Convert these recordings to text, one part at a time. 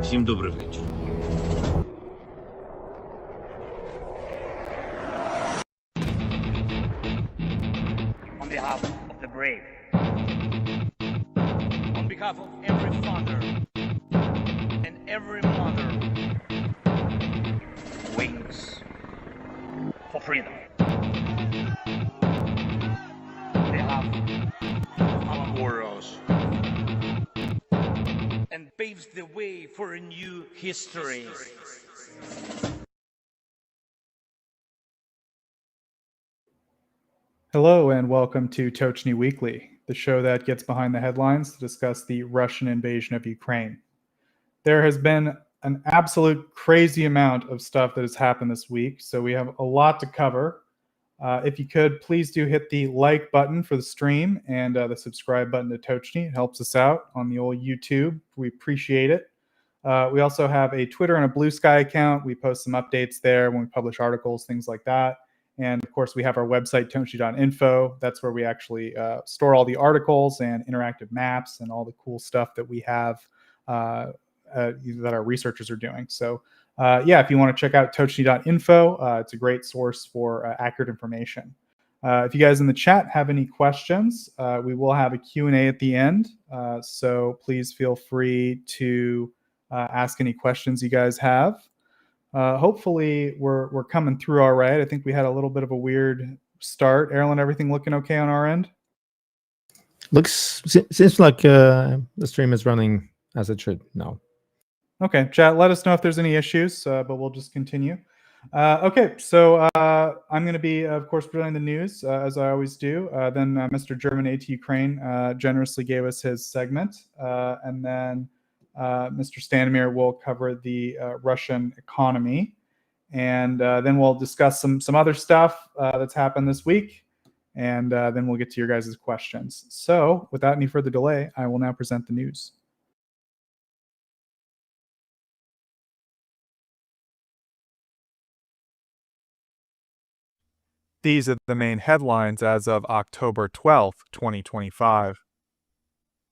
Всім добрий вечір. On behalf of the brave, on behalf of every father and every mother who waits for freedom, on behalf of our warriors, and paves the way for a new history. Hello and welcome to Tochnyi Weekly, the show that gets behind the headlines to discuss the Russian invasion of Ukraine. There has been an absolute crazy amount of stuff that has happened this week, so we have a lot to cover. If you could, please do hit the like button for the stream and the subscribe button to Tochnyi. It helps us out on the old YouTube. We appreciate it. We also have a Twitter and a Blue Sky account. We post some updates there when we publish articles, things like that. And of course, we have our website, tochnyi.info. That's where we actually store all the articles and interactive maps and all the cool stuff that we have that our researchers are doing. So if you want to check out tochnyi.info, it's a great source for accurate information. If you guys in the chat have any questions, we will have a Q&A at the end. So please feel free to ask any questions you guys have. Hopefully we're coming through all right. I think we had a little bit of a weird start. Erlend, everything looking okay on our end? Seems like the stream is running as it should now. Okay, chat, let us know if there's any issues, but we'll just continue. Okay, so I'm going to be, of course, presenting the news, as I always do. Then Mr. German Aid to Ukraine generously gave us his segment. And then Mr. Stanimir will cover the Russian economy. And then we'll discuss some other stuff that's happened this week. And then we'll get to your guys' questions. So without any further delay, I will now present the news. These are the main headlines as of October 12th, 2025.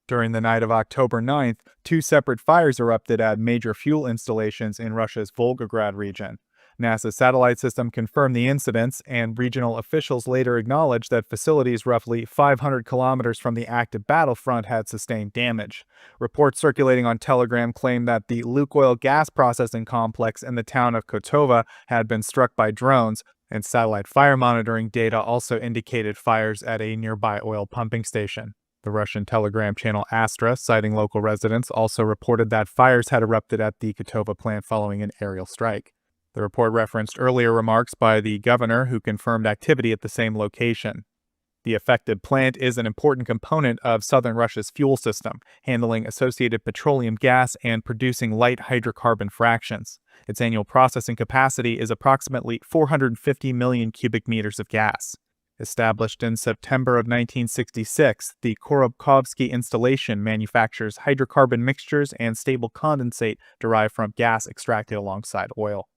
During the night of October 9th, two separate fires erupted at major fuel installations in Russia's Volgograd region. NASA's satellite system confirmed the incidents, and regional officials later acknowledged that facilities roughly 500 kilometers from the active battlefront had sustained damage. Reports circulating on Telegram claim that the Lukoil gas processing complex in the town of Kotova had been struck by drones, and satellite fire monitoring data also indicated fires at a nearby oil pumping station. The Russian Telegram channel Astra, citing local residents, also reported that fires had erupted at the Kotova plant following an aerial strike. The report referenced earlier remarks by the governor, who confirmed activity at the same location. The affected plant is an important component of southern Russia's fuel system, handling associated petroleum gas and producing light hydrocarbon fractions. Its annual processing capacity is approximately 450 million cubic meters of gas. Established in September of 1966, the Korobkovsky installation manufactures hydrocarbon mixtures and stable condensate derived from gas extracted alongside oil.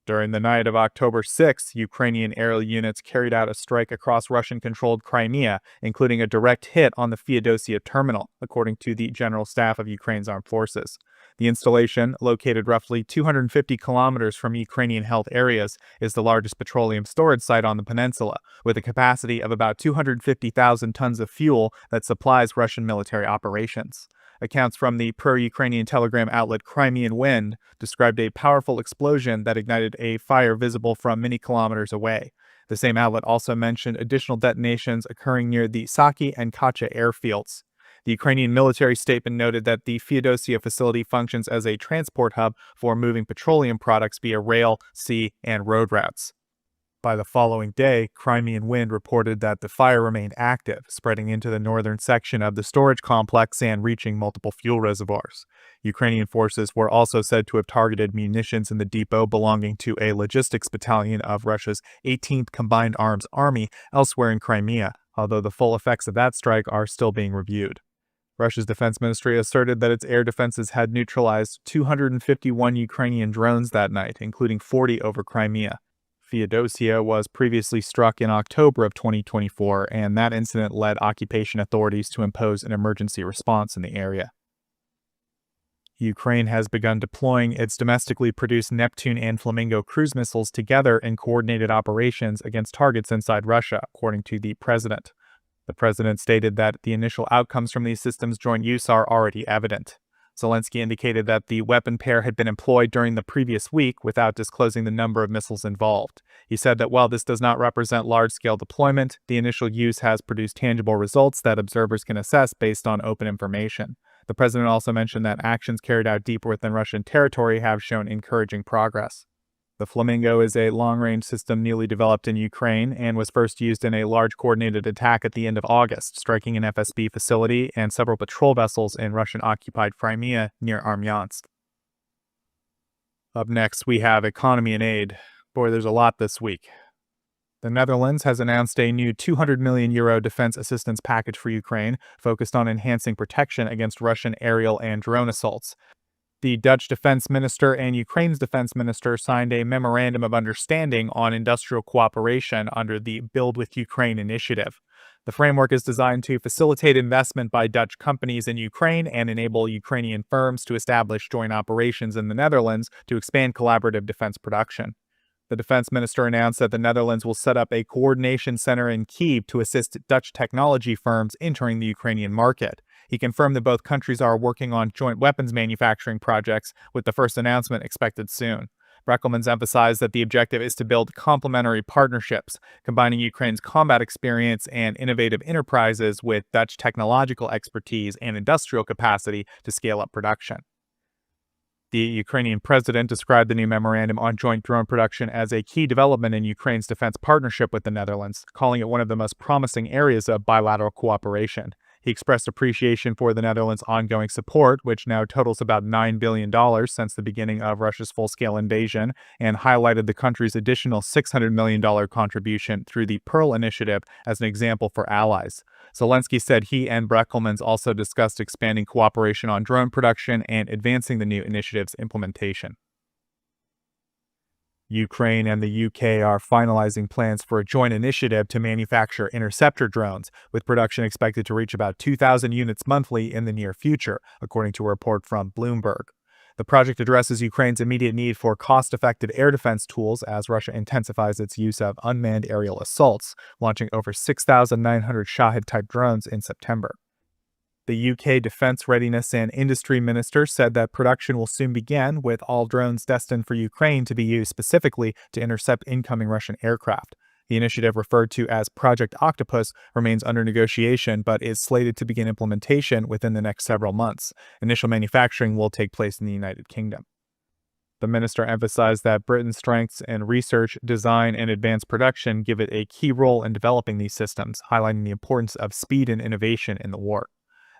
During the night of October 6th, Ukrainian aerial units carried out a strike across Russian-controlled Crimea, including a direct hit on the Feodosia terminal, according to the General Staff of Ukraine's Armed Forces. The installation, located roughly 250 kilometers from Ukrainian-held areas, is the largest petroleum storage site on the peninsula, with a capacity of about 250,000 tons of fuel that supplies Russian military operations. Accounts from the pro-Ukrainian telegram outlet Crimean Wind described a powerful explosion that ignited a fire visible from many kilometers away. The same outlet also mentioned additional detonations occurring near the Saki and Kacha airfields. The Ukrainian military statement noted that the Feodosia facility functions as a transport hub for moving petroleum products via rail, sea, and road routes. By the following day, Crimean Wind reported that the fire remained active, spreading into the northern section of the storage complex and reaching multiple fuel reservoirs. Ukrainian forces were also said to have targeted munitions in the depot belonging to a logistics battalion of Russia's 18th Combined Arms Army elsewhere in Crimea, although the full effects of that strike are still being reviewed. Russia's defense ministry asserted that its air defenses had neutralized 251 Ukrainian drones that night, including 40 over Crimea. Feodosia was previously struck in October of 2024, and that incident led occupation authorities to impose an emergency response in the area. Ukraine has begun deploying its domestically produced Neptune and Flamingo cruise missiles together in coordinated operations against targets inside Russia, according to the president. The president stated that the initial outcomes from these systems' joint use are already evident. Zelensky indicated that the weapon pair had been employed during the previous week without disclosing the number of missiles involved. He said that while this does not represent large-scale deployment, the initial use has produced tangible results that observers can assess based on open information. The president also mentioned that actions carried out deeper within Russian territory have shown encouraging progress. The Flamingo is a long-range system newly developed in Ukraine and was first used in a large coordinated attack at the end of August, striking an FSB facility and several patrol vessels in Russian-occupied Crimea near Armyansk. Up next, we have economy and aid. Boy, there's a lot this week. The Netherlands has announced a new €200 million defense assistance package for Ukraine, focused on enhancing protection against Russian aerial and drone assaults. The Dutch defense minister and Ukraine's defense minister signed a memorandum of understanding on industrial cooperation under the Build with Ukraine initiative. The framework is designed to facilitate investment by Dutch companies in Ukraine and enable Ukrainian firms to establish joint operations in the Netherlands to expand collaborative defense production. The defense minister announced that the Netherlands will set up a coordination center in Kyiv to assist Dutch technology firms entering the Ukrainian market. He confirmed that both countries are working on joint weapons manufacturing projects, with the first announcement expected soon. Breckelmans emphasized that the objective is to build complementary partnerships, combining Ukraine's combat experience and innovative enterprises with Dutch technological expertise and industrial capacity to scale up production. The Ukrainian president described the new memorandum on joint drone production as a key development in Ukraine's defense partnership with the Netherlands, calling it one of the most promising areas of bilateral cooperation. He expressed appreciation for the Netherlands' ongoing support, which now totals about $9 billion since the beginning of Russia's full-scale invasion, and highlighted the country's additional $600 million contribution through the Pearl Initiative as an example for allies. Zelensky said he and Breckelmans also discussed expanding cooperation on drone production and advancing the new initiative's implementation. Ukraine and the UK are finalizing plans for a joint initiative to manufacture interceptor drones, with production expected to reach about 2,000 units monthly in the near future, according to a report from Bloomberg. The project addresses Ukraine's immediate need for cost-effective air defense tools as Russia intensifies its use of unmanned aerial assaults, launching over 6,900 Shahed-type drones in September. The UK Defense Readiness and Industry Minister said that production will soon begin, with all drones destined for Ukraine to be used specifically to intercept incoming Russian aircraft. The initiative, referred to as Project Octopus, remains under negotiation but is slated to begin implementation within the next several months. Initial manufacturing will take place in the United Kingdom. The minister emphasized that Britain's strengths in research, design, and advanced production give it a key role in developing these systems, highlighting the importance of speed and innovation in the war.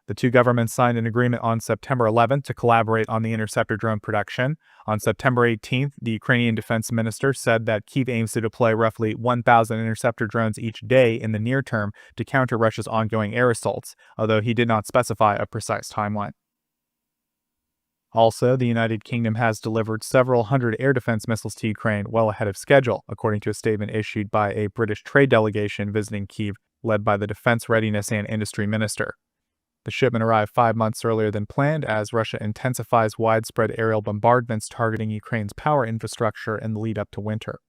The two governments signed an agreement on September 11th to collaborate on the interceptor drone production. On September 18th, the Ukrainian defense minister said that Kyiv aims to deploy roughly 1,000 interceptor drones each day in the near term to counter Russia's ongoing air assaults, although he did not specify a precise timeline. Also, the United Kingdom has delivered several hundred air defense missiles to Ukraine well ahead of schedule, according to a statement issued by a British trade delegation visiting Kyiv, led by the Defense Readiness and Industry Minister. The shipment arrived 5 months earlier than planned as Russia intensifies widespread aerial bombardments targeting Ukraine's power infrastructure in the lead up to winter.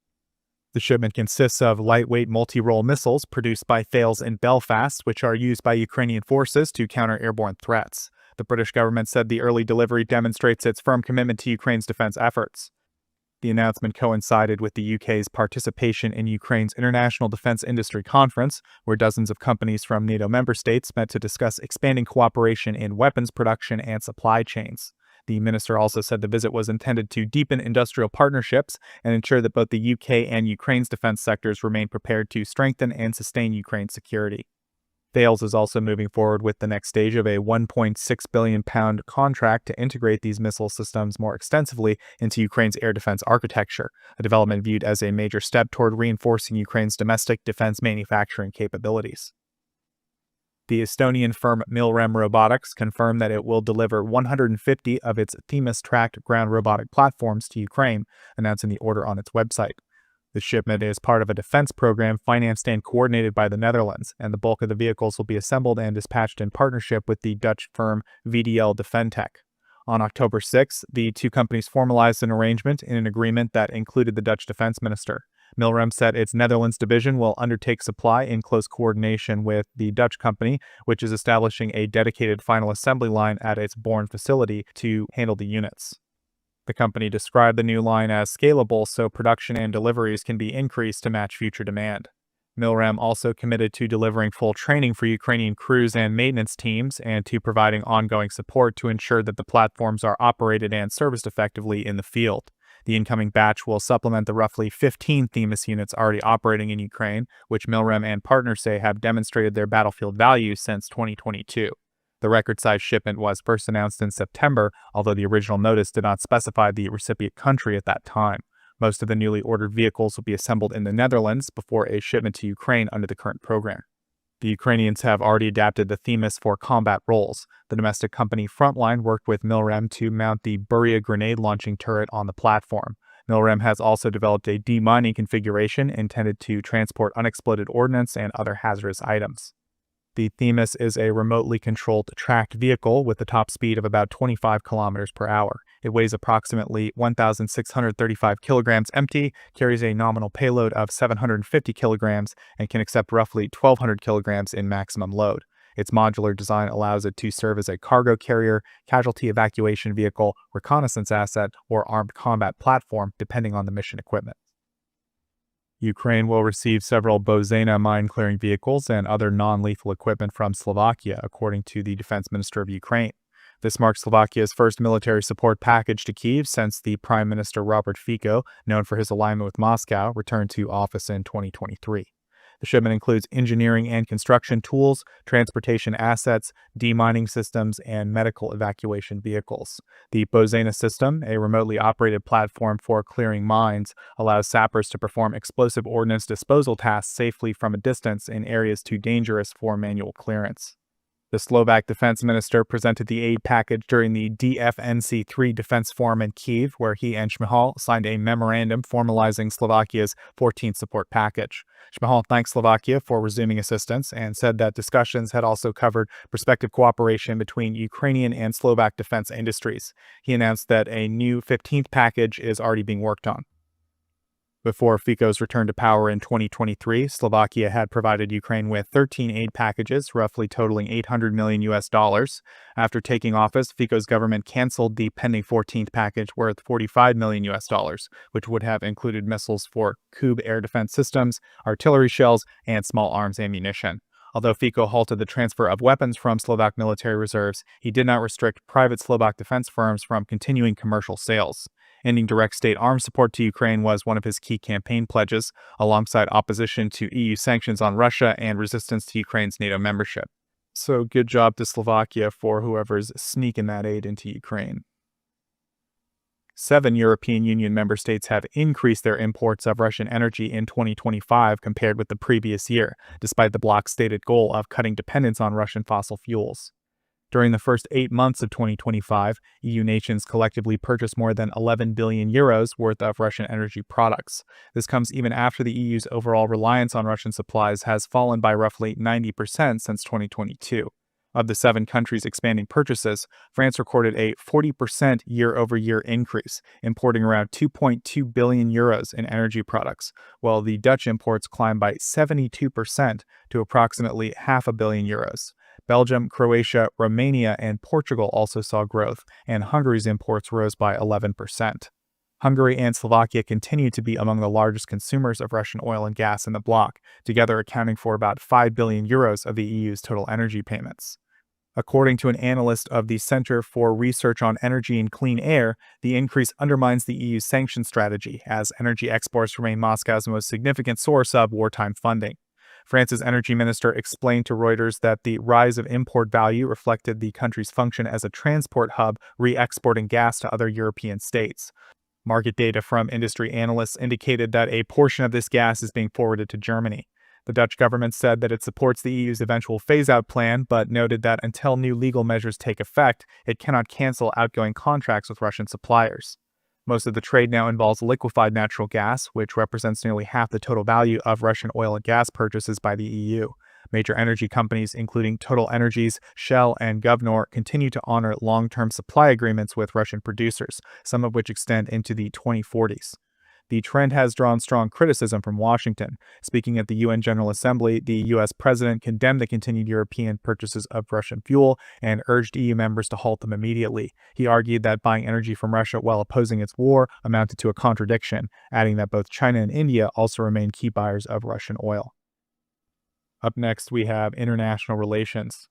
The shipment consists of lightweight multi-role missiles produced by Thales in Belfast, which are used by Ukrainian forces to counter airborne threats. The British government said the early delivery demonstrates its firm commitment to Ukraine's defense efforts. The announcement coincided with the UK's participation in Ukraine's International Defense Industry Conference, where dozens of companies from NATO member states met to discuss expanding cooperation in weapons production and supply chains. The minister also said the visit was intended to deepen industrial partnerships and ensure that both the UK and Ukraine's defense sectors remain prepared to strengthen and sustain Ukraine's security. Thales is also moving forward with the next stage of a £1.6 billion contract to integrate these missile systems more extensively into Ukraine's air defense architecture, a development viewed as a major step toward reinforcing Ukraine's domestic defense manufacturing capabilities. The Estonian firm Milrem Robotics confirmed that it will deliver 150 of its Themis-tracked ground robotic platforms to Ukraine, announcing the order on its website. The shipment is part of a defense program financed and coordinated by the Netherlands, and the bulk of the vehicles will be assembled and dispatched in partnership with the Dutch firm VDL Defentech. On October 6, the two companies formalized an arrangement in an agreement that included the Dutch defense minister. Milrem said its Netherlands division will undertake supply in close coordination with the Dutch company, which is establishing a dedicated final assembly line at its Born facility to handle the units. The company described the new line as scalable so production and deliveries can be increased to match future demand. Milrem also committed to delivering full training for Ukrainian crews and maintenance teams and to providing ongoing support to ensure that the platforms are operated and serviced effectively in the field. The incoming batch will supplement the roughly 15 Themis units already operating in Ukraine, which Milrem and partners say have demonstrated their battlefield value since 2022. The record-sized shipment was first announced in September, although the original notice did not specify the recipient country at that time. Most of the newly ordered vehicles will be assembled in the Netherlands before a shipment to Ukraine under the current program. The Ukrainians have already adapted the Themis for combat roles. The domestic company Frontline worked with Milrem to mount the Buria grenade launching turret on the platform. Milrem has also developed a demining configuration intended to transport unexploded ordnance and other hazardous items. The Themis is a remotely controlled tracked vehicle with a top speed of about 25 kilometers per hour. It weighs approximately 1,635 kilograms empty, carries a nominal payload of 750 kilograms, and can accept roughly 1,200 kilograms in maximum load. Its modular design allows it to serve as a cargo carrier, casualty evacuation vehicle, reconnaissance asset, or armed combat platform, depending on the mission equipment. Ukraine will receive several Bozena mine-clearing vehicles and other non-lethal equipment from Slovakia, according to the Defense Minister of Ukraine. This marks Slovakia's first military support package to Kyiv since the Prime Minister Robert Fico, known for his alignment with Moscow, returned to office in 2023. The shipment includes engineering and construction tools, transportation assets, demining systems, and medical evacuation vehicles. The Bozena system, a remotely operated platform for clearing mines, allows sappers to perform explosive ordnance disposal tasks safely from a distance in areas too dangerous for manual clearance. The Slovak defense minister presented the aid package during the DFNC3 defense forum in Kyiv, where he and Shmyhal signed a memorandum formalizing Slovakia's 14th support package. Shmyhal thanked Slovakia for resuming assistance and said that discussions had also covered prospective cooperation between Ukrainian and Slovak defense industries. He announced that a new 15th package is already being worked on. Before Fico's return to power in 2023, Slovakia had provided Ukraine with 13 aid packages, roughly totaling $800 million. After taking office, Fico's government canceled the pending 14th package worth $45 million, which would have included missiles for Kyiv air defense systems, artillery shells, and small arms ammunition. Although Fico halted the transfer of weapons from Slovak military reserves, he did not restrict private Slovak defense firms from continuing commercial sales. Ending direct state arms support to Ukraine was one of his key campaign pledges, alongside opposition to EU sanctions on Russia and resistance to Ukraine's NATO membership. So good job to Slovakia for whoever's sneaking that aid into Ukraine. 7 European Union member states have increased their imports of Russian energy in 2025 compared with the previous year, despite the bloc's stated goal of cutting dependence on Russian fossil fuels. During the first 8 months of 2025, EU nations collectively purchased more than 11 billion euros worth of Russian energy products. This comes even after the EU's overall reliance on Russian supplies has fallen by roughly 90% since 2022. Of the 7 countries expanding purchases, France recorded a 40% year-over-year increase, importing around 2.2 billion euros in energy products, while the Dutch imports climbed by 72% to approximately €500 million. Belgium, Croatia, Romania, and Portugal also saw growth, and Hungary's imports rose by 11%. Hungary and Slovakia continue to be among the largest consumers of Russian oil and gas in the bloc, together accounting for about 5 billion euros of the EU's total energy payments. According to an analyst of the Center for Research on Energy and Clean Air, the increase undermines the EU's sanction strategy, as energy exports remain Moscow's most significant source of wartime funding. France's energy minister explained to Reuters that the rise of import value reflected the country's function as a transport hub, re-exporting gas to other European states. Market data from industry analysts indicated that a portion of this gas is being forwarded to Germany. The Dutch government said that it supports the EU's eventual phase-out plan, but noted that until new legal measures take effect, it cannot cancel outgoing contracts with Russian suppliers. Most of the trade now involves liquefied natural gas, which represents nearly half the total value of Russian oil and gas purchases by the EU. Major energy companies, including Total Energies, Shell, and Govnor, continue to honor long-term supply agreements with Russian producers, some of which extend into the 2040s. The trend has drawn strong criticism from Washington. Speaking at the UN General Assembly, the U.S. president condemned the continued European purchases of Russian fuel and urged EU members to halt them immediately. He argued that buying energy from Russia while opposing its war amounted to a contradiction, adding that both China and India also remain key buyers of Russian oil. Up next, we have international relations.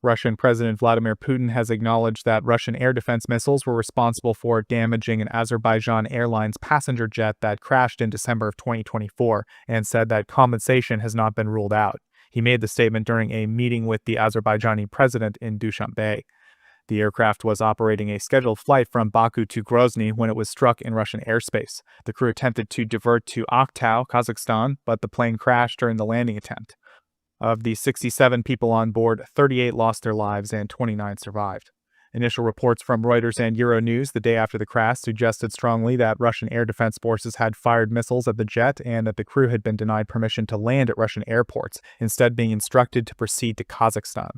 Russian President Vladimir Putin has acknowledged that Russian air defense missiles were responsible for damaging an Azerbaijan Airlines passenger jet that crashed in December of 2024 and said that compensation has not been ruled out. He made the statement during a meeting with the Azerbaijani president in Dushanbe. The aircraft was operating a scheduled flight from Baku to Grozny when it was struck in Russian airspace. The crew attempted to divert to Aktau, Kazakhstan, but the plane crashed during the landing attempt. Of the 67 people on board, 38 lost their lives and 29 survived. Initial reports from Reuters and Euronews the day after the crash suggested strongly that Russian air defense forces had fired missiles at the jet and that the crew had been denied permission to land at Russian airports, instead being instructed to proceed to Kazakhstan.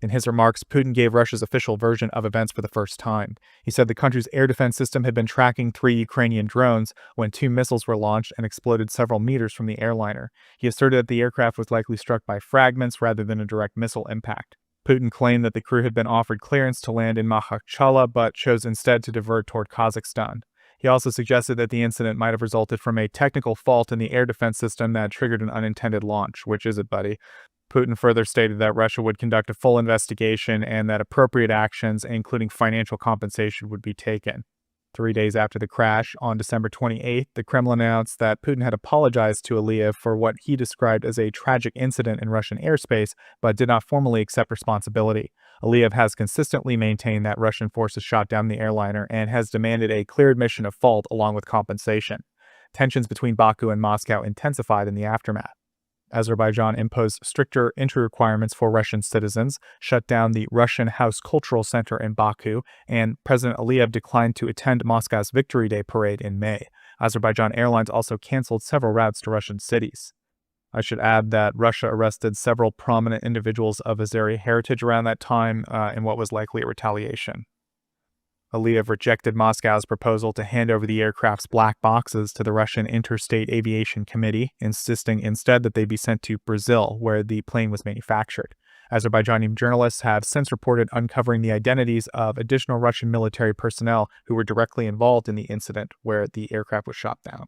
In his remarks, Putin gave Russia's official version of events for the first time. He said the country's air defense system had been tracking 3 Ukrainian drones when 2 missiles were launched and exploded several meters from the airliner. He asserted that the aircraft was likely struck by fragments rather than a direct missile impact. Putin claimed that the crew had been offered clearance to land in Makhachkala but chose instead to divert toward Kazakhstan. He also suggested that the incident might have resulted from a technical fault in the air defense system that triggered an unintended launch. Which is it, buddy? Putin further stated that Russia would conduct a full investigation and that appropriate actions, including financial compensation, would be taken. 3 days after the crash, on December 28th, the Kremlin announced that Putin had apologized to Aliyev for what he described as a tragic incident in Russian airspace, but did not formally accept responsibility. Aliyev has consistently maintained that Russian forces shot down the airliner and has demanded a clear admission of fault along with compensation. Tensions between Baku and Moscow intensified in the aftermath. Azerbaijan imposed stricter entry requirements for Russian citizens, shut down the Russian House Cultural Center in Baku, and President Aliyev declined to attend Moscow's Victory Day parade in May. Azerbaijan Airlines also canceled several routes to Russian cities. I should add that Russia arrested several prominent individuals of Azeri heritage around that time in what was likely a retaliation. Aliyev rejected Moscow's proposal to hand over the aircraft's black boxes to the Russian Interstate Aviation Committee, insisting instead that they be sent to Brazil, where the plane was manufactured. Azerbaijani journalists have since reported uncovering the identities of additional Russian military personnel who were directly involved in the incident where the aircraft was shot down.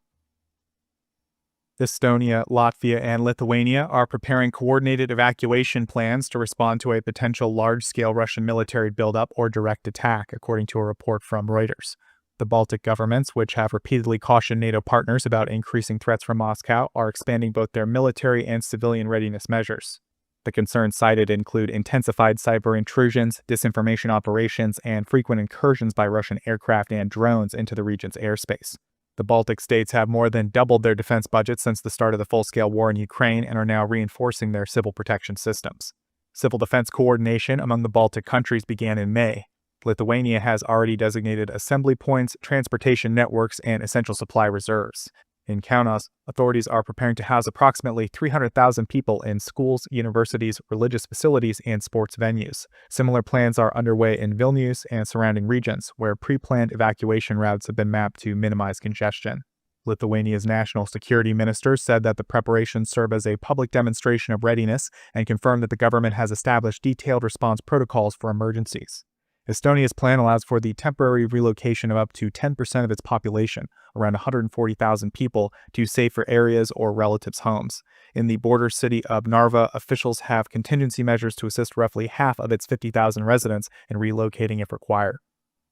Estonia, Latvia, and Lithuania are preparing coordinated evacuation plans to respond to a potential large-scale Russian military buildup or direct attack, according to a report from Reuters. The Baltic governments, which have repeatedly cautioned NATO partners about increasing threats from Moscow, are expanding both their military and civilian readiness measures. The concerns cited include intensified cyber intrusions, disinformation operations, and frequent incursions by Russian aircraft and drones into the region's airspace. The Baltic states have more than doubled their defense budgets since the start of the full-scale war in Ukraine and are now reinforcing their civil protection systems. Civil defense coordination among the Baltic countries began in May. Lithuania has already designated assembly points, transportation networks, and essential supply reserves. In Kaunas, authorities are preparing to house approximately 300,000 people in schools, universities, religious facilities, and sports venues. Similar plans are underway in Vilnius and surrounding regions, where pre-planned evacuation routes have been mapped to minimize congestion. Lithuania's national security minister said that the preparations serve as a public demonstration of readiness and confirmed that the government has established detailed response protocols for emergencies. Estonia's plan allows for the temporary relocation of up to 10% of its population, around 140,000 people, to safer areas or relatives' homes. In the border city of Narva, officials have contingency measures to assist roughly half of its 50,000 residents in relocating if required.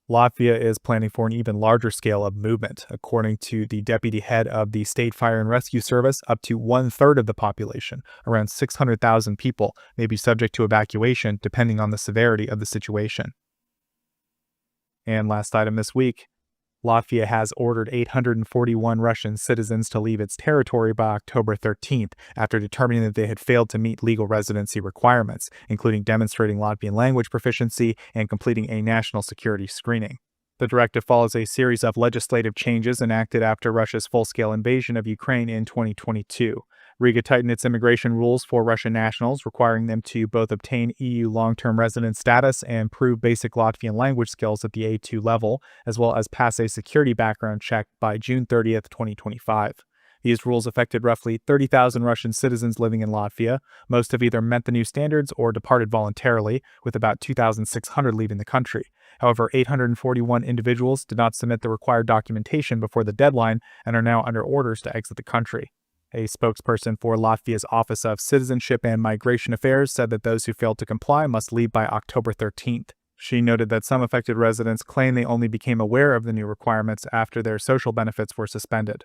Latvia is planning for an even larger scale of movement. According to the deputy head of the State Fire and Rescue Service, up to 1/3 of the population, around 600,000 people, may be subject to evacuation depending on the severity of the situation. And last item this week, Latvia has ordered 841 Russian citizens to leave its territory by October 13th after determining that they had failed to meet legal residency requirements, including demonstrating Latvian language proficiency and completing a national security screening. The directive follows a series of legislative changes enacted after Russia's full-scale invasion of Ukraine in 2022. Riga tightened its immigration rules for Russian nationals, requiring them to both obtain EU long-term resident status and prove basic Latvian language skills at the A2 level, as well as pass a security background check by June 30th, 2025. These rules affected roughly 30,000 Russian citizens living in Latvia. Most have either met the new standards or departed voluntarily, with about 2,600 leaving the country. However, 841 individuals did not submit the required documentation before the deadline and are now under orders to exit the country. A spokesperson for Latvia's Office of Citizenship and Migration Affairs said that those who failed to comply must leave by October 13th. She noted that some affected residents claim they only became aware of the new requirements after their social benefits were suspended.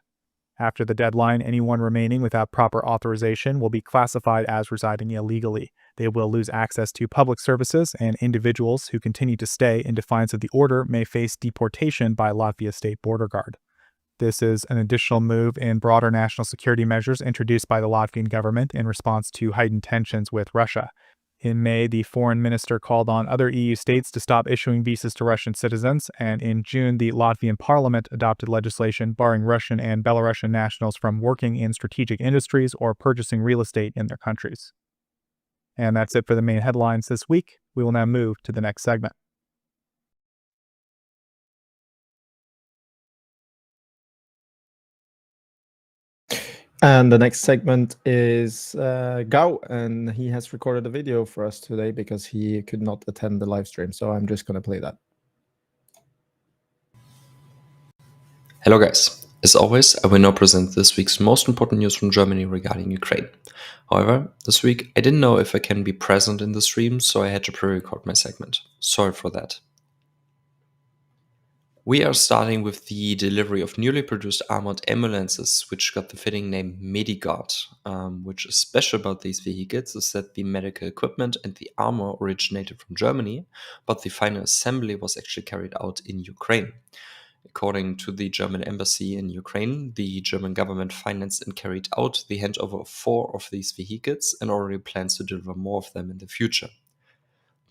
After the deadline, anyone remaining without proper authorization will be classified as residing illegally. They will lose access to public services, and individuals who continue to stay in defiance of the order may face deportation by Latvia State Border Guard. This is an additional move in broader national security measures introduced by the Latvian government in response to heightened tensions with Russia. In May, the foreign minister called on other EU states to stop issuing visas to Russian citizens, and in June, the Latvian parliament adopted legislation barring Russian and Belarusian nationals from working in strategic industries or purchasing real estate in their countries. And that's it for the main headlines this week. We will now move to the next segment. And the next segment is Gao, and he has recorded a video for us today because he could not attend the live stream. So I'm just going to play that. Hello guys, as always I will now present this week's most important news from Germany regarding Ukraine. However, this week I didn't know if I can be present in the stream, so I had to pre-record my segment. Sorry for that. We are starting with the delivery of newly produced armored ambulances, which got the fitting name Medigard. Which is special about these vehicles is that the medical equipment and the armor originated from Germany, but the final assembly was actually carried out in Ukraine. According to the German embassy in Ukraine, the German government financed and carried out the handover of 4 of these vehicles and already plans to deliver more of them in the future.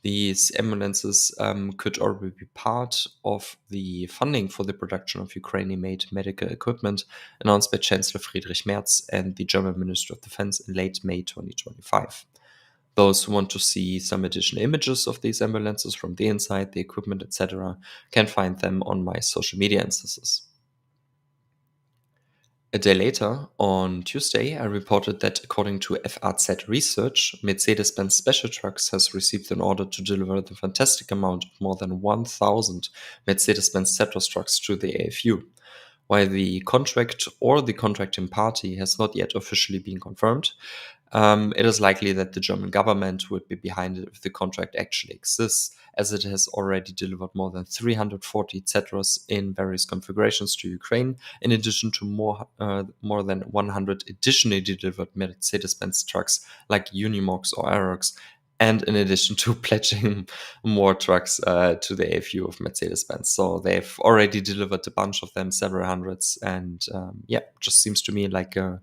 These ambulances could already be part of the funding for the production of Ukrainian-made medical equipment announced by Chancellor Friedrich Merz and the German Minister of Defense in late May 2025. Those who want to see some additional images of these ambulances from the inside, the equipment, etc., can find them on my social media instances. A day later, on Tuesday, I reported that according to FAZ Research, Mercedes-Benz Special Trucks has received an order to deliver the fantastic amount of more than 1,000 Mercedes-Benz Zetros trucks to the AFU. While the contract or the contracting party has not yet officially been confirmed, it is likely that the German government would be behind it if the contract actually exists, as it has already delivered more than 340 Zetros in various configurations to Ukraine, in addition to more than 100 additionally delivered Mercedes-Benz trucks like Unimogs or Aerox, and in addition to pledging more trucks to the AFU of Mercedes-Benz. So they've already delivered a bunch of them, several hundreds, and just seems to me like a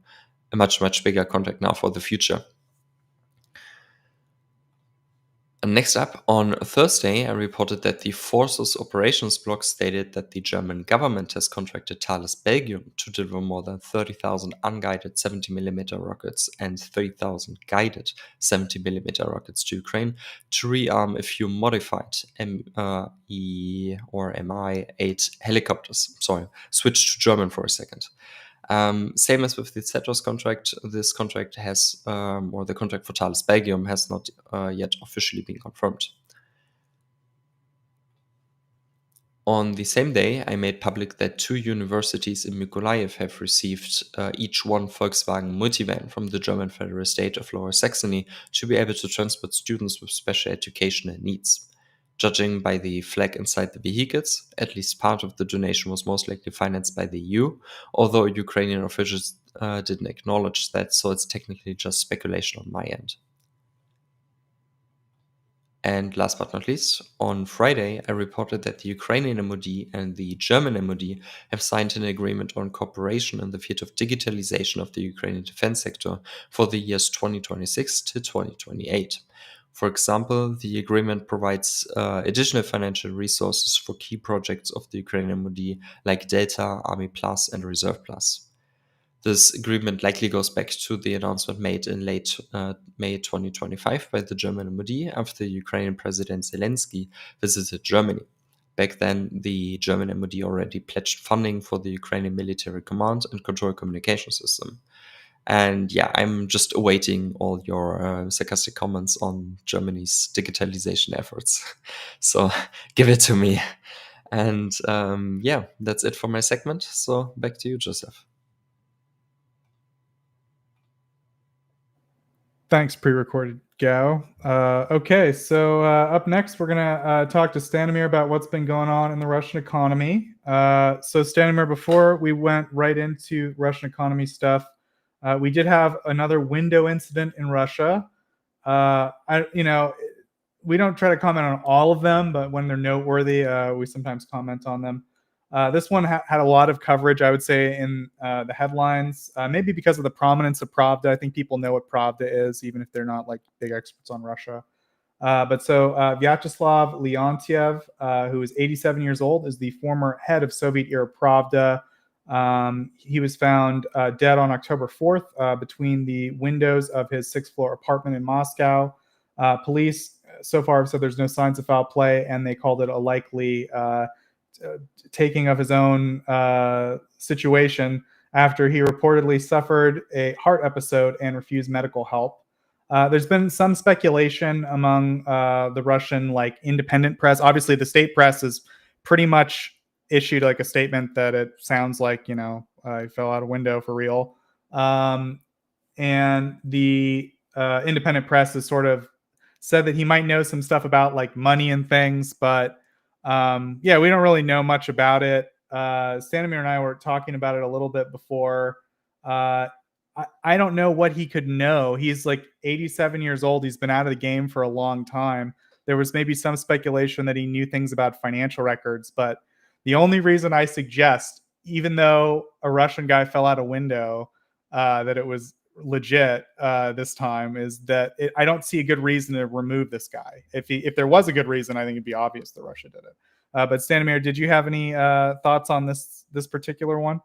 much, much bigger contract now for the future. And next up, on Thursday, I reported that the Forces Operations blog stated that the German government has contracted Thales Belgium to deliver more than 30,000 unguided 70mm rockets and 30,000 guided 70mm rockets to Ukraine to rearm a few modified ME or Mi-8 helicopters. Sorry, switch to German for a second. Same as with the Zetros contract, this contract has, or the contract for Thales Belgium has not yet officially been confirmed. On the same day, I made public that 2 universities in Mykolaiv have received each one Volkswagen multivan from the German federal state of Lower Saxony to be able to transport students with special educational needs. Judging by the flag inside the vehicles, at least part of the donation was most likely financed by the EU, although Ukrainian officials didn't acknowledge that, so it's technically just speculation on my end. And last but not least, on Friday, I reported that the Ukrainian MOD and the German MOD have signed an agreement on cooperation in the field of digitalization of the Ukrainian defense sector for the years 2026 to 2028. For example, the agreement provides additional financial resources for key projects of the Ukrainian MOD like Delta, Army Plus, and Reserve Plus. This agreement likely goes back to the announcement made in late May 2025 by the German MOD after Ukrainian President Zelensky visited Germany. Back then, the German MOD already pledged funding for the Ukrainian military command and control communication system. And yeah, I'm just awaiting all your sarcastic comments on Germany's digitalization efforts. So give it to me. And yeah, that's it for my segment. So back to you, Joseph. Thanks, pre-recorded Gao. Okay, so up next, we're going to talk to Stanimir about what's been going on in the Russian economy. So Stanimir, before we went right into Russian economy stuff, we did have another window incident in Russia. We don't try to comment on all of them, but when they're noteworthy, we sometimes comment on them. This one had a lot of coverage, I would say, in the headlines, maybe because of the prominence of Pravda. I think people know what Pravda is, even if they're not like big experts on Russia. But Vyacheslav Leontiev, who is 87 years old, is the former head of Soviet-era Pravda. He was found dead on October 4th between the windows of his sixth-floor apartment in Moscow. Police so far have said there's no signs of foul play, and they called it a likely taking of his own situation after he reportedly suffered a heart episode and refused medical help. There's been some speculation among the Russian independent press. Obviously, the state press has pretty much issued a statement that it sounds like he fell out a window for real, and the independent press has sort of said that he might know some stuff about money and things, but we don't really know much about it. Stanimir and I were talking about it a little bit before. I don't know what he could know. He's 87 years old. He's been out of the game for a long time. There was maybe some speculation that he knew things about financial records, but the only reason I suggest, even though a Russian guy fell out a window, that it was legit this time, is that I don't see a good reason to remove this guy. If there was a good reason, I think it'd be obvious that Russia did it. But Stanimir, did you have any thoughts on this particular one?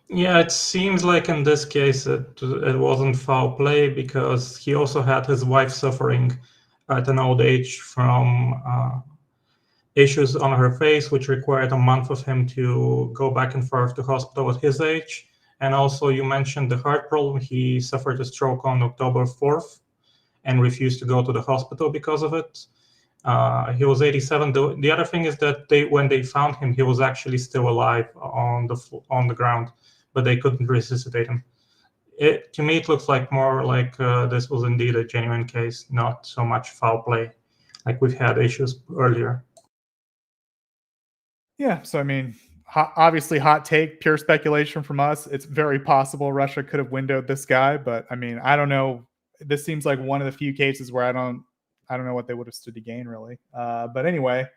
Yeah, it seems like in this case it wasn't foul play, because he also had his wife suffering at an old age from issues on her face, which required a month of him to go back and forth to hospital at his age. And also, you mentioned the heart problem. He suffered a stroke on October 4th and refused to go to the hospital because of it. He was 87. The other thing is that when they found him, he was actually still alive on the ground, but they couldn't resuscitate him. To me, it looks like more like this was indeed a genuine case, not so much foul play, like we've had issues earlier. Yeah, so I mean, obviously hot take, pure speculation from us. It's very possible Russia could have windowed this guy, but I mean, I don't know. This seems like one of the few cases where I don't know what they would have stood to gain, really. But anyway,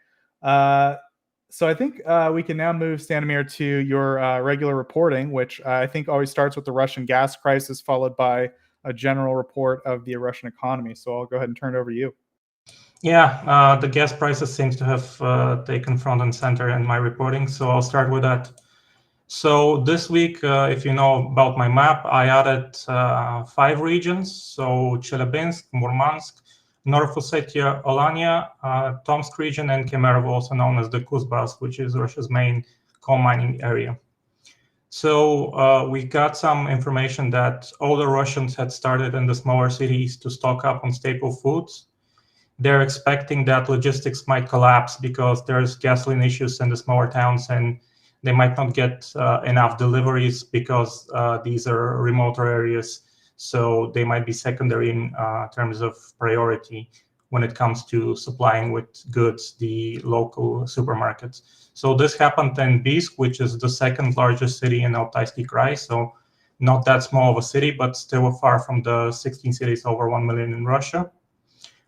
so I think we can now move, Stanimir, to your regular reporting, which I think always starts with the Russian gas crisis, followed by a general report of the Russian economy. So I'll go ahead and turn it over to you. Yeah, the gas prices seems to have taken front and center in my reporting, so I'll start with that. So this week, if you know about my map, I added 5 regions, so Chelyabinsk, Murmansk, North Ossetia, Alania, Tomsk region, and Kemerovo, also known as the Kuzbas, which is Russia's main coal mining area. So we got some information that older Russians had started in the smaller cities to stock up on staple foods. They're expecting that logistics might collapse because there's gasoline issues in the smaller towns, and they might not get enough deliveries because these are remoter areas. So they might be secondary in terms of priority when it comes to supplying with goods the local supermarkets. So this happened in Biysk, which is the second largest city in Altaisty Krai. So not that small of a city, but still far from the 16 cities over 1 million in Russia.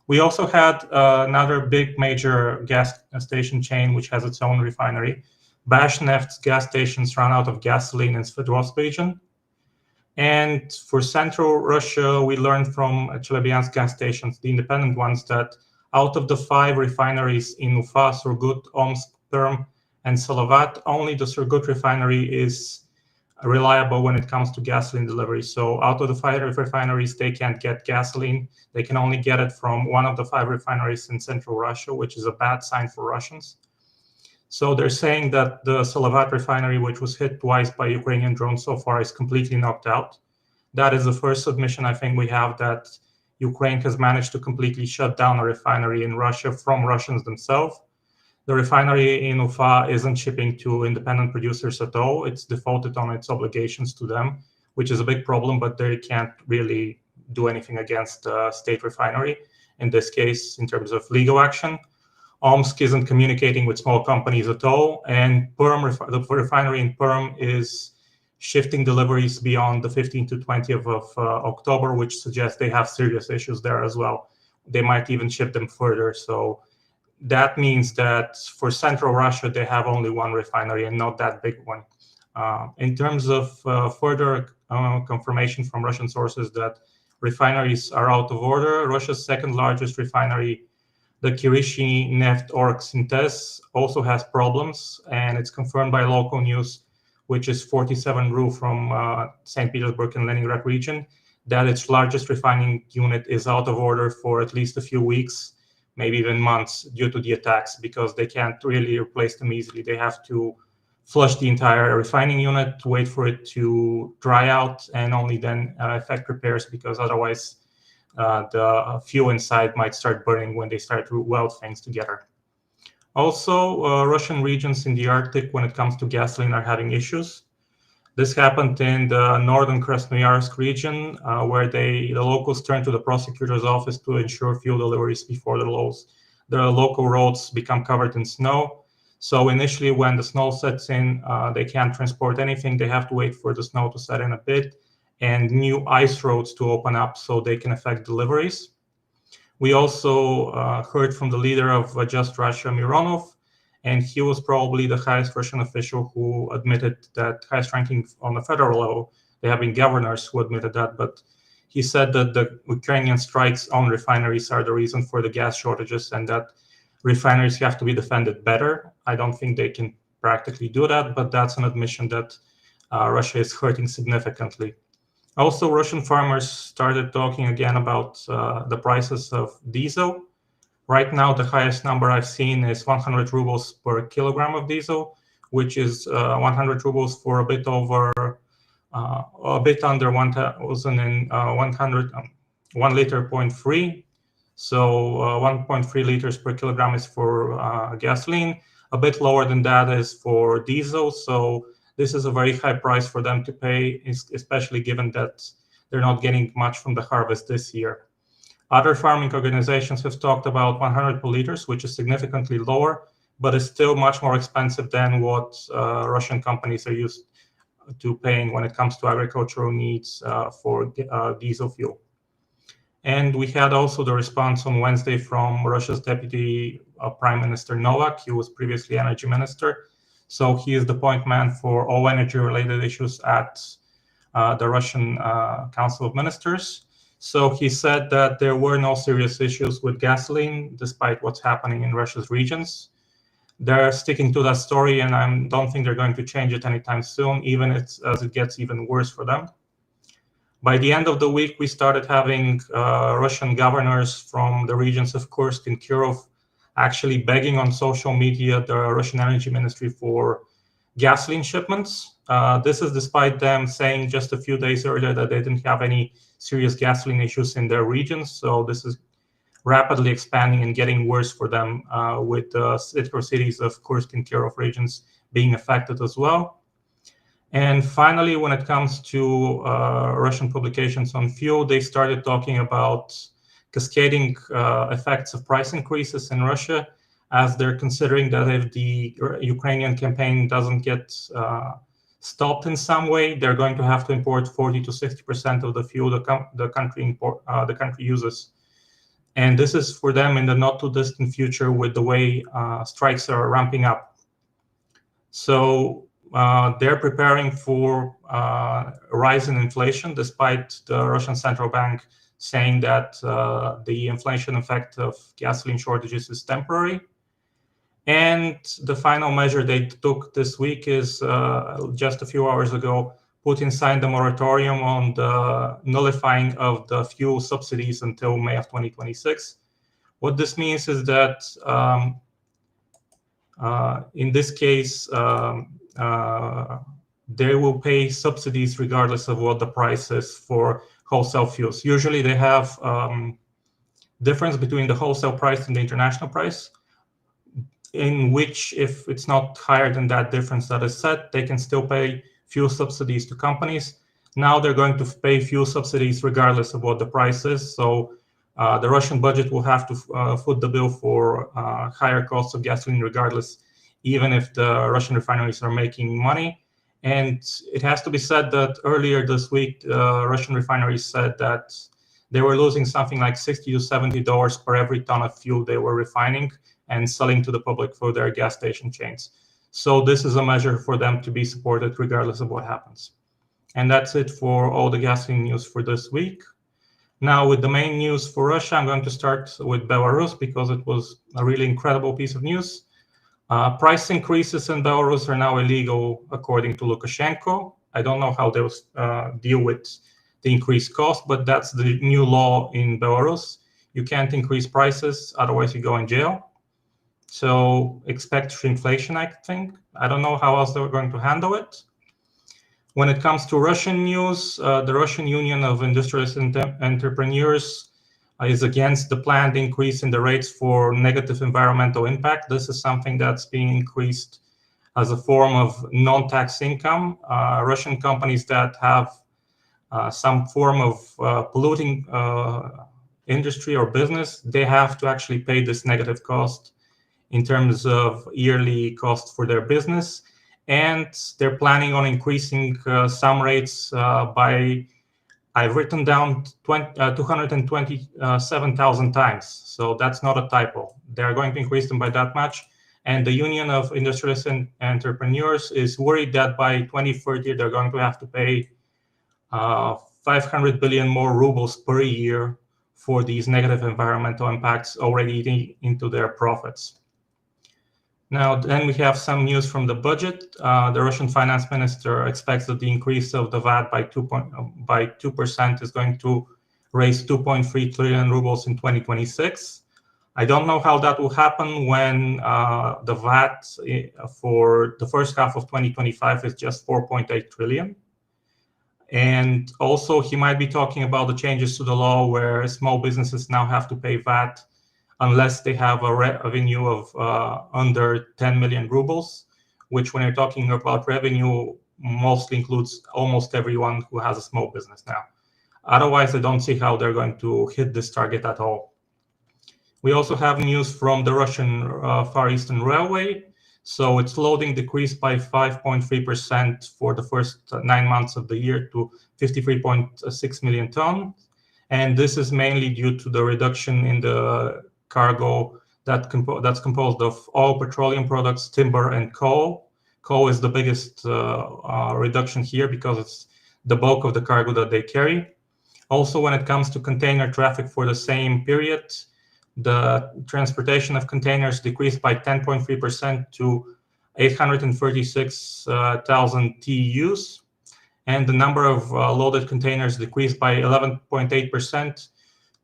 We also had another big major gas station chain, which has its own refinery. Bashneft's gas stations ran out of gasoline in Sverdlovsk region. And for central Russia, we learned from Chelyabinsk gas stations, the independent ones, that out of the 5 refineries in Ufa, Surgut, Omsk, Perm, and Salovat, only the Surgut refinery is reliable when it comes to gasoline delivery. So out of the 5 refineries, they can't get gasoline. They can only get it from one of the 5 refineries in central Russia, which is a bad sign for Russians. So they're saying that the Salovat refinery, which was hit twice by Ukrainian drones so far, is completely knocked out. That is the first admission I think we have that Ukraine has managed to completely shut down a refinery in Russia from Russians themselves. The refinery in Ufa isn't shipping to independent producers at all. It's defaulted on its obligations to them, which is a big problem, but they can't really do anything against the state refinery, in this case, in terms of legal action. Omsk isn't communicating with small companies at all, and Perm, the refinery in Perm is shifting deliveries beyond the 15th to 20th of October, which suggests they have serious issues there as well. They might even ship them further. So that means that for central Russia, they have only one refinery and not that big one. In terms of further confirmation from Russian sources that refineries are out of order, Russia's second largest refinery, the Kyiv Neft Org Synthes, also has problems, and it's confirmed by local news, which is 47 RU from St. Petersburg and Leningrad region, that its largest refining unit is out of order for at least a few weeks, maybe even months, due to the attacks, because they can't really replace them easily. They have to flush the entire refining unit, wait for it to dry out, and only then effect repairs, because otherwise the fuel inside might start burning when they start to weld things together. Also, Russian regions in the Arctic, when it comes to gasoline, are having issues. This happened in the northern Krasnoyarsk region, where the locals turned to the prosecutor's office to ensure fuel deliveries before the local roads become covered in snow. So initially, when the snow sets in, they can't transport anything. They have to wait for the snow to set in a bit and new ice roads to open up so they can effect deliveries. We also heard from the leader of Just Russia, Mironov, and he was probably the highest Russian official who admitted that, highest ranking on the federal level. They have been governors who admitted that, but he said that the Ukrainian strikes on refineries are the reason for the gas shortages and that refineries have to be defended better. I don't think they can practically do that, but that's an admission that Russia is hurting significantly. Also, Russian farmers started talking again about the prices of diesel. Right now, the highest number I've seen is 100 rubles per kilogram of diesel, which is 100 rubles for a bit under 1,100, 1 liter 0.3. So 1.3 liters per kilogram is for gasoline. A bit lower than that is for diesel. So this is a very high price for them to pay, especially given that they're not getting much from the harvest this year. Other farming organizations have talked about 100 per liters, which is significantly lower, but is still much more expensive than what Russian companies are used to paying when it comes to agricultural needs for diesel fuel. And we had also the response on Wednesday from Russia's Deputy Prime Minister Novak. He was previously energy minister. So he is the point man for all energy-related issues at the Russian Council of Ministers. So he said that there were no serious issues with gasoline, despite what's happening in Russia's regions. They're sticking to that story, and I don't think they're going to change it anytime soon, even as it gets even worse for them. By the end of the week, we started having Russian governors from the regions of Kursk and Kyiv actually begging on social media the Russian Energy Ministry for gasoline shipments. This is despite them saying just a few days earlier that they didn't have any serious gasoline issues in their regions. So this is rapidly expanding and getting worse for them, with the cities of Kursk and Kyiv regions being affected as well. And finally, when it comes to Russian publications on fuel, they started talking about cascading effects of price increases in Russia, as they're considering that if the Ukrainian campaign doesn't get stopped in some way, they're going to have to import 40 to 60% of the fuel the country uses. And this is for them in the not too distant future with the way strikes are ramping up. So they're preparing for a rise in inflation, despite the Russian central bank saying that the inflation effect of gasoline shortages is temporary. And the final measure they took this week is just a few hours ago, Putin signed a moratorium on the nullifying of the fuel subsidies until May of 2026. What this means is that in this case, they will pay subsidies regardless of what the price is for wholesale fuels. Usually they have difference between the wholesale price and the international price, in which if it's not higher than that difference that is set, they can still pay fuel subsidies to companies. Now they're going to pay fuel subsidies regardless of what the price is. So the Russian budget will have to foot the bill for higher costs of gasoline regardless, even if the Russian refineries are making money. And it has to be said that earlier this week, Russian refineries said that they were losing something like $60 to $70 per every ton of fuel they were refining and selling to the public for their gas station chains. So this is a measure for them to be supported regardless of what happens. And that's it for all the gasoline news for this week. Now, with the main news for Russia, I'm going to start with Belarus because it was a really incredible piece of news. Price increases in Belarus are now illegal, according to Lukashenko. I don't know how they'll deal with the increased cost, but that's the new law in Belarus. You can't increase prices, otherwise you go in jail. So expect shrinkflation, I think. I don't know how else they're going to handle it. When it comes to Russian news, the Russian Union of Industrialists and Entrepreneurs is against the planned increase in the rates for negative environmental impact. This is something that's being increased as a form of non-tax income. Russian companies that have some form of polluting industry or business, they have to actually pay this negative cost in terms of yearly cost for their business. And they're planning on increasing some rates by, I've written down 227,000 times. So that's not a typo. They're going to increase them by that much. And the Union of Industrialists and Entrepreneurs is worried that by 2030, they're going to have to pay 500 billion more rubles per year for these negative environmental impacts, already eating into their profits. Now, then we have some news from the budget. The Russian finance minister expects that the increase of the VAT by 2% is going to raise 2.3 trillion rubles in 2026. I don't know how that will happen when the VAT for the first half of 2025 is just 4.8 trillion. And also, he might be talking about the changes to the law where small businesses now have to pay VAT unless they have a revenue of under 10 million rubles, which when you're talking about revenue, mostly includes almost everyone who has a small business now. Otherwise, I don't see how they're going to hit this target at all. We also have news from the Russian Far Eastern Railway. So its loading decreased by 5.3% for the first 9 months of the year to 53.6 million tons. And this is mainly due to the reduction in the cargo that's composed of all petroleum products, timber, and coal. Coal is the biggest reduction here because it's the bulk of the cargo that they carry. Also, when it comes to container traffic for the same period, the transportation of containers decreased by 10.3% to 836,000 TEUs. And the number of loaded containers decreased by 11.8%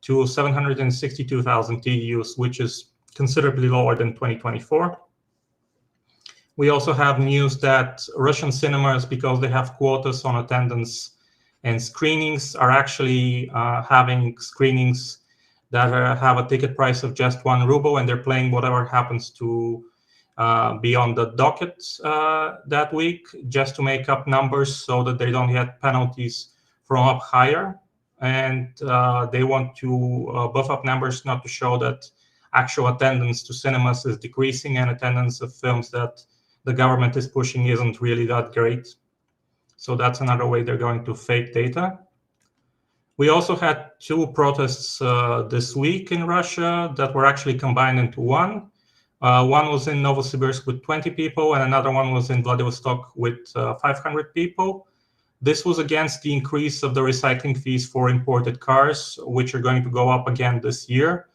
to 762,000 TEUs, which is considerably lower than 2024. We also have news that Russian cinemas, because they have quotas on attendance and screenings, are actually having screenings that have a ticket price of just 1 ruble, and they're playing whatever happens to be on the docket that week, just to make up numbers so that they don't get penalties from up higher. And they want to buff up numbers, not to show that actual attendance to cinemas is decreasing and attendance of films that the government is pushing isn't really that great. So that's another way they're going to fake data. We also had 2 protests this week in Russia that were actually combined into one. One was in Novosibirsk with 20 people, and another one was in Vladivostok with 500 people. This was against the increase of the recycling fees for imported cars, which are going to go up again this year.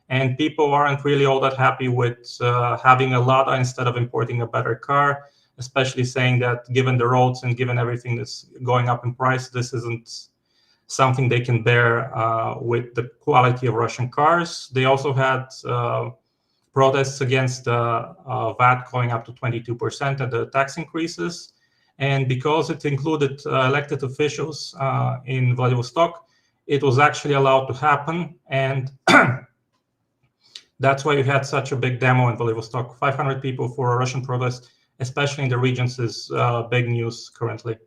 And people aren't really all that happy with having a Lada instead of importing a better car, especially saying that given the roads and given everything that's going up in price, this isn't something they can bear with the quality of Russian cars. They also had protests against VAT going up to 22% and the tax increases. And because it included elected officials in Vladivostok, it was actually allowed to happen. And that's why you had such a big demo in Vladivostok. 500 people for a Russian protest, especially in the regions, is big news currently.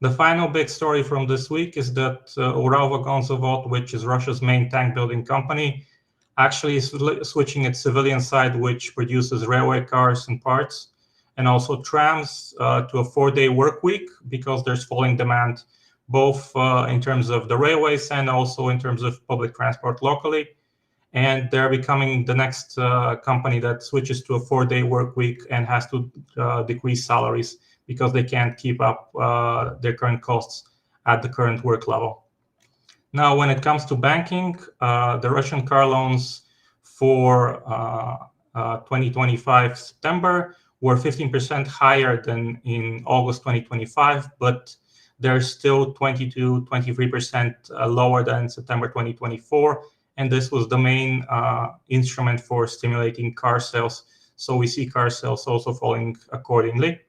The final big story from this week is that Uralvagonzavod, which is Russia's main tank building company, actually is switching its civilian side, which produces railway cars and parts, and also trams, to a 4-day work week, because there's falling demand, both in terms of the railways and also in terms of public transport locally. And they're becoming the next company that switches to a 4-day work week and has to decrease salaries because they can't keep up their current costs at the current work level. Now, when it comes to banking, the Russian car loans for 2025 September were 15% higher than in August 2025, but they're still 20 to 23% lower than September 2024. And this was the main instrument for stimulating car sales. So we see car sales also falling accordingly.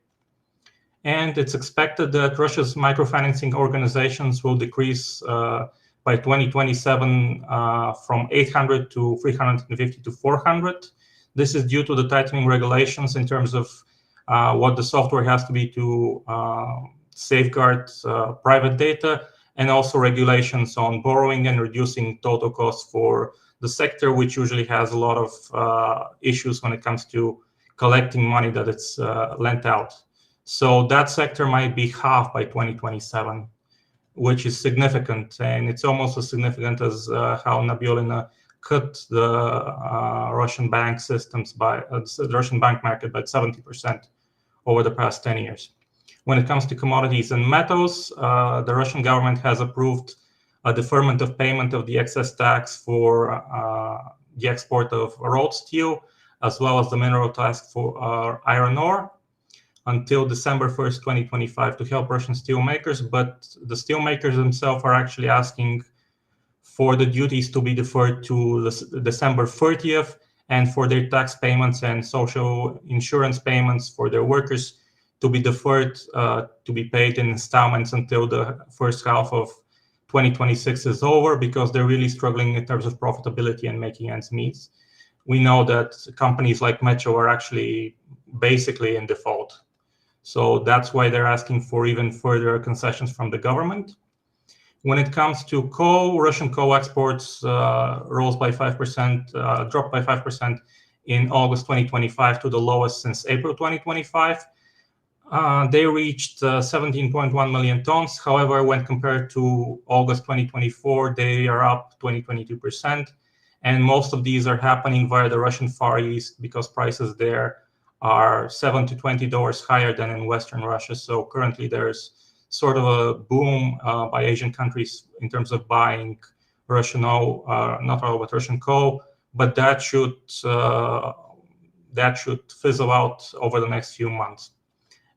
And it's expected that Russia's microfinancing organizations will decrease by 2027 from 800 to 350 to 400. This is due to the tightening regulations in terms of what the software has to be to safeguard private data, and also regulations on borrowing and reducing total costs for the sector, which usually has a lot of issues when it comes to collecting money that it's lent out. So that sector might be half by 2027, which is significant. And it's almost as significant as how Nabiullina cut the Russian bank systems by the Russian bank market by 70% over the past 10 years. When it comes to commodities and metals, the Russian government has approved a deferment of payment of the excess tax for the export of rolled steel, as well as the mineral tax for iron ore, until December 1st, 2025, to help Russian steelmakers. But the steelmakers themselves are actually asking for the duties to be deferred to December 30th, and for their tax payments and social insurance payments for their workers to be deferred, to be paid in installments until the first half of 2026 is over, because they're really struggling in terms of profitability and making ends meet. We know that companies like Metro are actually basically in default. So that's why they're asking for even further concessions from the government. When it comes to coal, Russian coal exports rose by 5%, dropped by 5% in August 2025 to the lowest since April 2025. They reached 17.1 million tons. However, when compared to August 2024, they are up 22%. And most of these are happening via the Russian Far East, because prices there are $7 to $20 higher than in Western Russia. So currently there's sort of a boom by Asian countries in terms of buying Russian oil, not oil, but Russian coal. But that should fizzle out over the next few months.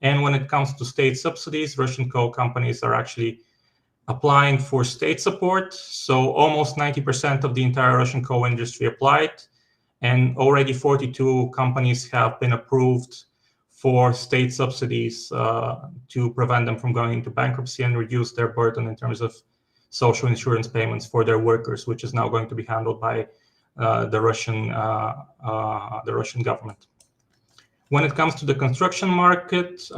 And when it comes to state subsidies, Russian coal companies are actually applying for state support. So almost 90% of the entire Russian coal industry applied, and already 42 companies have been approved for state subsidies to prevent them from going into bankruptcy and reduce their burden in terms of social insurance payments for their workers, which is now going to be handled by the Russian government. When it comes to the construction market,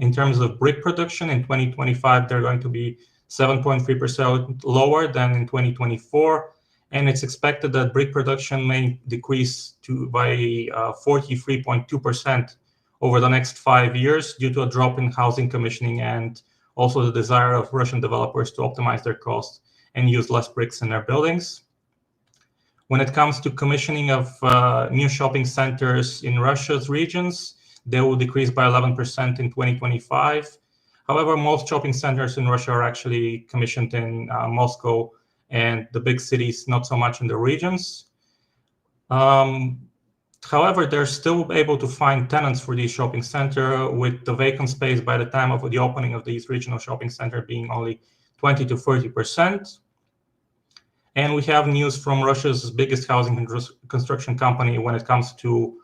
in terms of brick production in 2025, they're going to be 7.3% lower than in 2024. And it's expected that brick production may decrease by 43.2% over the next 5 years due to a drop in housing commissioning, and also the desire of Russian developers to optimize their costs and use less bricks in their buildings. When it comes to commissioning of new shopping centers in Russia's regions, they will decrease by 11% in 2025. However, most shopping centers in Russia are actually commissioned in Moscow and the big cities, not so much in the regions. However, they're still able to find tenants for these shopping centers, with the vacant space by the time of the opening of these regional shopping centers being only 20 to 30%. And we have news from Russia's biggest housing construction company when it comes to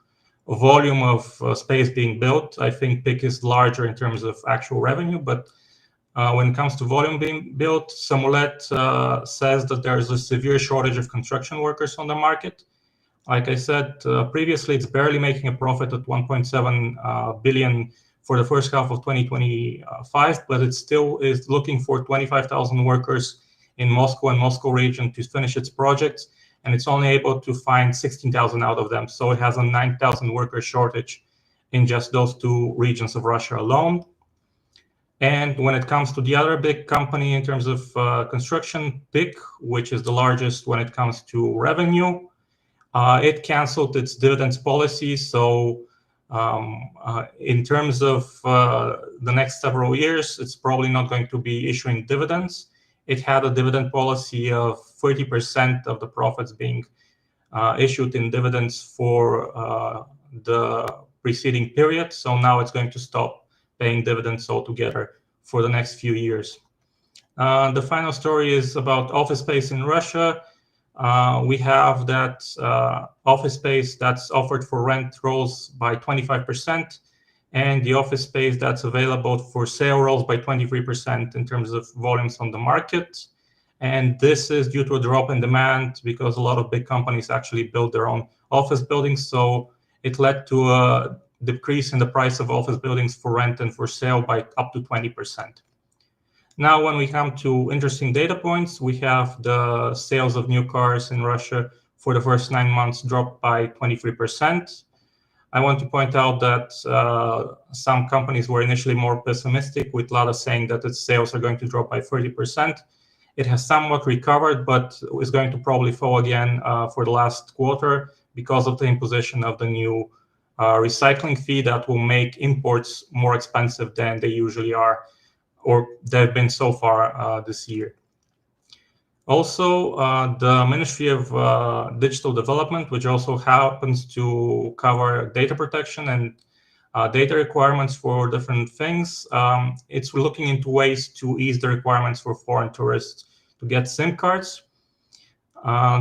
volume of space being built. I think PIC is larger in terms of actual revenue, but when it comes to volume being built, Samulet says that there is a severe shortage of construction workers on the market. Like I said previously, it's barely making a profit at 1.7 billion for the first half of 2025, but it still is looking for 25,000 workers in Moscow and Moscow region to finish its projects, and it's only able to find 16,000 out of them. So it has a 9,000 worker shortage in just those two regions of Russia alone. And when it comes to the other big company in terms of construction, PIC, which is the largest when it comes to revenue, it canceled its dividends policy. So in terms of the next several years, it's probably not going to be issuing dividends. It had a dividend policy of 30% of the profits being issued in dividends for the preceding period. So now it's going to stop paying dividends altogether for the next few years. The final story is about office space in Russia. We have that office space that's offered for rent rose by 25%, and the office space that's available for sale rose by 23% in terms of volumes on the market. And this is due to a drop in demand because a lot of big companies actually build their own office buildings. So it led to a decrease in the price of office buildings for rent and for sale by up to 20%. Now, when we come to interesting data points, we have the sales of new cars in Russia for the first 9 months dropped by 23%. I want to point out that some companies were initially more pessimistic, with Lada saying that its sales are going to drop by 30%. It has somewhat recovered, but is going to probably fall again for the last quarter because of the imposition of the new recycling fee that will make imports more expensive than they usually are, or they've been so far this year. Also, the Ministry of Digital Development, which also happens to cover data protection and data requirements for different things, it's looking into ways to ease the requirements for foreign tourists to get SIM cards.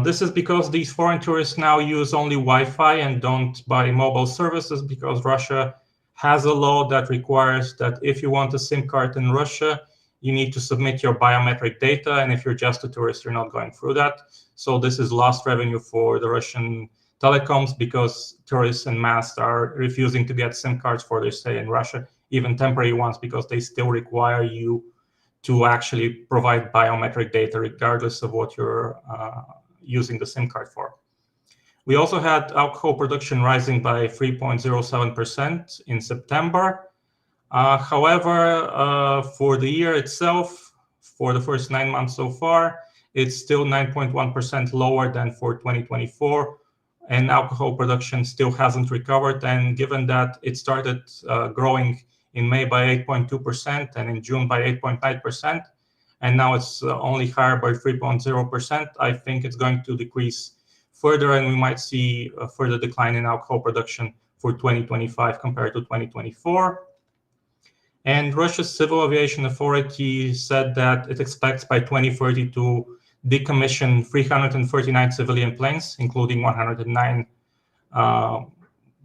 This is because these foreign tourists now use only Wi-Fi and don't buy mobile services, because Russia has a law that requires that if you want a SIM card in Russia, you need to submit your biometric data, and if you're just a tourist, you're not going through that. So this is lost revenue for the Russian telecoms, because tourists en masse are refusing to get SIM cards for their stay in Russia, even temporary ones, because they still require you to actually provide biometric data regardless of what you're using the SIM card for. We also had alcohol production rising by 3.07% in September. However, for the year itself, for the first 9 months so far, it's still 9.1% lower than for 2024, and alcohol production still hasn't recovered. And given that it started growing in May by 8.2% and in June by 8.9%, and now it's only higher by 3.0%, I think it's going to decrease further, and we might see a further decline in alcohol production for 2025 compared to 2024. And Russia's Civil Aviation Authority said that it expects by 2030 to decommission 339 civilian planes, including 109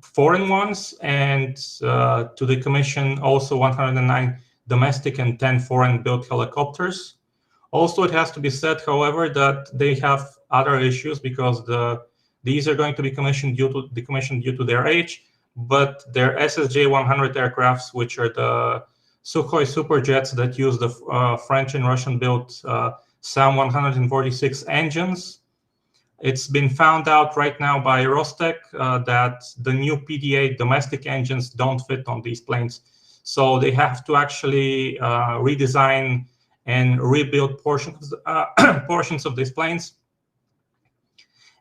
foreign ones, and to decommission also 109 domestic and 10 foreign-built helicopters. Also, it has to be said, however, that they have other issues, because these are going to be decommissioned due to their age, but their SSJ-100 aircrafts, which are the Sukhoi superjets that use the French and Russian-built Sam-146 engines, it's been found out right now by Rostec that the new PD-8 domestic engines don't fit on these planes. So they have to actually redesign and rebuild portions of these planes.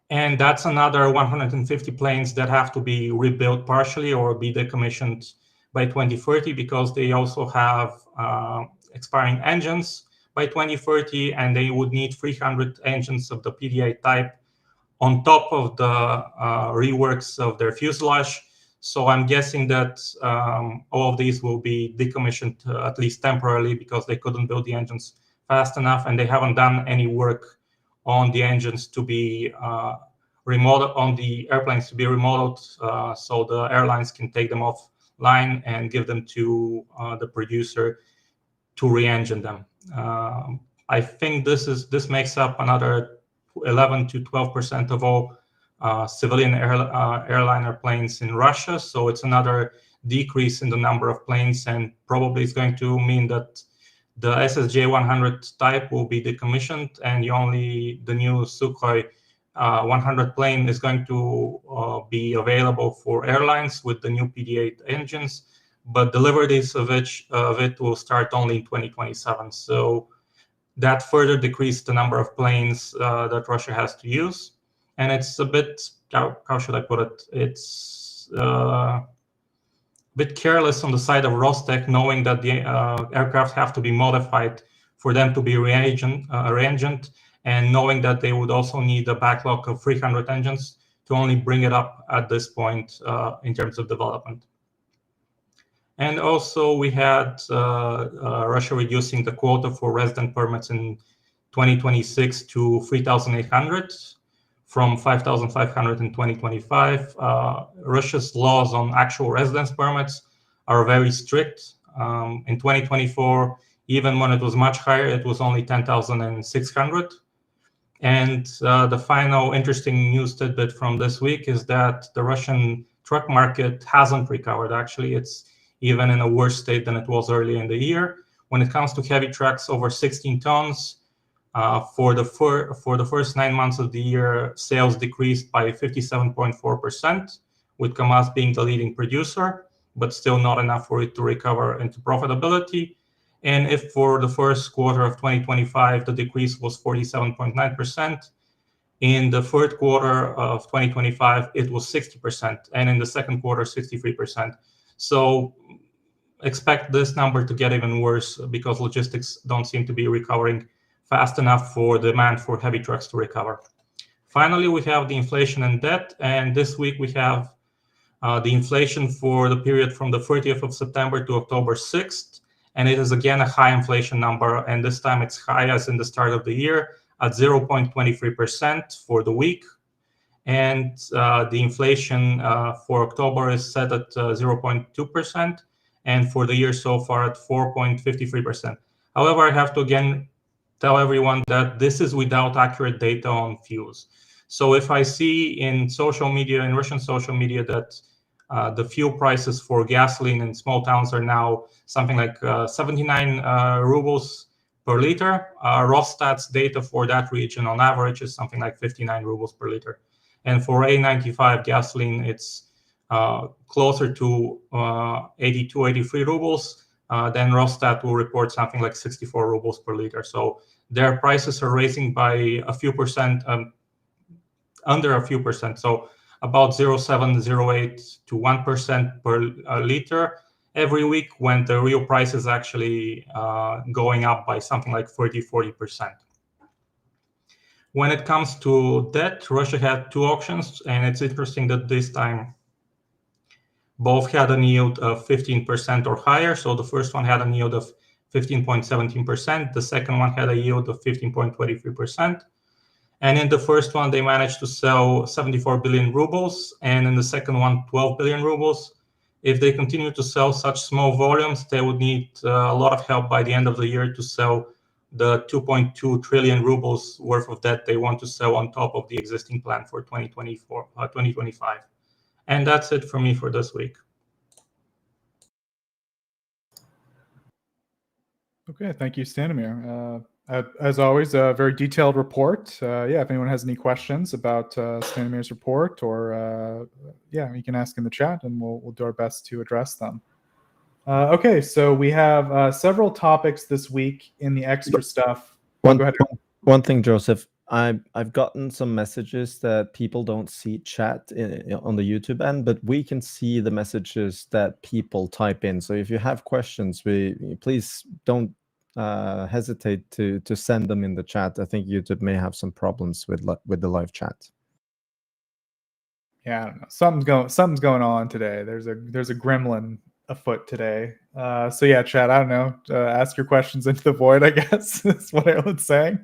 And that's another 150 planes that have to be rebuilt partially or be decommissioned by 2030, because they also have expiring engines by 2030, and they would need 300 engines of the PDA type on top of the reworks of their fuselage. So I'm guessing that all of these will be decommissioned at least temporarily, because they couldn't build the engines fast enough, and they haven't done any work on the engines to be remodeled, on the airplanes to be remodeled, so the airlines can take them offline and give them to the producer to re-engine them. I think this makes up another 11 to 12% of all civilian airliner planes in Russia. So it's another decrease in the number of planes, and probably it's going to mean that the SSJ 100 type will be decommissioned, and the new Sukhoi 100 plane is going to be available for airlines with the new PD8 engines, but deliveries of it will start only in 2027. So that further decreased the number of planes that Russia has to use. And it's a bit, how should I put it? It's a bit careless on the side of Rostec, knowing that the aircraft have to be modified for them to be re-engined, and knowing that they would also need a backlog of 300 engines to only bring it up at this point in terms of development. And also we had Russia reducing the quota for resident permits in 2026 to 3,800 from 5,500 in 2025. Russia's laws on actual residence permits are very strict. In 2024, even when it was much higher, it was only 10,600. And the final interesting news tidbit from this week is that the Russian truck market hasn't recovered. Actually, it's even in a worse state than it was earlier in the year. When it comes to heavy trucks over 16 tons, for the first 9 months of the year, sales decreased by 57.4%, with KAMAZ being the leading producer, but still not enough for it to recover into profitability. And if for the first quarter of 2025, the decrease was 47.9%, in the third quarter of 2025, it was 60%, and in the second quarter, 63%. So expect this number to get even worse, because logistics don't seem to be recovering fast enough for demand for heavy trucks to recover. Finally, we have the inflation and debt, and this week we have the inflation for the period from the 30th of September to October 6th, and it is again a high inflation number, and this time it's high as in the start of the year at 0.23% for the week. And the inflation for October is set at 0.2%, and for the year so far at 4.53%. However, I have to again tell everyone that this is without accurate data on fuels. So if I see in social media, in Russian social media, that the fuel prices for gasoline in small towns are now something like 79 rubles per liter, Rostat's data for that region on average is something like 59 rubles per liter. And for A95 gasoline, it's closer to 82, 83 rubles. Then Rostat will report something like 64 rubles per liter. So their prices are raising by a few percent, under a few percent. So about 0.7, 0.8 to 1% per liter every week, when the real price is actually going up by something like 30, 40%. When it comes to debt, Russia had two auctions, and it's interesting that this time both had a yield of 15% or higher. So the first one had a yield of 15.17%. The second one had a yield of 15.23%. And in the first one, they managed to sell 74 billion rubles, and in the second one, 12 billion rubles. If they continue to sell such small volumes, they would need a lot of help by the end of the year to sell the 2.2 trillion rubles worth of debt they want to sell on top of the existing plan for 2025. And that's it for me for this week. Okay, thank you, Stanimir. As always, a very detailed report. Yeah, if anyone has any questions about Stanimir's report, or yeah, you can ask in the chat, and we'll do our best to address them. Okay, so we have several topics this week in the extra stuff. Go ahead. One thing, Joseph. I've gotten some messages that people don't see chat on the YouTube end, but we can see the messages that people type in. So if you have questions, please don't hesitate to send them in the chat. I think YouTube may have some problems with the live chat. Yeah, I don't know. Something's going on today. There's a gremlin afoot today. So yeah, Chad, I don't know. Ask your questions into the void, I guess. That's what Erlend's saying.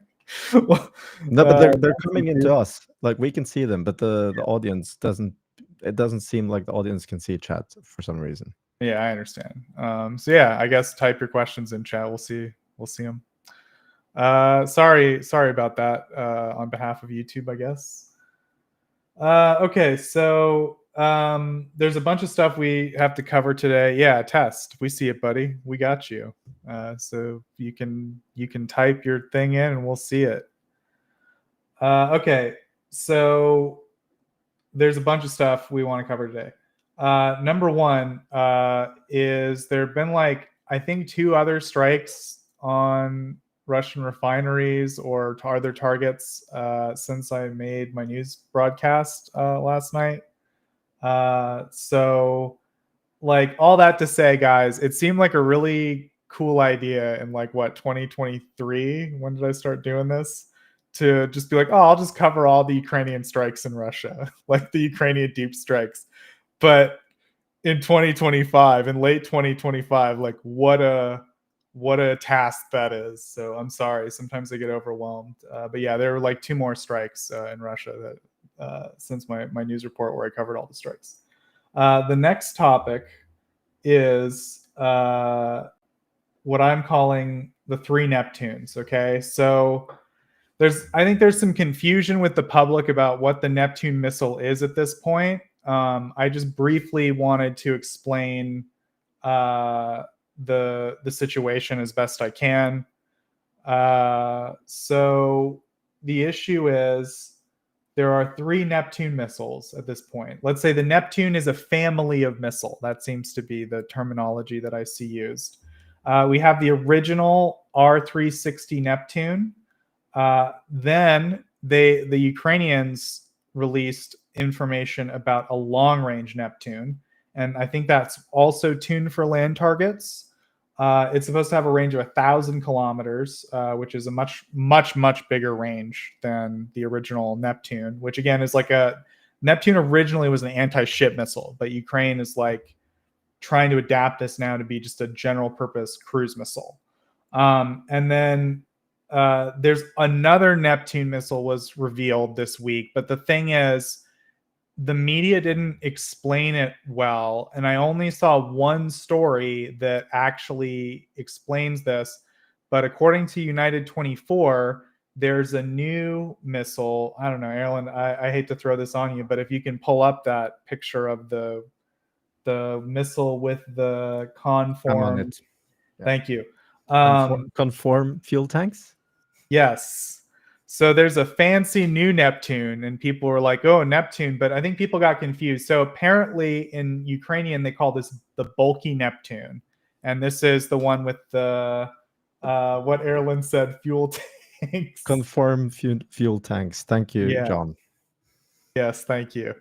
Well, No, but they're coming into us. Like we can see them, but the audience doesn't. It doesn't seem like the audience can see chat for some reason. Yeah, I understand. So yeah, I guess type your questions in chat. We'll see them. Sorry about that. On behalf of YouTube, I guess. Okay, so there's a bunch of stuff we have to cover today. Yeah, test. We see it, buddy. We got you. So you can type your thing in, and we'll see it. Okay, so there's a bunch of stuff we want to cover today. Number one is there have been I think 2 other strikes on Russian refineries or other targets since I made my news broadcast last night. So all that to say, guys, it seemed like a really cool idea in 2023. When did I start doing this? To just be I'll just cover all the Ukrainian strikes in Russia, the Ukrainian deep strikes. But in 2025, in late 2025, what a task that is. So I'm sorry. Sometimes I get overwhelmed. But yeah, there were 2 more strikes in Russia that since my news report where I covered all the strikes. The next topic is what I'm calling the 3 Neptunes. Okay, so I think there's some confusion with the public about what the Neptune missile is at this point. I just briefly wanted to explain the situation as best I can. So the issue is there are 3 Neptune missiles at this point. Let's say the Neptune is a family of missile. That seems to be the terminology that I see used. We have the original R-360 Neptune. Then the Ukrainians released information about a long-range Neptune, and I think that's also tuned for land targets. It's supposed to have a range of 1,000 kilometers, which is a much bigger range than the original Neptune, which again is Neptune originally was an anti-ship missile, but Ukraine is trying to adapt this now to be just a general purpose cruise missile. And then there's another Neptune missile was revealed this week, but the thing is, the media didn't explain it well, and I only saw one story that actually explains this. But according to United 24, there's a new missile. I don't know, Erlend, I hate to throw this on you, but if you can pull up that picture of the missile with the conform. Yeah. Thank you. Conform fuel tanks? Yes. So there's a fancy new Neptune, and people were like, oh, Neptune. But I think people got confused. So apparently in Ukrainian, they call this the bulky Neptune. And this is the one with the, what Erlend said, fuel tanks. Conform fuel tanks. Thank you, Yeah. John. Yes, thank you.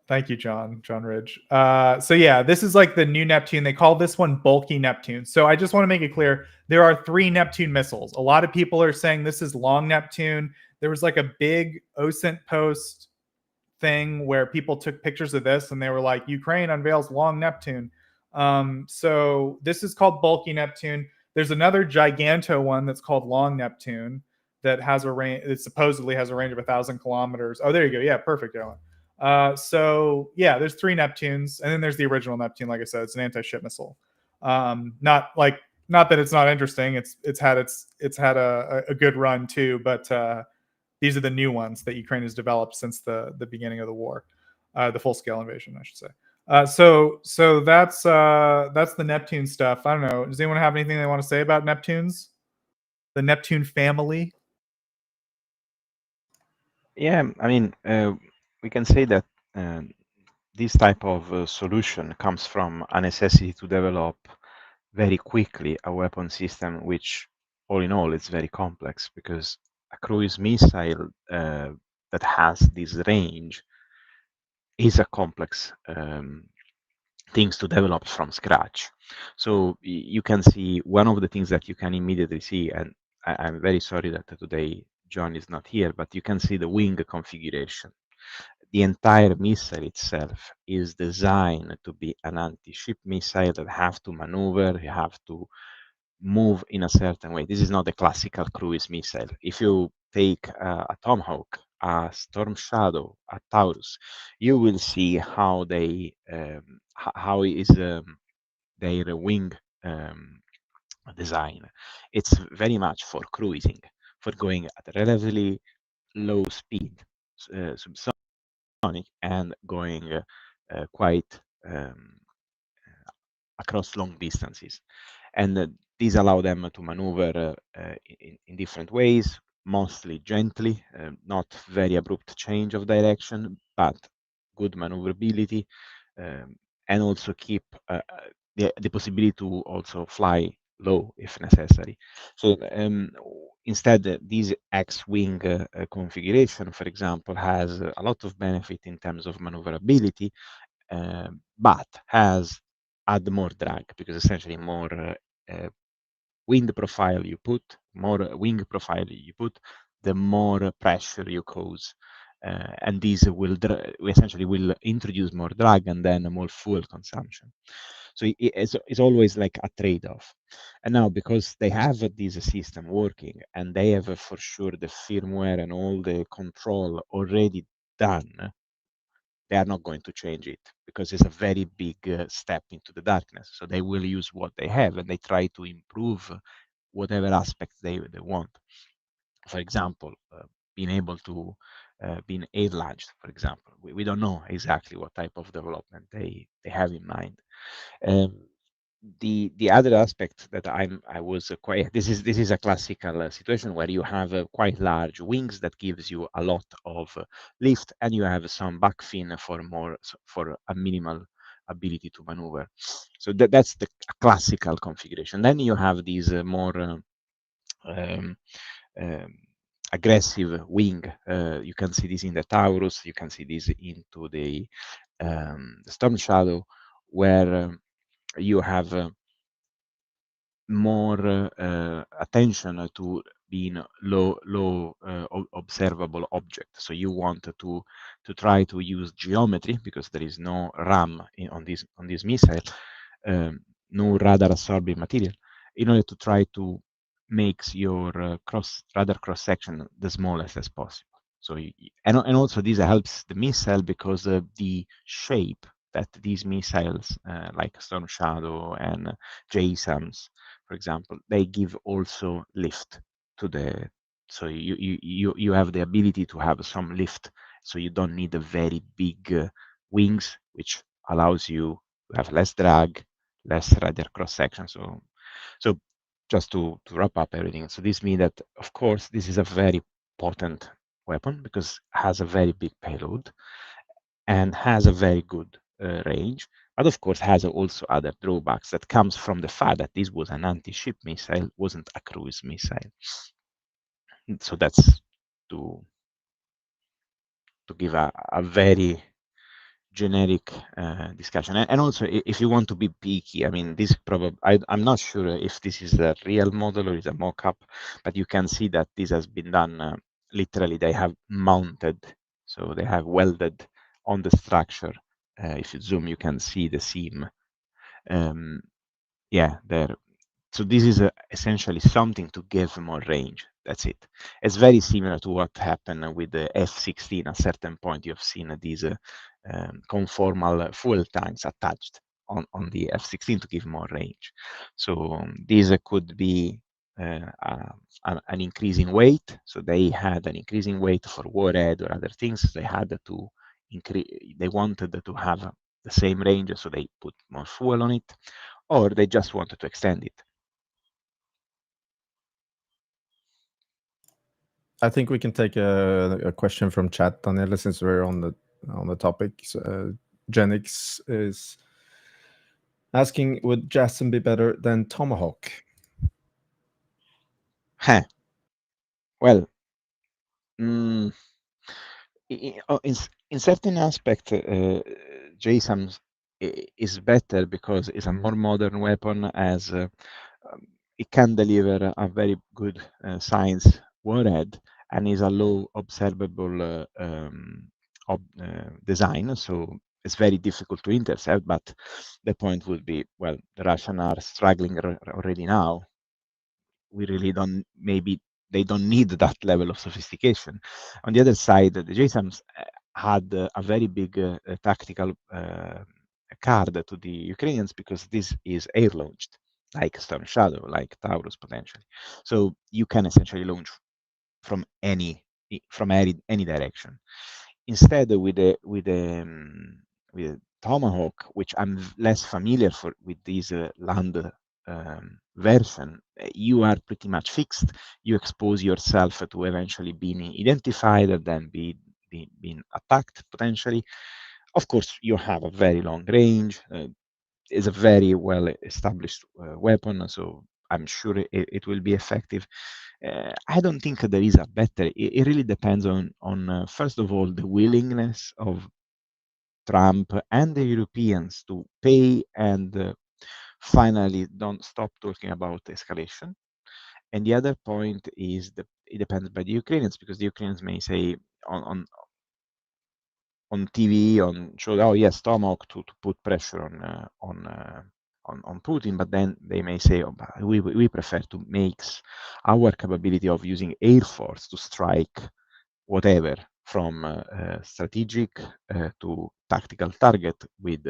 Thank you, John Ridge. So yeah, this is the new Neptune. They call this one bulky Neptune. So I just want to make it clear, there are 3 Neptune missiles. A lot of people are saying this is long Neptune. There was a big OSINT post thing where people took pictures of this and they were like, Ukraine unveils long Neptune. So this is called bulky Neptune. There's another Giganto one that's called long Neptune that has a range. It supposedly has a range of 1,000 kilometers. Oh, there you go. Yeah, perfect, Erlend. So yeah, there's 3 Neptunes, and then there's the original Neptune. Like I said, it's an anti-ship missile. Not that it's not interesting. It's had a good run too, but these are the new ones that Ukraine has developed since the beginning of the war, the full-scale invasion, I should say. So that's the Neptune stuff. I don't know. Does anyone have anything they want to say about Neptunes? The Neptune family? Yeah, I mean, we can say that this type of solution comes from a necessity to develop very quickly a weapon system which, all in all, is very complex, because a cruise missile that has this range is a complex things to develop from scratch. So you can see one of the things that you can immediately see, and I'm very sorry that today John is not here, but you can see the wing configuration. The entire missile itself is designed to be an anti-ship missile that have to maneuver, you have to move in a certain way. This is not a classical cruise missile. If you take a Tomahawk, a Storm Shadow, a Taurus, you will see how they how is their wing design. It's very much for cruising, for going at a relatively low speed, subsonic, and going quite across long distances. And these allow them to maneuver in different ways, mostly gently, not very abrupt change of direction, but good maneuverability, and also keep the possibility to also fly low if necessary. So instead, this X-wing configuration, for example, has a lot of benefit in terms of maneuverability, but has add more drag, because essentially more wind profile you put, more wing profile you put, the more pressure you cause. And these will essentially will introduce more drag and then more fuel consumption. So it's always like a trade-off. And now, because they have this system working and they have for sure the firmware and all the control already done, they are not going to change it, because it's a very big step into the darkness. So they will use what they have, and they try to improve whatever aspects they want. For example, being able to being air launched, for example. We don't know exactly what type of development they have in mind. The other aspect that I was quite, this is a classical situation where you have quite large wings that gives you a lot of lift, and you have some back fin for a minimal ability to maneuver. So that's the classical configuration. Then you have these more aggressive wing. You can see this in the Taurus. You can see this into the Storm Shadow, where you have more attention to being low observable object. So you want to try to use geometry, because there is no RAM on this missile, no radar absorbing material, in order to try to make your radar cross section the smallest as possible. So and also this helps the missile, because the shape that these missiles like Storm Shadow and JSAMs, for example, they give also lift to the, so you have the ability to have some lift, so you don't need a very big wings, which allows you to have less drag, less radar cross section. So just to wrap up everything, so this means that, of course, this is a very potent weapon, because it has a very big payload and has a very good range, but of course has also other drawbacks that comes from the fact that this was an anti-ship missile, wasn't a cruise missile. So that's to give a very generic discussion. And also, if you want to be picky, I mean, this probably, I'm not sure if this is a real model or is a mock-up, but you can see that this has been done, literally, they have mounted, so they have welded on the structure. If you zoom, you can see the seam. Yeah, there. So this is essentially something to give more range. That's it. It's very similar to what happened with the F-16. At a certain point, you've seen these conformal fuel tanks attached on the F-16 to give more range. So these could be an increase in weight. So they had an increase in weight for warhead or other things. They had to increase. They wanted to have the same range, so they put more fuel on it, or they just wanted to extend it. I think we can take a question from chat, Daniela, since we're on the topic. So, Genix is asking, would JASSM be better than Tomahawk? Well, Mm, in certain aspect, JSON is better because it's a more modern weapon, as it can deliver a very good science warhead and is a low observable design. So it's very difficult to intercept. But the point would be, well, the Russians are struggling already now. We really don't, maybe they don't need that level of sophistication. On the other side, the JSONs had a very big tactical card to the Ukrainians, because this is air launched, like Storm Shadow, like Taurus potentially. So you can essentially launch from any direction. Instead, with Tomahawk, which I'm less familiar with this land version, you are pretty much fixed. You expose yourself to eventually being identified and then being attacked potentially. Of course, you have a very long range. It's a very well established weapon, so I'm sure it will be effective. I don't think there is a better. It really depends on first of all, the willingness of Trump and the Europeans to pay and finally don't stop talking about escalation. And the other point is that it depends by the Ukrainians, because the Ukrainians may say on TV, on show, oh yes, Tomahawk to put pressure on Putin, but then they may say, oh, we prefer to mix our capability of using air force to strike whatever, from strategic to tactical target with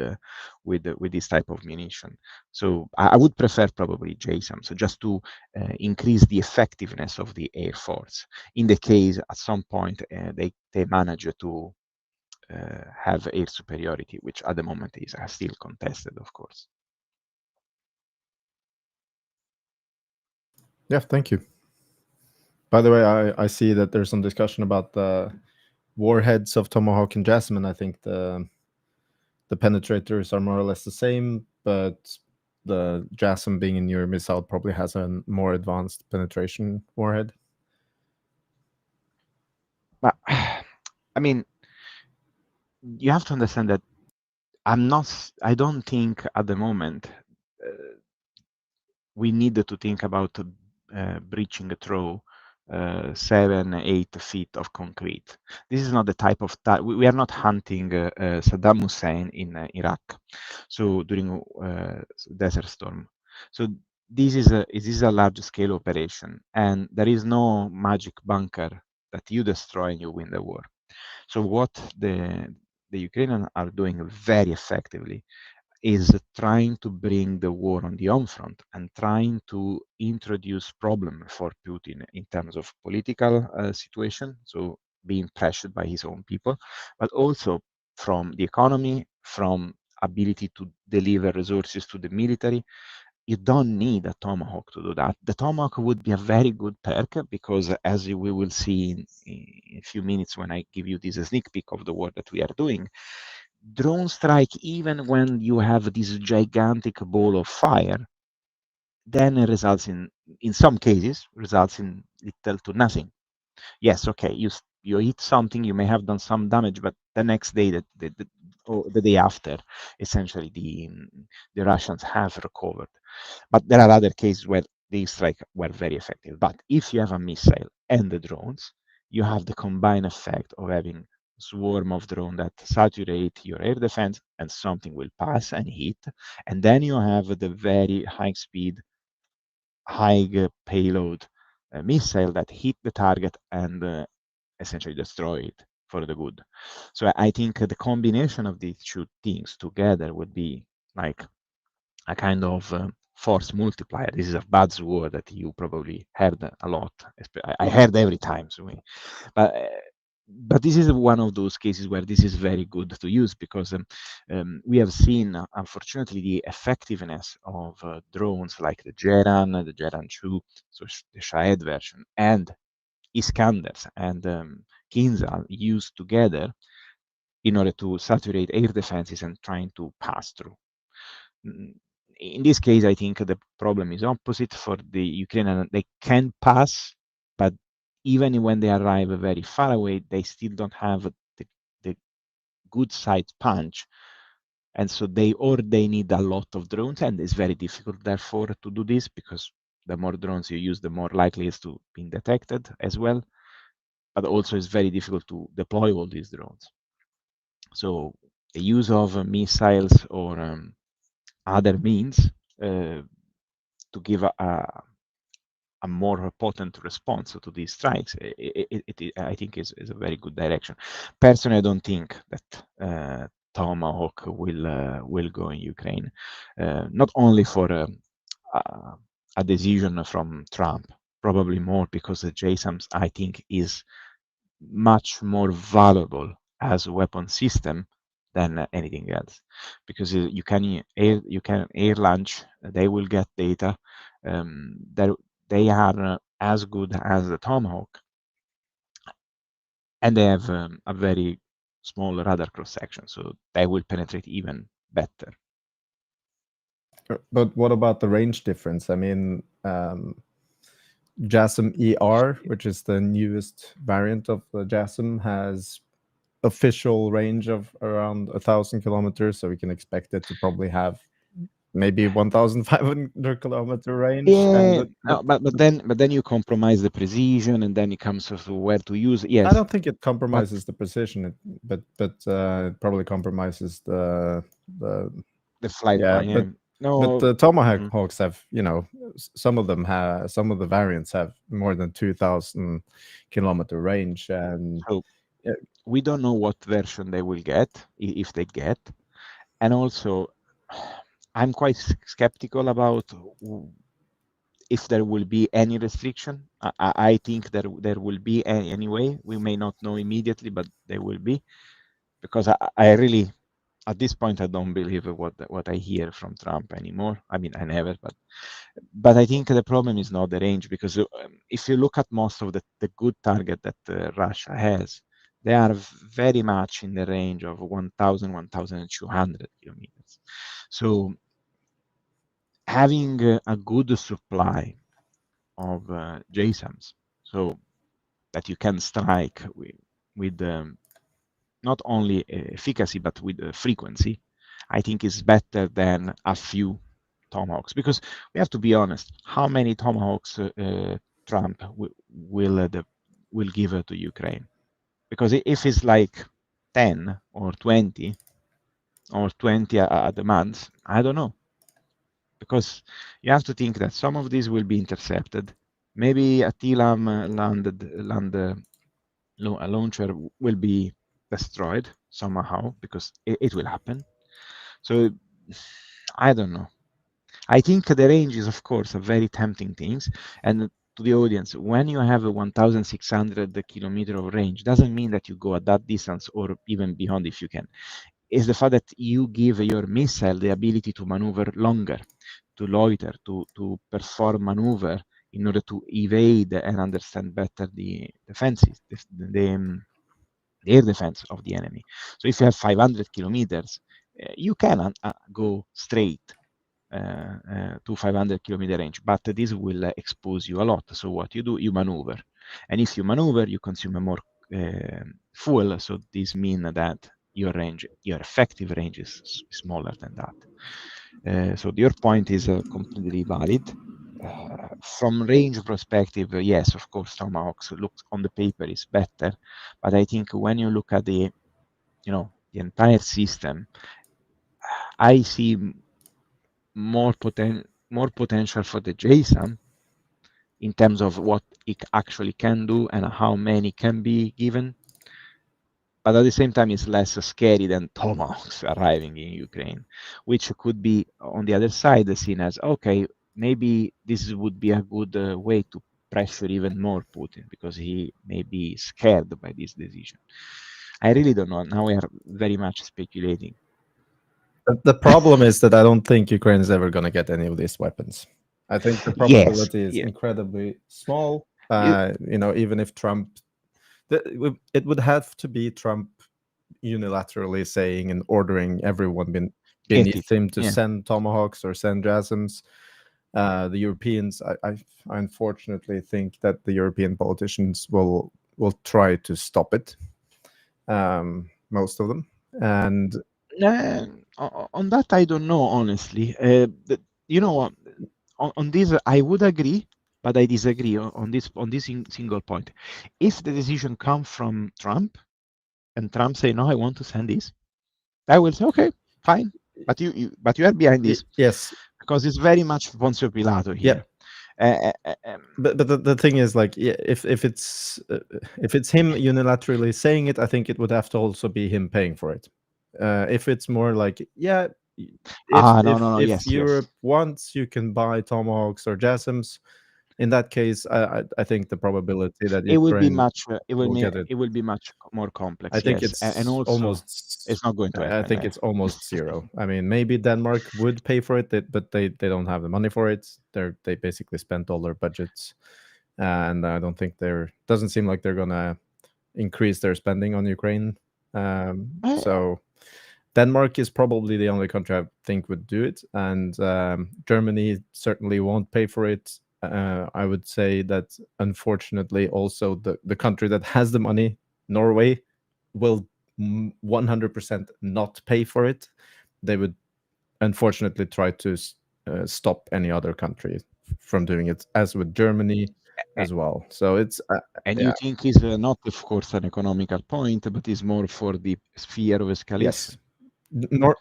this type of munition. So I would prefer probably JSON, so just to increase the effectiveness of the air force in the case at some point they manage to have air superiority, which at the moment is still contested, of course. Yeah, thank you. By the way, I see that there's some discussion about the warheads of Tomahawk and Jasmine. I think the penetrators are more or less the same, but the Jasmine, being a newer missile, probably has a more advanced penetration warhead. But I mean, you have to understand that I don't think at the moment we need to think about breaching through 7-8 feet of concrete. This is not the type of we are not hunting Saddam Hussein in Iraq, so during Desert Storm. So this is a large scale operation, and there is no magic bunker that you destroy and you win the war. So what the Ukrainians are doing very effectively is trying to bring the war on the home front and trying to introduce problem for Putin in terms of political situation, so being pressured by his own people, but also from the economy, from ability to deliver resources to the military. You don't need a Tomahawk to do that. The Tomahawk would be a very good perk, because as we will see in a few minutes when I give you this sneak peek of the work that we are doing, drone strike, even when you have this gigantic ball of fire, then it results in some cases, results in little to nothing. Yes, okay, you hit something, you may have done some damage, but the next day, or the day after, essentially the Russians have recovered. But there are other cases where these strikes were very effective. But if you have a missile and the drones, you have the combined effect of having swarm of drone that saturate your air defense, and something will pass and hit, and then you have the very high speed, high payload missile that hit the target and essentially destroy it for the good. So I think the combination of these two things together would be like a kind of force multiplier. This is a buzzword that you probably heard a lot. I heard every time. So but this is one of those cases where this is very good to use, because we have seen, unfortunately, the effectiveness of drones like the Geran 2, so the Shahed version, and Iskanders and Kinzhal used together in order to saturate air defenses and trying to pass through. In this case, I think the problem is opposite for the Ukrainian. They can pass, but even when they arrive very far away, they still don't have the good side punch. And so they need a lot of drones, and it's very difficult, therefore, to do this, because the more drones you use, the more likely it's to be detected as well. But also it's very difficult to deploy all these drones. So the use of missiles or other means to give a more potent response to these strikes, I think is a very good direction. Personally, I don't think that Tomahawk will go in Ukraine, not only for a decision from Trump, probably more because the JSAMS, I think, is much more valuable as a weapon system than anything else, because you can air launch, they will get data, they are as good as the Tomahawk, and they have a very small radar cross section, so they will penetrate even better. But what about the range difference? I mean, JASSM ER, which is the newest variant of the JASSM, has official range of around 1,000 kilometers, so we can expect it to probably have maybe 1,500 kilometer range. Yeah, but then you compromise the precision, and then it comes to where to use. Yes, I don't think it compromises the precision, but it probably compromises the flight time. Yeah. But the Tomahawks have, some of the variants have more than 2,000 kilometer range, and so we don't know what version they will get, if they get, and also I'm quite skeptical about if there will be any restriction. I think there will be anyway. We may not know immediately, but there will be, because I really, at this point, I don't believe what I hear from Trump anymore. I mean, I never, but I think the problem is not the range, because if you look at most of the good target that Russia has, they are very much in the range of 1,000, 1,200 kilometers. So having a good supply of JSONs, so that you can strike with not only efficacy but with frequency, I think is better than a few Tomahawks. Because we have to be honest, how many Tomahawks Trump will give to Ukraine? Because if it's like 10 or 20 or 20 at the month, I don't know. Because you have to think that some of these will be intercepted. Maybe a TLAM launcher will be destroyed somehow, because it will happen. So I don't know. I think the range is, of course, a very tempting thing. And to the audience, when you have a 1,600 kilometer of range, doesn't mean that you go at that distance or even beyond if you can. It's the fact that you give your missile the ability to maneuver longer, to loiter, to perform maneuver in order to evade and understand better the defenses, the air defense of the enemy. So if you have 500 kilometers, you can go straight to 500 kilometer range, but this will expose you a lot. So what you do, you maneuver, and if you maneuver, you consume more fuel. So this means that your effective range is smaller than that. So your point is completely valid. From range perspective, yes, of course, Tomahawks looks on the paper is better, but I think when you look at the entire system, I see more potential for the JSON in terms of what it actually can do and how many can be given. But at the same time, it's less scary than Tomahawks arriving in Ukraine, which could be, on the other side, seen as, okay, maybe this would be a good way to pressure even more Putin, because he may be scared by this decision. I really don't know. Now we are very much speculating. The problem is that I don't think Ukraine is ever going to get any of these weapons. I think the probability is incredibly small. Even if Trump, it would have to be Trump unilaterally saying and ordering everyone beneath him to send Tomahawks or send JASSMs. The Europeans, I unfortunately think that the European politicians will try to stop it. Most of them, and on that, I don't know, honestly. You know what? On this, I would agree, but I disagree on this single point. If the decision comes from Trump, and Trump say no, I want to send this, I will say okay, fine, but you are behind this, yes, because it's very much Poncio Pilato here. But the thing is, like, if it's him unilaterally saying it, I think it would have to also be him paying for it. If it's more like, if yes, Europe wants, you can buy Tomahawks or JASSMs. In that case, I think the probability that it will be Ukraine much it will get it will be much more complex. I think yes. it's and also almost it's not going to happen. I think it's almost zero. I mean, maybe Denmark would pay for it, but they don't have the money for it. They basically spent all their budgets, and I don't think doesn't seem like they're gonna increase their spending on Ukraine. So Denmark is probably the only country I think would do it, and Germany certainly won't pay for it. I would say that unfortunately also the country that has the money, Norway, will 100% not pay for it. They would unfortunately try to stop any other country from doing it, as with Germany as well. So it's you think is not, of course, an economical point, but is more for the sphere of escalation. Yes,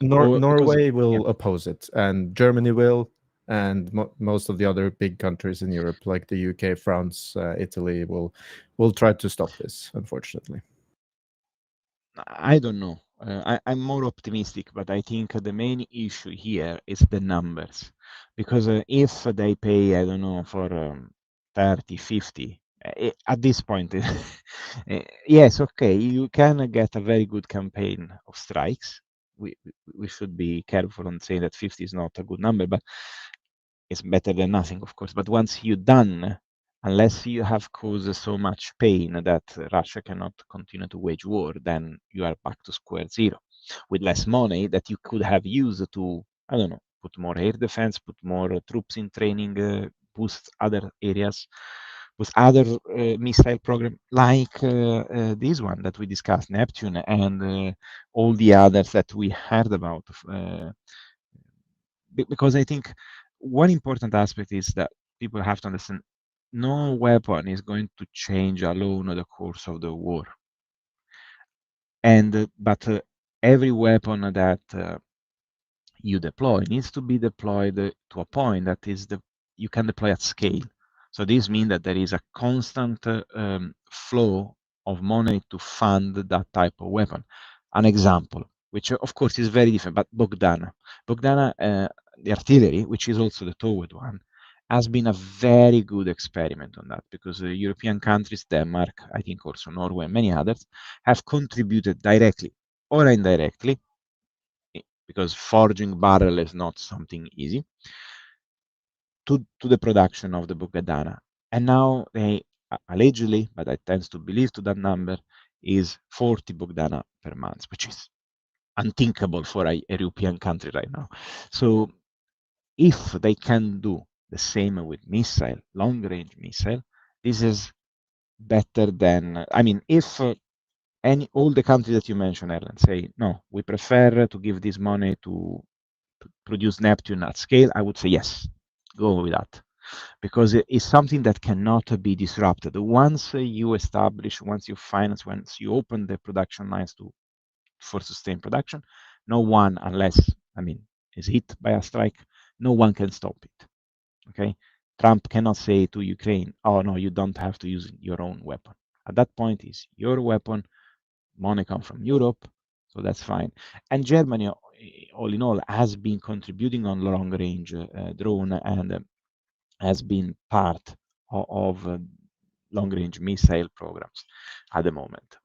Norway will oppose it, and Germany will, and most of the other big countries in Europe, like the UK, France, Italy, will try to stop this, unfortunately. I don't know. I'm more optimistic, but I think the main issue here is the numbers. Because if they pay, I don't know, for 30, 50, at this point, yes, okay, you can get a very good campaign of strikes. We should be careful on saying that 50 is not a good number, but it's better than nothing, of course. But once you're done, unless you have caused so much pain that Russia cannot continue to wage war, then you are back to square zero with less money that you could have used to, I don't know, put more air defense, put more troops in training, boost other areas, with other missile program like this one that we discussed, Neptune, and all the others that we heard about. Because I think one important aspect is that people have to understand no weapon is going to change alone the course of the war. But every weapon that you deploy needs to be deployed to a point that is you can deploy at scale. So this means that there is a constant flow of money to fund that type of weapon. An example, which of course is very different, but Bogdana, the artillery, which is also the towed one, has been a very good experiment on that, because the European countries, Denmark, I think also Norway and many others, have contributed directly or indirectly, because forging barrel is not something easy, to the production of the Bogdana. And now they allegedly, but I tend to believe to that number, is 40 Bogdana per month, which is unthinkable for a European country right now. So if they can do the same with missile, long-range missile, this is better than, I mean, if all the countries that you mentioned, Erlend, say, no, we prefer to give this money to produce Neptune at scale, I would say yes, go with that. Because it is something that cannot be disrupted. Once you establish, once you finance, once you open the production lines for sustained production, no one, unless, I mean, is hit by a strike, no one can stop it. Okay, Trump cannot say to Ukraine, "Oh no, you don't have to use your own weapon." At that point, it's your weapon. Money comes from Europe, so that's fine. And Germany, all in all, has been contributing on long-range drone and has been part of long-range missile programs at the moment.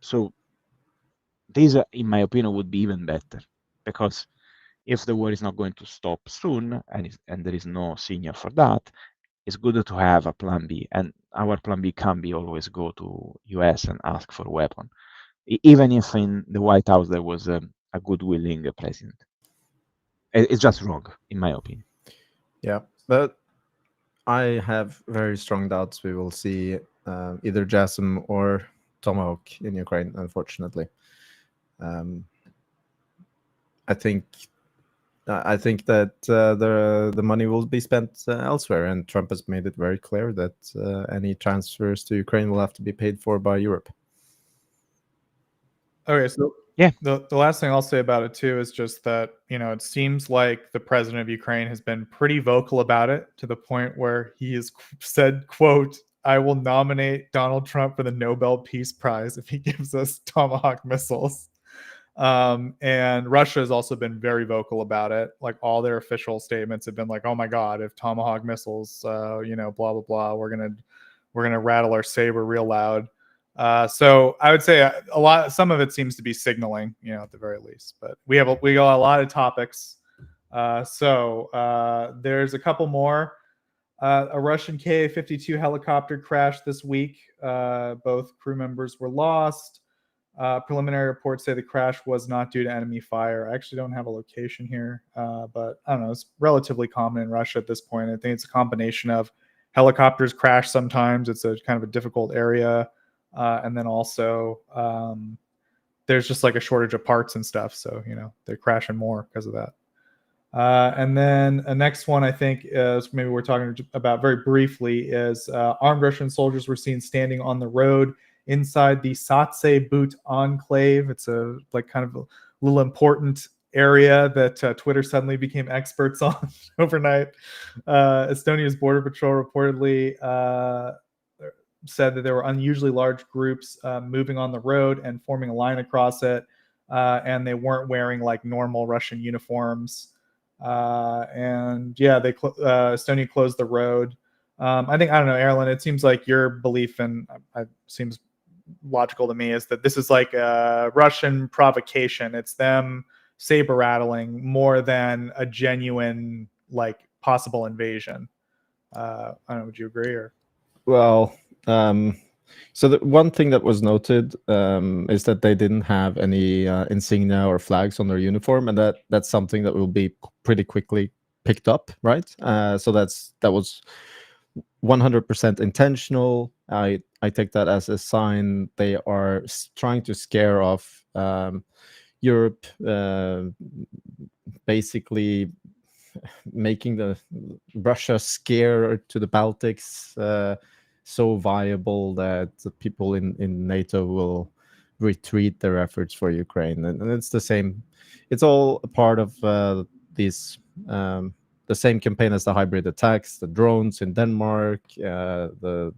So this, in my opinion, would be even better, because if the war is not going to stop soon, and there is no signal for that, it's good to have a plan B. And our plan B can be always go to US and ask for a weapon, even if in the White House there was a good willing president. It's just wrong, in my opinion. Yeah. But I have very strong doubts we will see either JASM or Tomahawk in Ukraine, unfortunately. I think that the money will be spent elsewhere, and Trump has made it very clear that any transfers to Ukraine will have to be paid for by Europe. Okay, so Yeah. the last thing I'll say about it too is just that, it seems like the president of Ukraine has been pretty vocal about it, to the point where he has said, quote, "I will nominate Donald Trump for the Nobel Peace Prize if he gives us Tomahawk missiles." And Russia has also been very vocal about it. Like, all their official statements have been like, "Oh my God, if Tomahawk missiles, blah blah blah, we're gonna rattle our saber real loud." So I would say some of it seems to be signaling, at the very least. But we got a lot of topics. So there's a couple more. A Russian Ka-52 helicopter crashed this week. Both crew members were lost. Preliminary reports say the crash was not due to enemy fire. I actually don't have a location here, but I don't know. It's relatively common in Russia at this point. I think it's a combination of helicopters crash sometimes. It's a kind of a difficult area. And then also there's just like a shortage of parts and stuff. So, they're crashing more because of that. And then the next one, I think, is maybe we're talking about very briefly, is armed Russian soldiers were seen standing on the road inside the Satse Boot enclave. It's a kind of a little important area that Twitter suddenly became experts on overnight. Estonia's border patrol reportedly said that there were unusually large groups moving on the road and forming a line across it, and they weren't wearing like normal Russian uniforms. And yeah, Estonia closed the road. I don't know, Erlend, it seems like your belief, and seems logical to me, is that this is like a Russian provocation. It's them saber rattling more than a genuine possible invasion. I don't know, would you agree? Or Well, so the one thing that was noted is that they didn't have any insignia or flags on their uniform, and that's something that will be pretty quickly picked up, right? So that was 100% intentional. I take that as a sign they are trying to scare off Europe, basically making the Russia scare to the Baltics so viable that the people in NATO will retreat their efforts for Ukraine. And it's the same. It's all a part of these the same campaign as the hybrid attacks, the drones in Denmark, the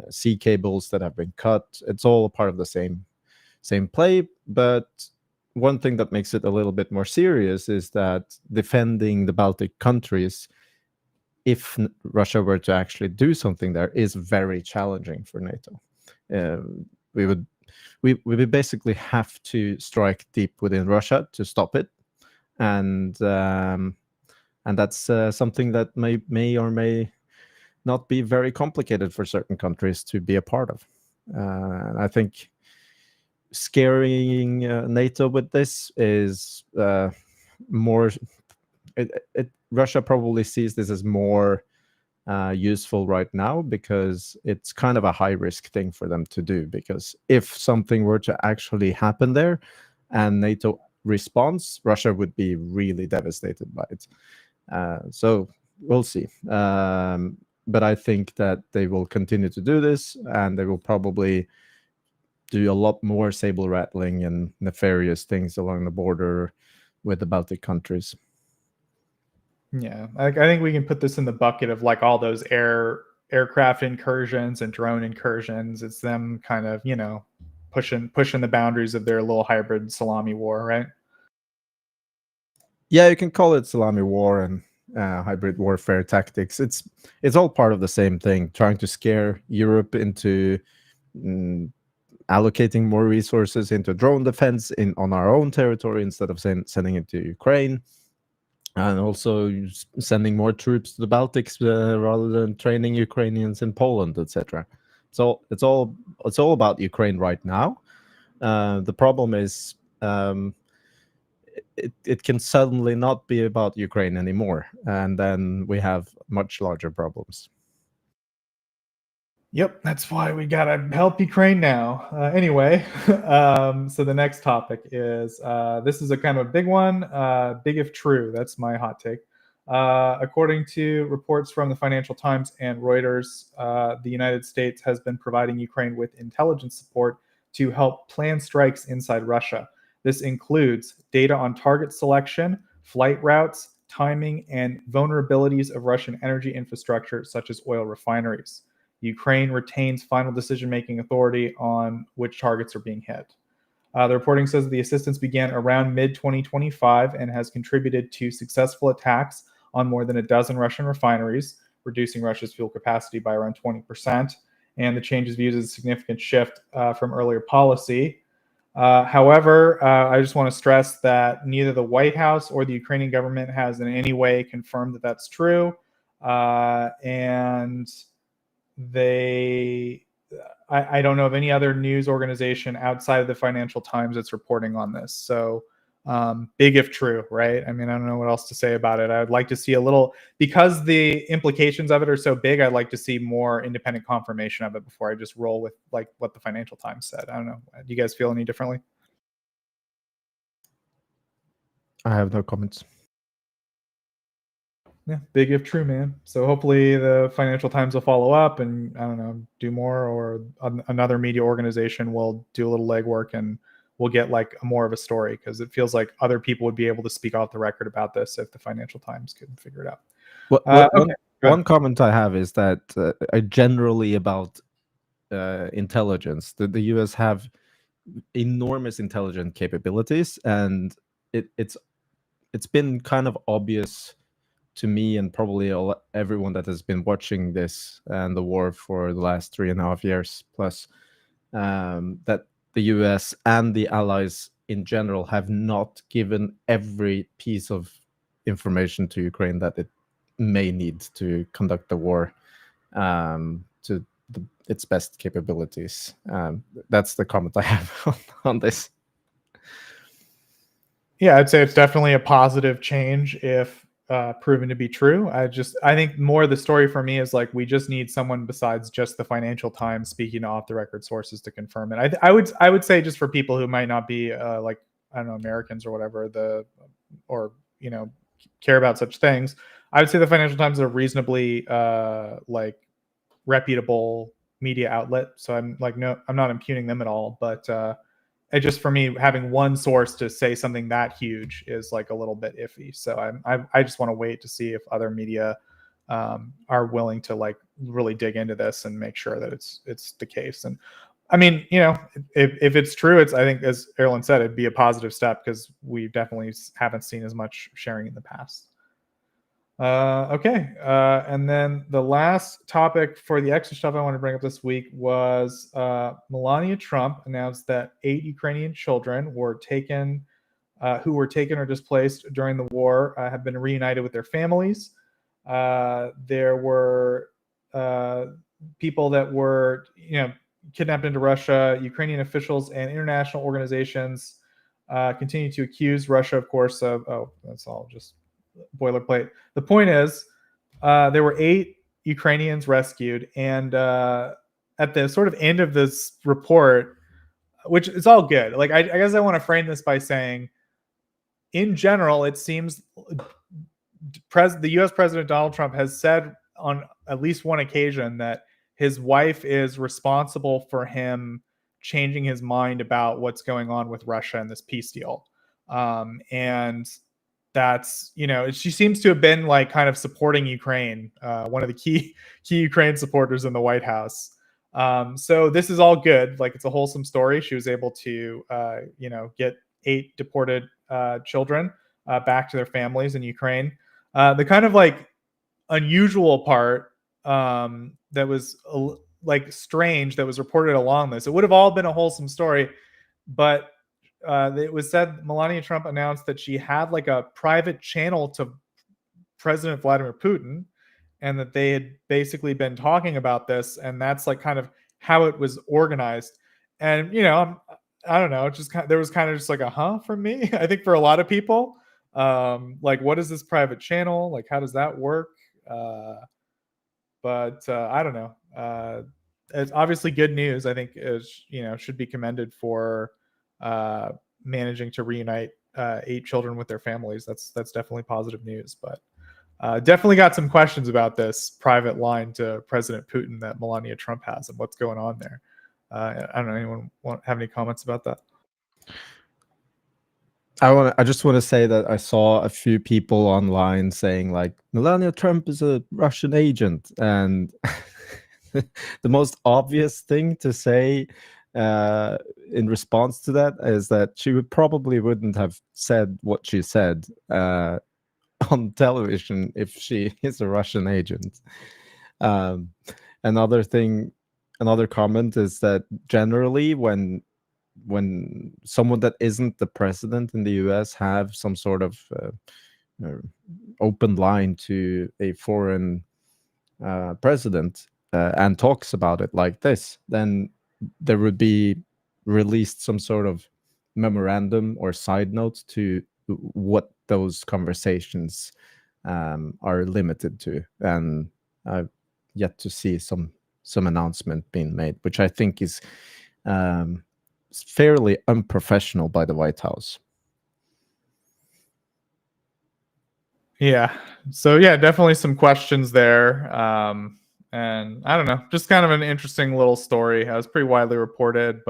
sea cables that have been cut. It's all a part of the same play. But one thing that makes it a little bit more serious is that defending the Baltic countries, if Russia were to actually do something there, is very challenging for NATO. We would basically have to strike deep within Russia to stop it, and that's something that may or may not be very complicated for certain countries to be a part of. I think scaring NATO with this is more. Russia probably sees this as more useful right now, because it's kind of a high risk thing for them to do. Because if something were to actually happen there and NATO responds, Russia would be really devastated by it. So we'll see. But I think that they will continue to do this, and they will probably do a lot more saber rattling and nefarious things along the border with the Baltic countries. Yeah, I think we can put this in the bucket of all those aircraft incursions and drone incursions. It's them kind of, pushing the boundaries of their little hybrid salami war, right? Yeah, you can call it salami war and hybrid warfare tactics. It's all part of the same thing, trying to scare Europe into allocating more resources into drone defense on our own territory instead of sending it to Ukraine, and also sending more troops to the Baltics rather than training Ukrainians in Poland, etc. So it's all about Ukraine right now. The problem is it can suddenly not be about Ukraine anymore, and then we have much larger problems. Yep, that's why we gotta help Ukraine now. Anyway, so the next topic is this is a kind of a big one. Big if true, that's my hot take. According to reports from the Financial Times and Reuters, the United States has been providing Ukraine with intelligence support to help plan strikes inside Russia. This includes data on target selection, flight routes, timing, and vulnerabilities of Russian energy infrastructure, such as oil refineries. Ukraine retains final decision-making authority on which targets are being hit. The reporting says that the assistance began around mid-2025 and has contributed to successful attacks on more than a dozen Russian refineries, reducing Russia's fuel capacity by around 20%. And the change is viewed as a significant shift from earlier policy. However, I just want to stress that neither the White House or the Ukrainian government has in any way confirmed that that's true. And I don't know of any other news organization outside of the Financial Times that's reporting on this. So big if true, right? I mean, I don't know what else to say about it. I'd like to see a little, because the implications of it are so big, I'd like to see more independent confirmation of it before I just roll with like what the Financial Times said. I don't know. Do you guys feel any differently? I have no comments. Yeah, big if true, man. So hopefully the Financial Times will follow up and, I don't know, do more, or another media organization will do a little legwork and we'll get like more of a story, because it feels like other people would be able to speak off the record about this if the Financial Times could figure it out. Okay, one comment I have is that generally about intelligence, the US have enormous intelligent capabilities, and it's been kind of obvious to me and probably everyone that has been watching this and the war for the last 3.5 years plus, that the US and the allies in general have not given every piece of information to Ukraine that it may need to conduct the war to its best capabilities. That's the comment I have on this. Yeah, I'd say it's definitely a positive change if proven to be true. I think more of the story for me is like, we just need someone besides just the Financial Times speaking off the record sources to confirm it. I would say, just for people who might not be like, I don't know, Americans or whatever, or you know, care about such things, I would say the Financial Times is a reasonably like reputable media outlet. So I'm like, no, I'm not impugning them at all, but it just, for me, having one source to say something that huge is like a little bit iffy. So I just want to wait to see if other media are willing to like really dig into this and make sure that it's the case. And I mean, you know, if it's true, I think, as Erlend said, it'd be a positive step, because we definitely haven't seen as much sharing in the past. Okay. And then the last topic for the extra stuff I want to bring up this week was Melania Trump announced that 8 Ukrainian children were taken, who were taken or displaced during the war, have been reunited with their families. There were people that were, you know, kidnapped into Russia. Ukrainian officials and international organizations continue to accuse Russia, of course, of, oh, that's all just boilerplate. The point is, there were 8 Ukrainians rescued, and at the sort of end of this report, which is all good. Like, I guess I want to frame this by saying, in general, it seems the U.S. President Donald Trump has said on at least one occasion that his wife is responsible for him changing his mind about what's going on with Russia and this peace deal. And that's, you know, she seems to have been like kind of supporting Ukraine, one of the key Ukraine supporters in the White House. So this is all good. Like, it's a wholesome story. She was able to, you know, get 8 deported children back to their families in Ukraine. The kind of like unusual part that was like strange that was reported along this, it would have all been a wholesome story, but it was said Melania Trump announced that she had like a private channel to President Vladimir Putin, and that they had basically been talking about this, and that's like kind of how it was organized. And, you know, I don't know. It just there was kind of just like a huh from me. I think for a lot of people, like, what is this private channel? Like, how does that work? But I don't know. It's obviously good news. I think is should be commended for managing to reunite 8 children with their families. That's definitely positive news. But definitely got some questions about this private line to President Putin that Melania Trump has and what's going on there. I don't know. Anyone have any comments about that? I just want to say that I saw a few people online saying like Melania Trump is a Russian agent, and the most obvious thing to say in response to that is that she probably wouldn't have said what she said on television if she is a Russian agent. Another comment is that generally when someone that isn't the president in the US have some sort of open line to a foreign president and talks about it like this, then there would be released some sort of memorandum or side note to what those conversations are limited to. And I've yet to see some announcement being made, which I think is fairly unprofessional by the White House. Yeah. So yeah, definitely some questions there. And I don't know, just kind of an interesting little story. It was pretty widely reported,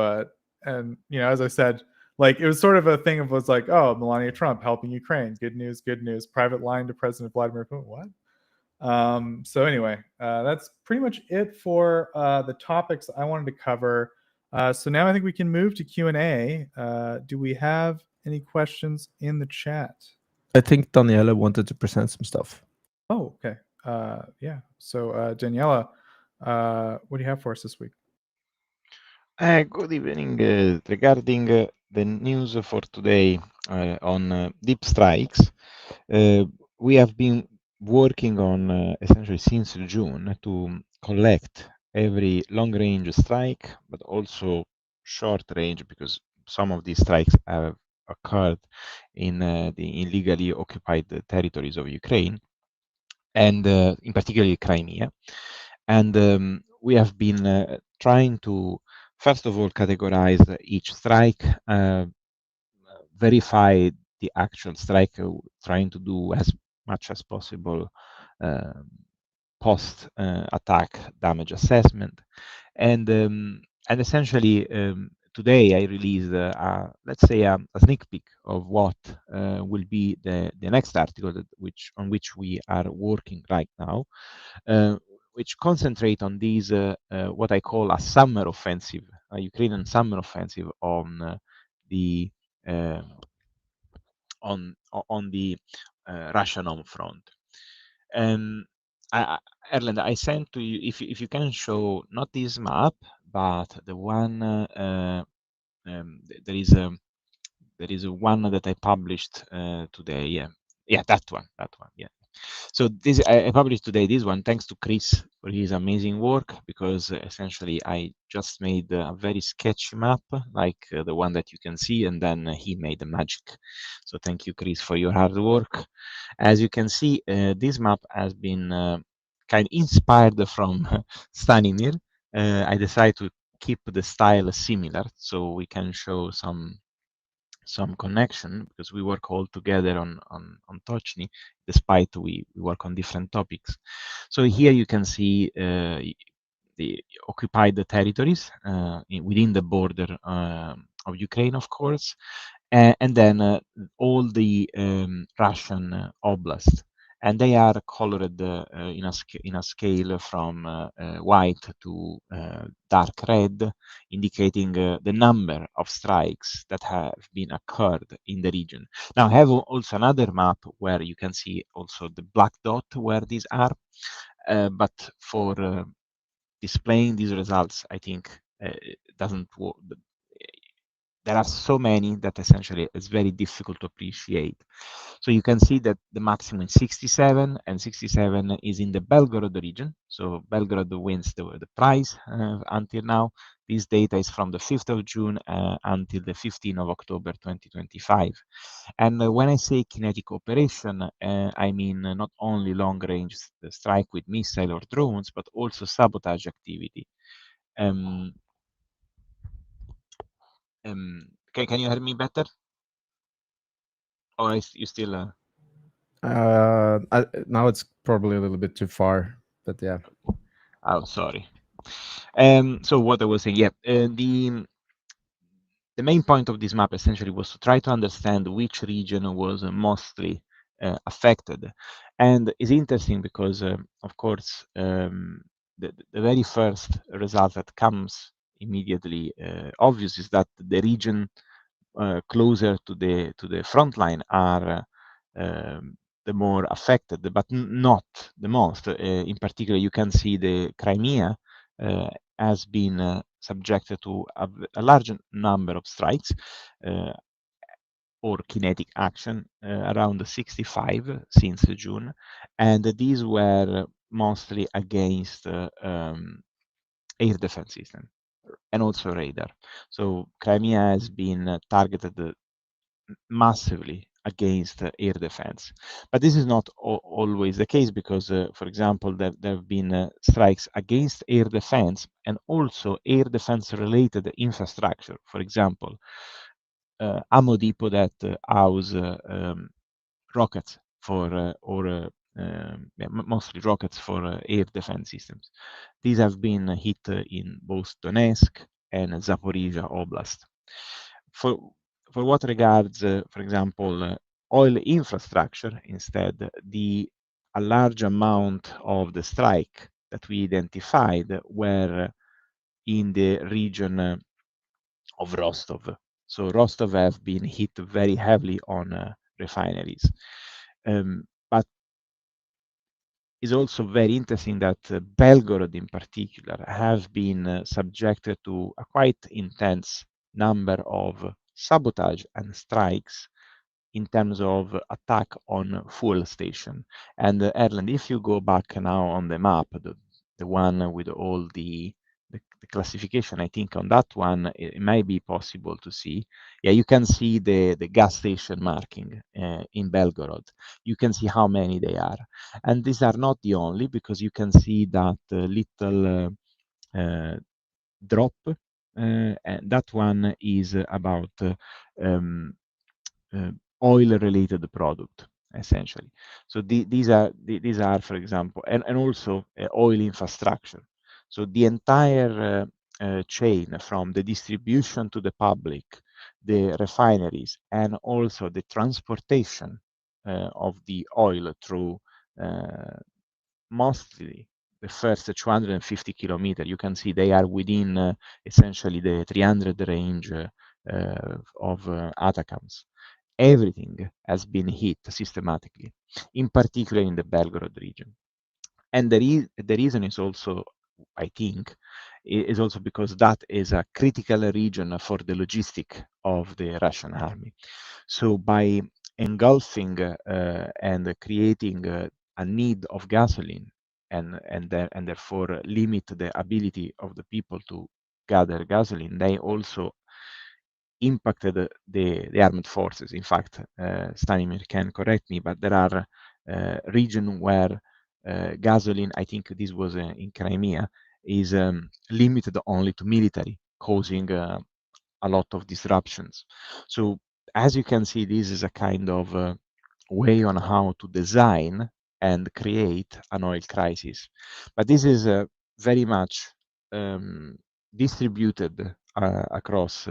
and as I said, like it was sort of a thing of was like, oh, Melania Trump helping Ukraine, good news, good news. Private line to President Vladimir Putin. What? So anyway, that's pretty much it for the topics I wanted to cover. So now I think we can move to Q&A. Do we have any questions in the chat? I think Daniela wanted to present some stuff. Oh, okay. Yeah. So Daniela, what do you have for us this week? Good evening. Regarding the news for today on deep strikes, we have been working on essentially since June to collect every long-range strike, but also short-range, because some of these strikes have occurred in the illegally occupied territories of Ukraine, and in particular Crimea. And we have been trying to, first of all, categorize each strike, verify the actual strike, trying to do as much as possible post-attack damage assessment, and essentially today I released, let's say, a sneak peek of what will be the next article on which we are working right now, which concentrate on these what I call a summer offensive, a Ukrainian summer offensive on the Russian home front. Erlend, I sent to you, if you can show not this map, but the one there is a one that I published today. Yeah, that one. Yeah. So this I published today. This one, thanks to Chris for his amazing work, because essentially I just made a very sketchy map like the one that you can see, and then he made the magic. So thank you, Chris, for your hard work. As you can see, this map has been kind of inspired from Stanimir. I decided to keep the style similar so we can show some connection, because we work all together on Tochnyi, despite we work on different topics. So here you can see the occupied territories within the border of Ukraine, of course, and then all the Russian oblasts. And they are colored in a scale from white to dark red, indicating the number of strikes that have been occurred in the region. Now, I have also another map where you can see also the black dot where these are, but for displaying these results, I think it doesn't work. there are so many that essentially it's very difficult to appreciate. So you can see that the maximum is 67, and 67 is in the Belgorod region. So Belgorod wins the prize until now. This data is from the 5th of June until the 15th of October 2025. And when I say kinetic operation, I mean not only long-range strike with missile or drones, but also sabotage activity. Can you hear me better? Or is you still? Now it's probably a little bit too far, but yeah. Oh, sorry. So what I was saying, yeah, the main point of this map essentially was to try to understand which region was mostly affected, and it's interesting because, of course, the very first result that comes immediately obvious is that the region closer to the front line are the more affected, but not the most. In particular, you can see the Crimea has been subjected to a large number of strikes or kinetic action, around 65 since June, and these were mostly against air defense system and also radar. So Crimea has been targeted massively against air defense. But this is not always the case because, for example, there have been strikes against air defense and also air defense related infrastructure. For example, ammo depot that house rockets for mostly rockets for air defense systems. These have been hit in both Donetsk and Zaporizhia Oblast. For what regards, for example, oil infrastructure, instead, a large amount of the strike that we identified were in the region of Rostov. So Rostov have been hit very heavily on refineries. But it's also very interesting that Belgorod in particular have been subjected to a quite intense number of sabotage and strikes in terms of attack on fuel station. And Erlend, if you go back now on the map, the one with all the classification, I think on that one, it might be possible to see. Yeah, you can see the gas station marking in Belgorod. You can see how many they are. And these are not the only, because you can see that little drop, and that one is about oil-related product, essentially. So these are, for example, and also oil infrastructure. So the entire chain from the distribution to the public, the refineries, and also the transportation of the oil through mostly the first 250 kilometers. You can see they are within essentially the 300 range of ATACMS. Everything has been hit systematically, in particular in the Belgorod region. And the reason is also, I think, is also because that is a critical region for the logistic of the Russian army. So by engulfing and creating a need of gasoline and therefore limit the ability of the people to gather gasoline, they also impacted the armed forces. In fact, Stanimir can correct me, but there are regions where gasoline, I think this was in Crimea, is limited only to military, causing a lot of disruptions. So as you can see, this is a kind of way on how to design and create an oil crisis. But this is very much distributed across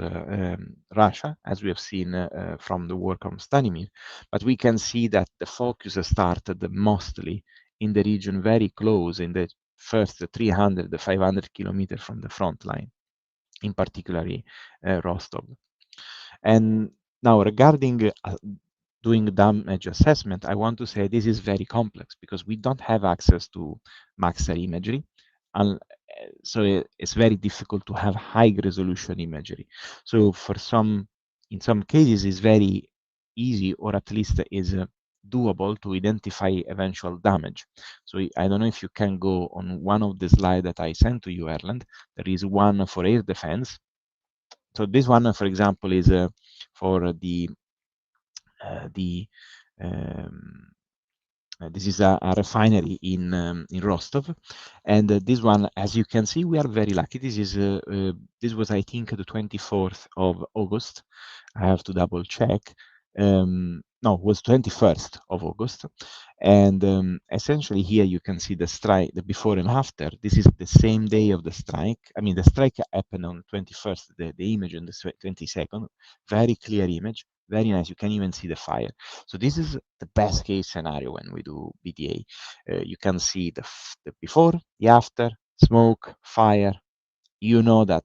Russia, as we have seen from the work of Stanimir. But we can see that the focus started mostly in the region very close, in the first 300, 500 kilometers from the front line, in particularly Rostov. And now regarding doing damage assessment, I want to say this is very complex because we don't have access to Maxar imagery. so it's very difficult to have high resolution imagery. So in some cases, it's very easy, or at least is doable to identify eventual damage. So I don't know if you can go on one of the slides that I sent to you, Erlend. There is one for air defense. So this one, for example, is for this is a refinery in Rostov, and this one, as you can see, we are very lucky. This was, I think, the 24th of August. I have to double check. No, it was 21st of August, and essentially here you can see the strike, the before and after. This is the same day of the strike. I mean, the strike happened on 21st. The image on the 22nd, very clear image, very nice. You can even see the fire. So this is the best case scenario when we do BDA. You can see the before, the after, smoke, fire. You know that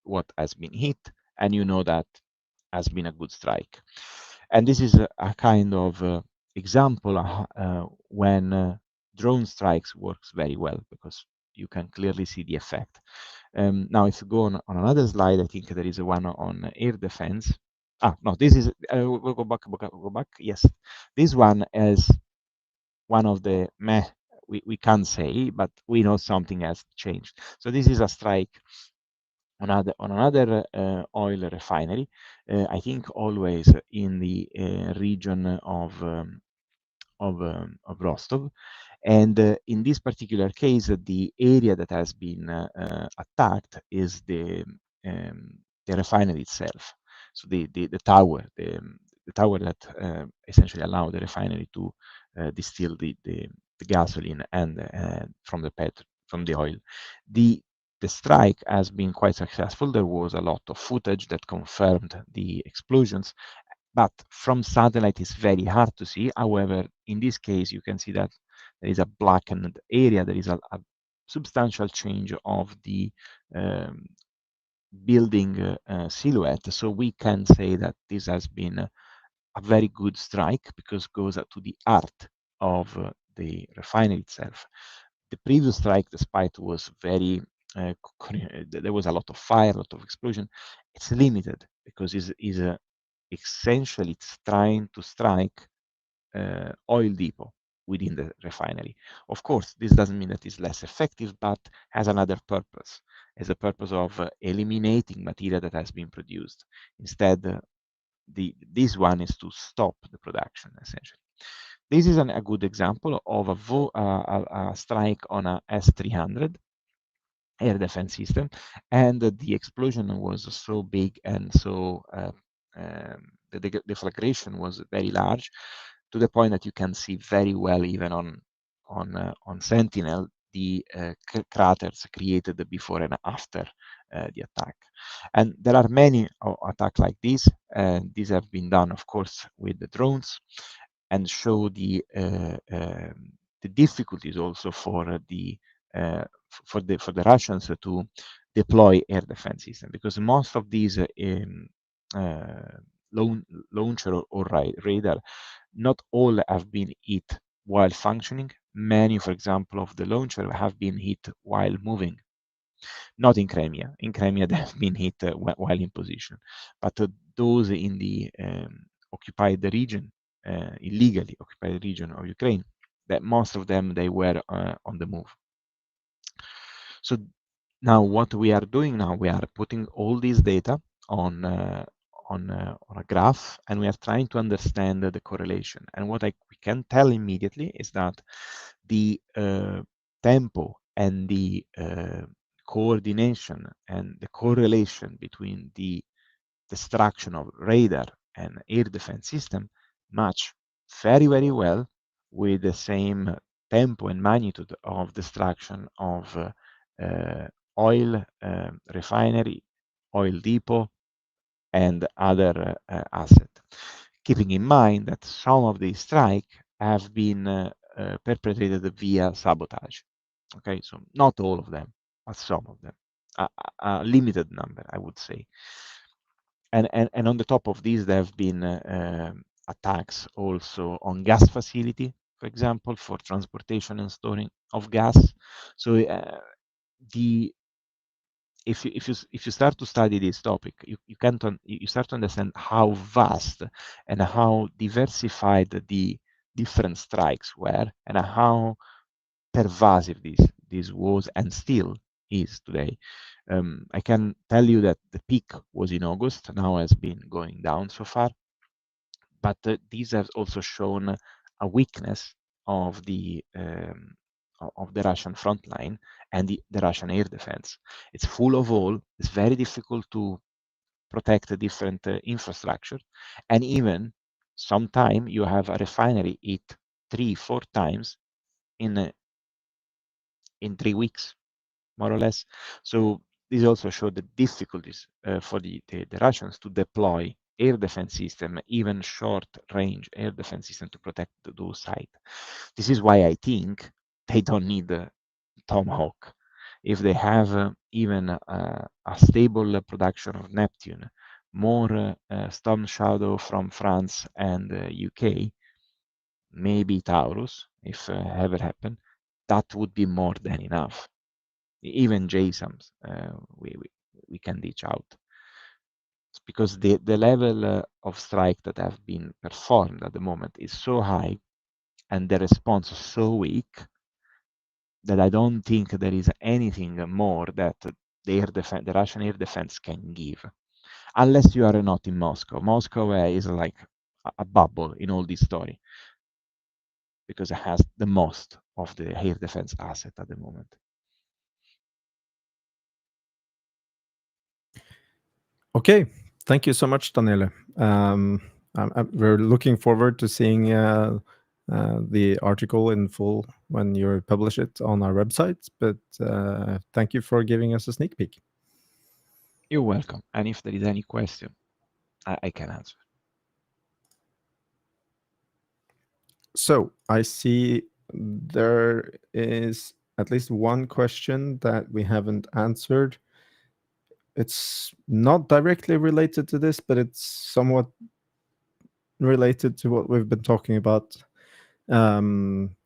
what has been hit, and you know that has been a good strike. And this is a kind of example when drone strikes works very well, because you can clearly see the effect. Now, if you go on another slide, I think there is one on air defense. No, this is, we'll go back. Yes, this one is one of the meh, we can't say, but we know something has changed. So this is a strike on another oil refinery, I think always in the region of Rostov. And in this particular case, the area that has been attacked is the refinery itself. So the tower, the tower that essentially allowed the refinery to distill the gasoline and from the oil. The strike has been quite successful. There was a lot of footage that confirmed the explosions, but from satellite it's very hard to see. However, in this case, you can see that there is a blackened area. There is a substantial change of the building silhouette. So we can say that this has been a very good strike, because it goes to the heart of the refinery itself. The previous strike, despite was very, there was a lot of fire, a lot of explosion. It's limited because it's essentially it's trying to strike oil depot within the refinery. Of course, this doesn't mean that it's less effective, but has another purpose, as a purpose of eliminating material that has been produced. Instead, this one is to stop the production, essentially. This is a good example of a strike on a S-300 air defense system, and the explosion was so big, and so the deflagration was very large, to the point that you can see very well, even on Sentinel, the craters created before and after the attack. And there are many attacks like this, and these have been done, of course, with the drones, and show the difficulties also for the Russians to deploy air defense system, because most of these launcher or radar, not all have been hit while functioning. Many, for example, of the launcher have been hit while moving. Not in Crimea. In Crimea, they have been hit while in position. But those in the occupied region, illegally occupied region of Ukraine, that most of them, they were on the move. So now what we are doing now, we are putting all this data on a graph, and we are trying to understand the correlation. And what we can tell immediately is that the tempo and the coordination and the correlation between the destruction of radar and air defense system match very, very well with the same tempo and magnitude of destruction of oil refinery, oil depot, and other assets. Keeping in mind that some of these strikes have been perpetrated via sabotage. Okay, so not all of them, but some of them, a limited number, I would say. And on the top of these, there have been attacks also on gas facility, for example, for transportation and storing of gas. So the if you start to study this topic, you start to understand how vast and how diversified the different strikes were, and how pervasive this was and still is today. I can tell you that the peak was in August, now has been going down so far, but these have also shown a weakness of the Russian front line and the Russian air defense. It's full of hole. It's very difficult to protect the different infrastructure, and even sometime you have a refinery hit 3-4 times in 3 weeks, more or less. So this also showed the difficulties for the Russians to deploy air defense system, even short-range air defense system, to protect those sites. This is why I think they don't need a Tomahawk. If they have even a stable production of Neptune, more Storm Shadow from France and UK, maybe Taurus, if ever happen, that would be more than enough. Even JSOMs, we can reach out. It's because the level of strike that have been performed at the moment is so high and the response is so weak that I don't think there is anything more that the Russian air defense can give, unless you are not in Moscow. Moscow is like a bubble in all this story because it has the most of the air defense asset at the moment. Okay, thank you so much, Daniele. We're looking forward to seeing the article in full when you publish it on our website, but thank you for giving us a sneak peek. You're welcome. And if there is any question, I can answer. So I see there is at least one question that we haven't answered. It's not directly related to this, but it's somewhat related to what we've been talking about.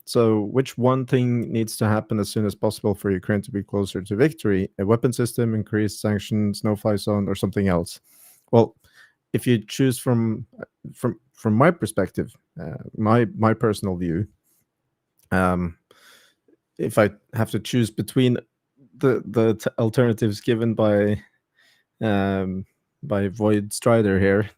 So which one thing needs to happen as soon as possible for Ukraine to be closer to victory? A weapon system, increased sanctions, no-fly zone, or something else? Well, if you choose from my perspective, my personal view, if I have to choose between the alternatives given by Void Strider here,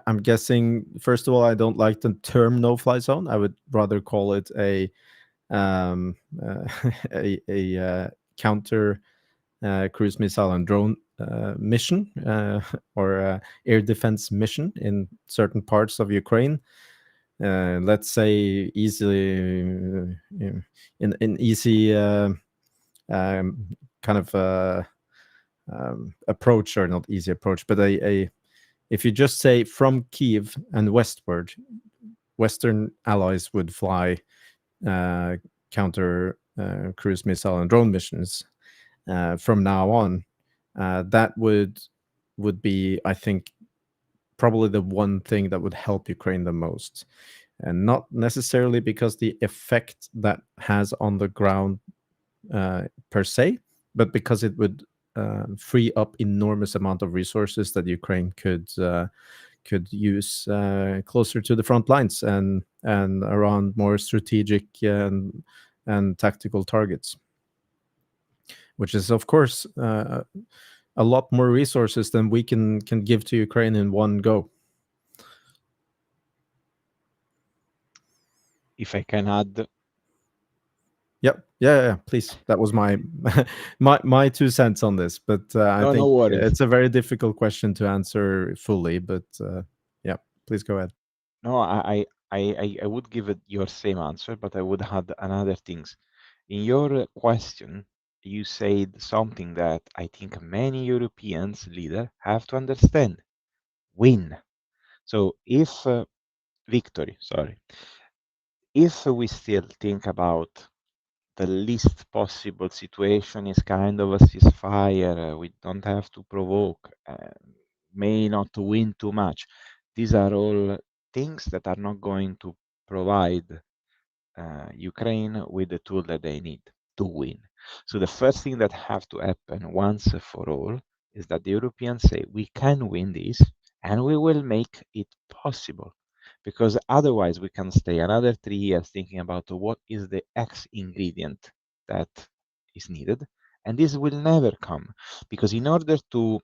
I'm guessing, first of all, I don't like the term no-fly zone. I would rather call it a counter cruise missile and drone mission, or air defense mission in certain parts of Ukraine. Let's say easily in easy kind of approach, or not easy approach, but if you just say from Kyiv and westward, Western allies would fly counter cruise missile and drone missions from now on. That would be, I think, probably the one thing that would help Ukraine the most, and not necessarily because the effect that has on the ground per se, but because it would free up enormous amount of resources that Ukraine could use closer to the front lines and around more strategic and tactical targets, which is of course a lot more resources than we can give to Ukraine in one go. If I can add. Yep. Yeah. Please. That was my my 2 cents on this, but I think no worries. it's a very difficult question to answer fully. But yeah, please go ahead. No, I would give it your same answer, but I would add another things. In your question, you said something that I think many Europeans leaders have to understand: win. So if victory, sorry, if we still think about the least possible situation is kind of a ceasefire, we don't have to provoke, may not win too much. These are all things that are not going to provide Ukraine with the tool that they need to win. So the first thing that have to happen once for all is that the Europeans say we can win this and we will make it possible. Because otherwise we can stay another 3 years thinking about what is the X ingredient that is needed, and this will never come. Because in order to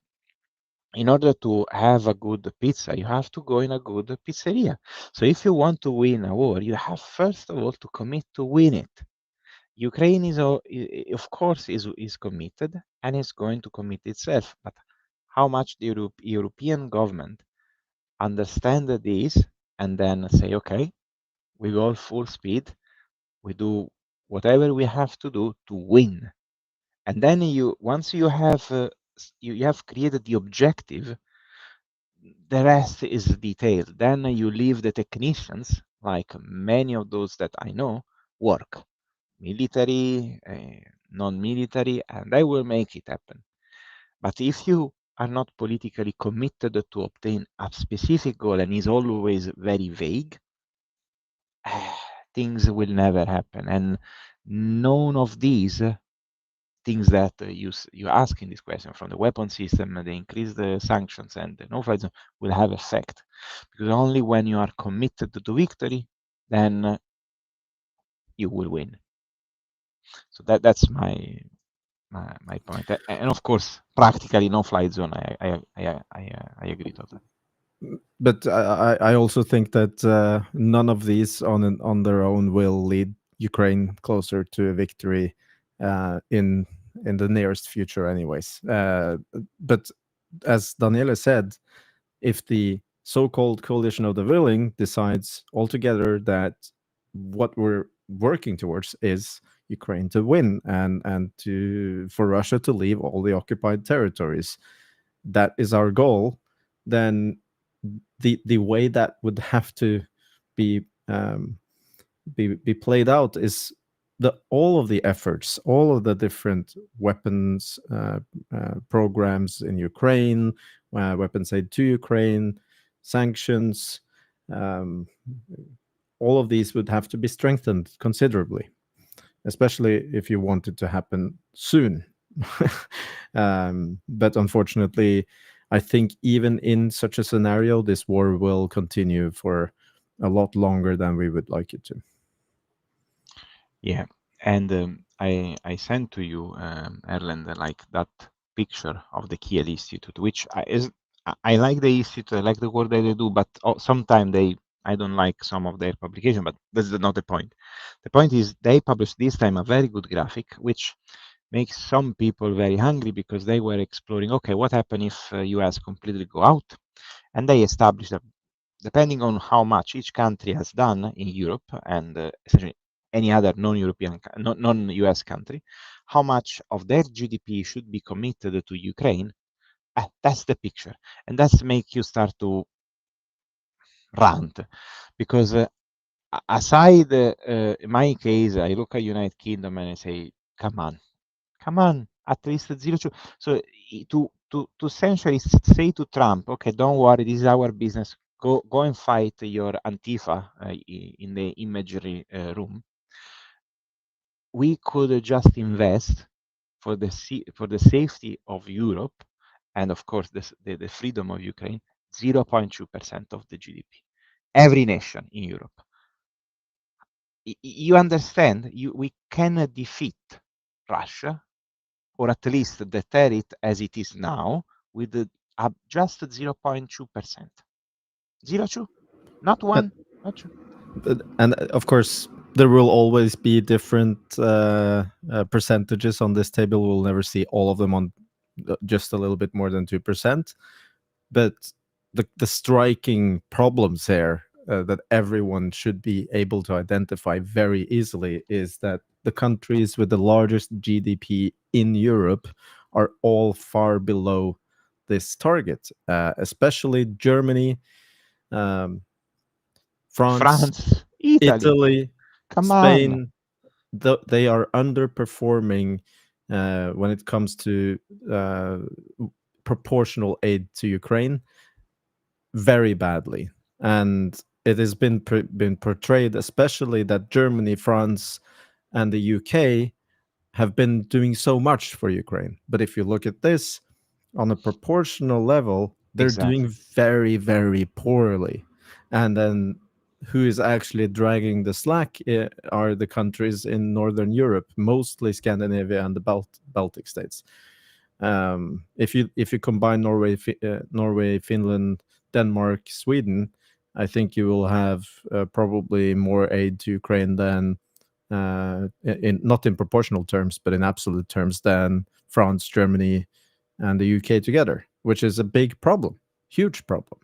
have a good pizza, you have to go in a good pizzeria. So if you want to win a war, you have first of all to commit to win it. Ukraine of course, is committed and is going to commit itself. But how much the European government understand this and then say, okay, we go full speed, we do whatever we have to do to win. And then once you have you have created the objective, the rest is detailed. Then you leave the technicians, like many of those that I know, work. Military, non-military, and they will make it happen. But if you are not politically committed to obtain a specific goal and is always very vague, things will never happen. And none of these things that you ask in this question, from the weapon system, the increased sanctions, and the no-fly zone, will have effect. Because only when you are committed to victory, then you will win. So that's my point. And of course, practically no-fly zone. I agree totally. But I also think that none of these on their own will lead Ukraine closer to a victory in the nearest future, anyways. But as Daniele said, if the so-called coalition of the willing decides altogether that what we're working towards is Ukraine to win and for Russia to leave all the occupied territories, that is our goal, then the way that would have to be played out is all of the efforts, all of the different weapons programs in Ukraine, weapons aid to Ukraine, sanctions, all of these would have to be strengthened considerably, especially if you want it to happen soon. But unfortunately, I think even in such a scenario, this war will continue for a lot longer than we would like it to. Yeah, and I sent to you, Erlend, like that picture of the Kyiv Institute, which I like the institute, I like the work that they do, but sometimes I don't like some of their publication, but that's not the point. The point is they published this time a very good graphic, which makes some people very hungry because they were exploring, okay, what happens if US completely go out? And they established that depending on how much each country has done in Europe and essentially any other non-European, non-US country, how much of their GDP should be committed to Ukraine. That's the picture. And that's make you start to rant. Because aside, in my case, I look at United Kingdom and I say, come on, at least 0.2. So to essentially say to Trump, okay, don't worry, this is our business. Go and fight your Antifa in the imagery room. We could just invest for the safety of Europe and of course the freedom of Ukraine, 0.2% of the GDP. Every nation in Europe. You understand? We can defeat Russia, or at least deter it as it is now, with just 0.2%. 0.2, not 1, not 2. And of course, there will always be different percentages on this table. We'll never see all of them on just a little bit more than 2%. But the striking problems here that everyone should be able to identify very easily is that the countries with the largest GDP in Europe are all far below this target, especially Germany, France, Italy, Come Spain. on. They are underperforming when it comes to proportional aid to Ukraine very badly. And it has been portrayed, especially that Germany, France, and the UK have been doing so much for Ukraine. But if you look at this on a proportional level, they're doing very, very poorly. And then who is actually dragging the slack are the countries in Northern Europe, mostly Scandinavia and the Baltic states. If you combine Norway, Finland, Denmark, Sweden, I think you will have probably more aid to Ukraine than not in proportional terms, but in absolute terms than France, Germany, and the UK together, which is a big problem, huge problem.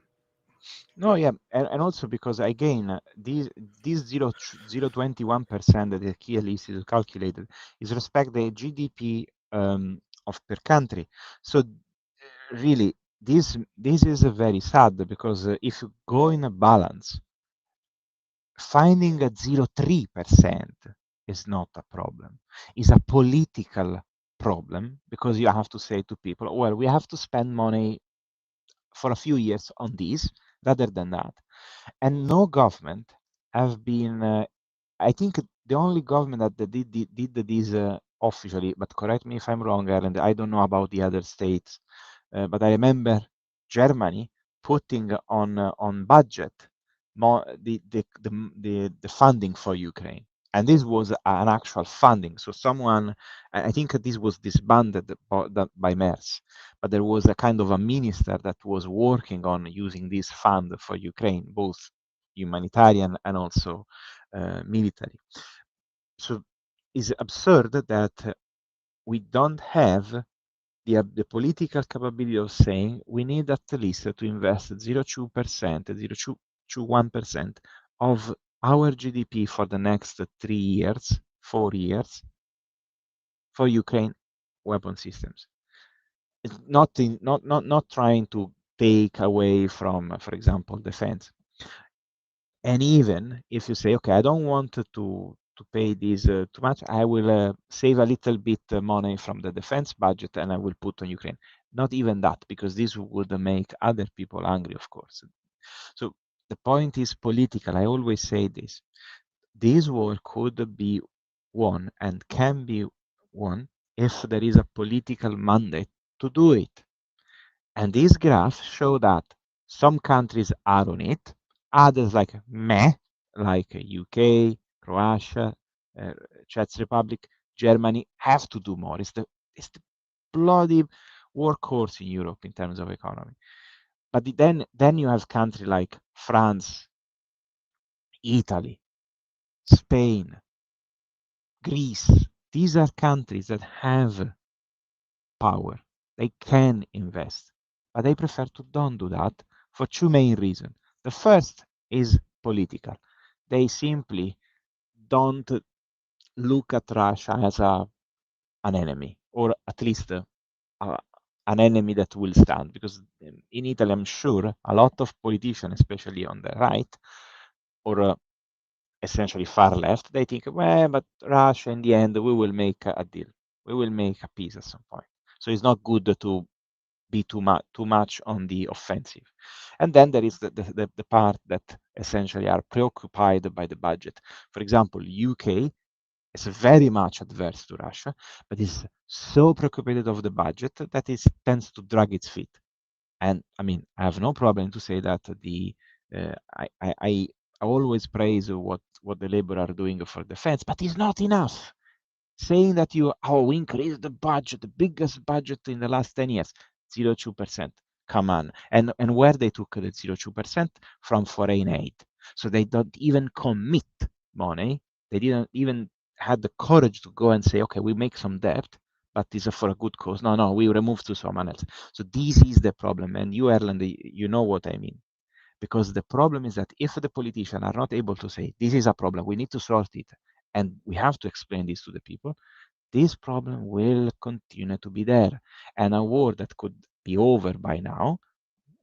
No, yeah, and also because again, these 0.21% that the key list is calculated is respect the GDP of per country. So really, this is very sad because if you go in a balance, finding a 0.3% is not a problem. It's a political problem because you have to say to people, well, we have to spend money for a few years on this rather than that. And no government have been, I think the only government that did this officially, but correct me if I'm wrong, Erlend, I don't know about the other states, but I remember Germany putting on budget more the funding for Ukraine. And this was an actual funding. So someone, I think this was disbanded by Merz, but there was a kind of a minister that was working on using this fund for Ukraine, both humanitarian and also military. So it's absurd that we don't have the political capability of saying we need at least to invest 0.2%, 0.1% of our GDP for the next 3 years, 4 years for Ukraine weapon systems. It's not trying to take away from, for example, defense. And even if you say, okay, I don't want to pay this too much, I will save a little bit money from the defense budget and I will put on Ukraine. Not even that, because this would make other people angry, of course. So the point is political. I always say this. This war could be won and can be won if there is a political mandate to do it. And these graphs show that some countries are on it, others like meh, like UK, Croatia, Czech Republic, Germany have to do more. It's the bloody workhorse in Europe in terms of economy. But then you have countries like France, Italy, Spain, Greece. These are countries that have power. They can invest, but they prefer to don't do that for two main reasons. The first is political. They simply don't look at Russia as an enemy, or at least an enemy that will stand. Because in Italy, I'm sure a lot of politicians, especially on the right, or essentially far left, they think, well, but Russia, in the end, we will make a deal. We will make a peace at some point. So it's not good to be too much on the offensive. And then there is the part that essentially are preoccupied by the budget. For example, UK is very much adverse to Russia, but is so preoccupied of the budget that it tends to drag its feet. And I mean, I have no problem to say that I always praise what the Labour are doing for defense, but it's not enough. Saying that we increased the budget, the biggest budget in the last 10 years, 0.2%. Come on. And where they took the 0.2% from foreign aid. So they don't even commit money. They didn't even had the courage to go and say, okay, we make some debt, but it's for a good cause. No, we remove to someone else. So this is the problem. And you, Erlend, you know what I mean. Because the problem is that if the politicians are not able to say, this is a problem, we need to sort it, and we have to explain this to the people, this problem will continue to be there. And a war that could be over by now,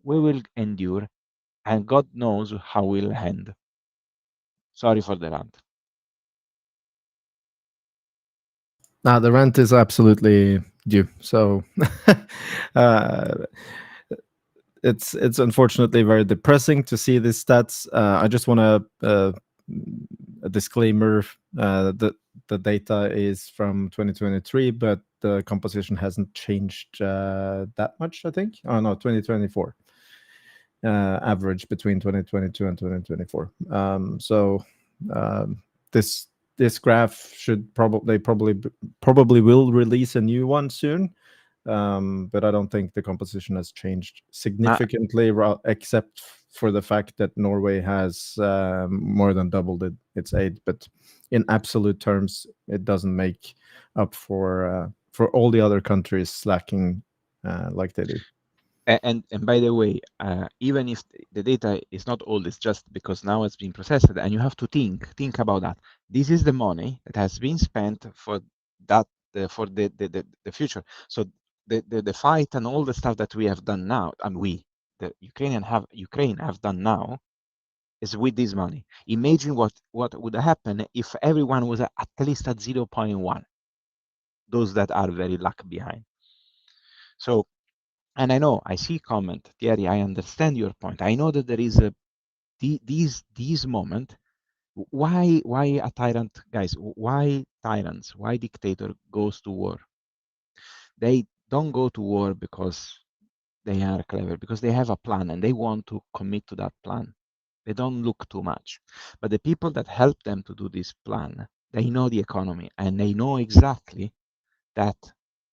we will endure, and God knows how will end. Sorry for the rant. Now, the rant is absolutely due. So it's unfortunately very depressing to see these stats. I just want to a disclaimer that the data is from 2023, but the composition hasn't changed that much. I think. Oh no, 2024. Average between 2022 and 2024. This graph should probably will release a new one soon. But I don't think the composition has changed significantly, except for the fact that Norway has more than doubled its aid. But in absolute terms, it doesn't make up for all the other countries slacking like they do. And by the way, even if the data is not old, it's just because now it's been processed, and you have to think about that. This is the money that has been spent for that for the future. So the fight and all the stuff that we have done now, and the Ukraine have done now, is with this money. Imagine what would happen if everyone was at least at 0.1. Those that are very lucky behind. So. And I know, I see comment, Thierry, I understand your point. I know that there is these moment. Why a tyrant, guys? Why tyrants? Why dictator goes to war? They don't go to war because they are clever, because they have a plan and they want to commit to that plan. They don't look too much. But the people that help them to do this plan, they know the economy and they know exactly that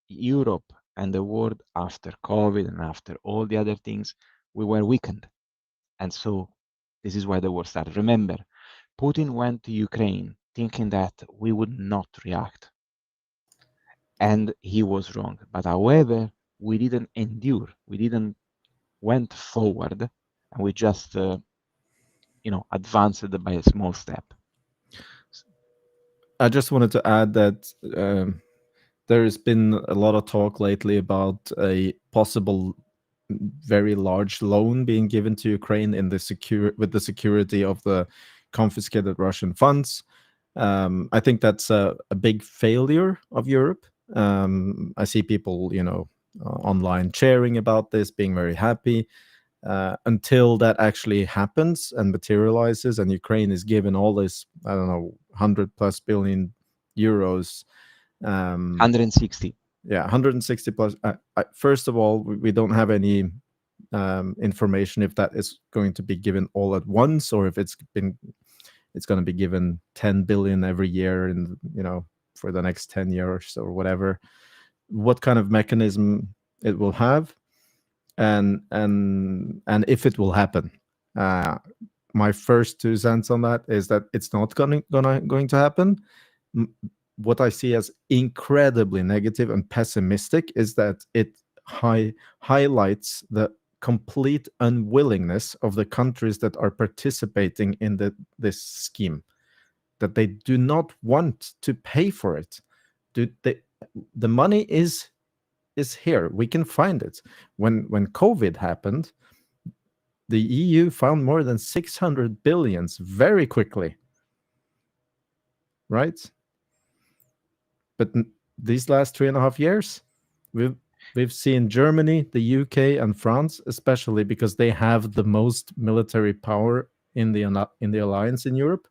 Europe and the world after COVID and after all the other things, we were weakened. And so this is why the war started. Remember, Putin went to Ukraine thinking that we would not react. And he was wrong. But however, we didn't endure. We didn't went forward, and we just, advanced by a small step. I just wanted to add that there's been a lot of talk lately about a possible very large loan being given to Ukraine in with the security of the confiscated Russian funds. I think that's a big failure of Europe. I see people, online cheering about this, being very happy. Until that actually happens and materializes, and Ukraine is given all this, I don't know, 100+ billion euros. 160. Yeah, 160 plus. First of all, we don't have any information if that is going to be given all at once, or if it's going to be given 10 billion every year, in for the next 10 years or whatever. What kind of mechanism it will have, and if it will happen. My first 2 cents on that is that it's not going to happen. What I see as incredibly negative and pessimistic is that it highlights the complete unwillingness of the countries that are participating in this scheme, that they do not want to pay for it. The money is here. We can find it. When COVID happened, the EU found more than 600 billions very quickly, right? But these last 3.5 years, we've seen Germany, the UK, and France, especially because they have the most military power in the alliance in Europe,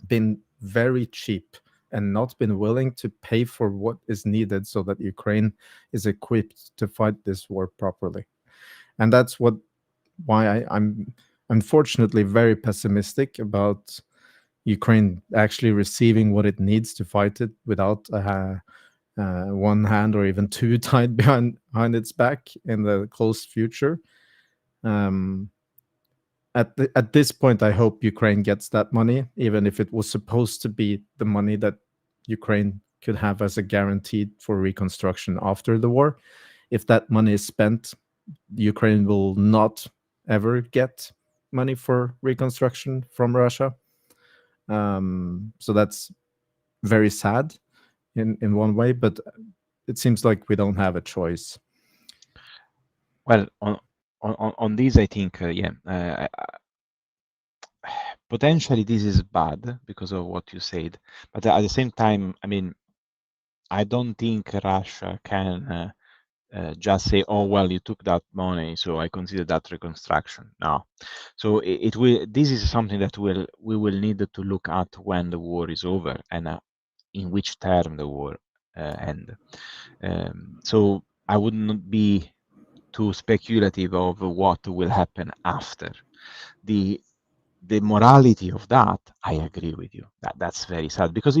been very cheap and not been willing to pay for what is needed so that Ukraine is equipped to fight this war properly. And that's why I'm unfortunately very pessimistic about Ukraine actually receiving what it needs to fight it without one hand or even 2 tied behind its back in the close future. At this point, I hope Ukraine gets that money, even if it was supposed to be the money that Ukraine could have as a guarantee for reconstruction after the war. If that money is spent, Ukraine will not ever get money for reconstruction from Russia. So that's very sad in one way, but it seems like we don't have a choice. Well, on this, I think, potentially this is bad because of what you said, but at the same time, I mean, I don't think Russia can just say, oh well, you took that money, so I consider that reconstruction. No, so it will. This is something that we will need to look at when the war is over and in which term the war end. So I would not be too speculative of what will happen after. The morality of that, I agree with you. That's very sad because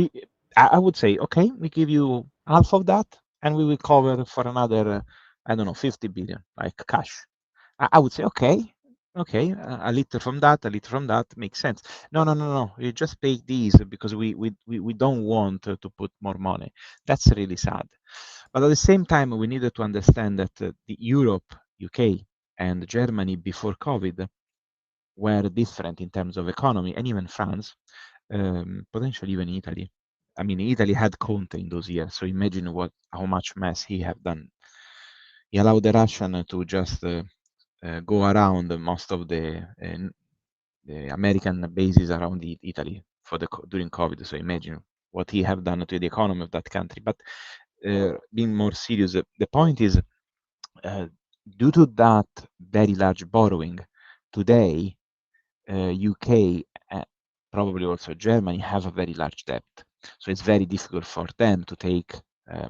I would say, okay, we give you half of that, and we will cover for another, I don't know, 50 billion, like cash. I would say, okay, a little from that, a little from that makes sense. No. You just pay these because we don't want to put more money. That's really sad. But at the same time, we needed to understand that the Europe, UK, and Germany before COVID were different in terms of economy, and even France, potentially even Italy. I mean, Italy had Conte in those years, so imagine how much mess he have done. He allowed the Russian to just go around most of the American bases around Italy during COVID. So imagine what he have done to the economy of that country. But being more serious, the point is, due to that very large borrowing, today UK, probably also Germany, have a very large debt. So it's very difficult for them to take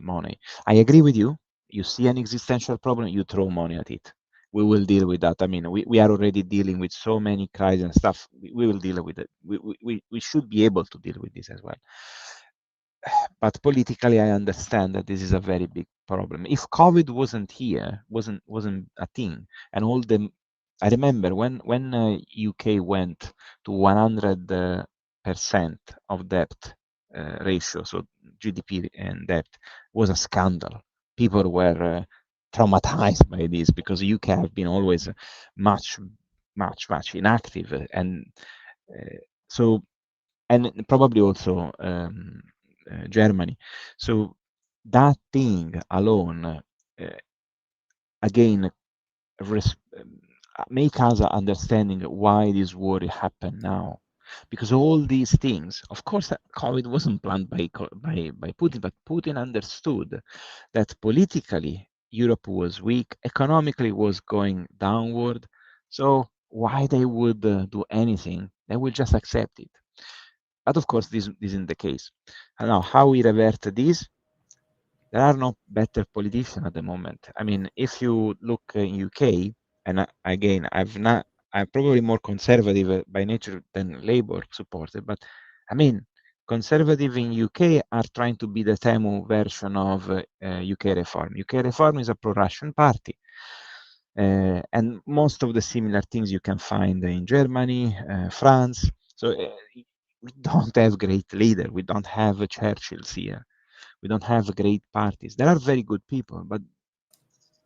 money. I agree with you. You see an existential problem, you throw money at it. We will deal with that. I mean, we are already dealing with so many crises and stuff. We will deal with it. We should be able to deal with this as well. But politically, I understand that this is a very big problem. If COVID wasn't here, wasn't a thing, and all the, I remember when UK went to 100% of debt ratio, so GDP and debt, was a scandal. People were traumatized by this because UK have been always much inactive, and so, and probably also Germany. So that thing alone, again, make us understanding why this war happened now. Because all these things, of course, COVID wasn't planned by Putin, but Putin understood that politically Europe was weak, economically was going downward. So why they would do anything? They would just accept it. But of course, this isn't the case. And now, how we revert this? There are no better politicians at the moment. I mean, if you look in UK, and again, I'm probably more conservative by nature than Labour supporter, but I mean, conservative in UK are trying to be the Temu version of UK Reform. UK Reform is a pro-Russian party. And most of the similar things you can find in Germany, France. So we don't have great leaders. We don't have Churchills here. We don't have great parties. There are very good people, but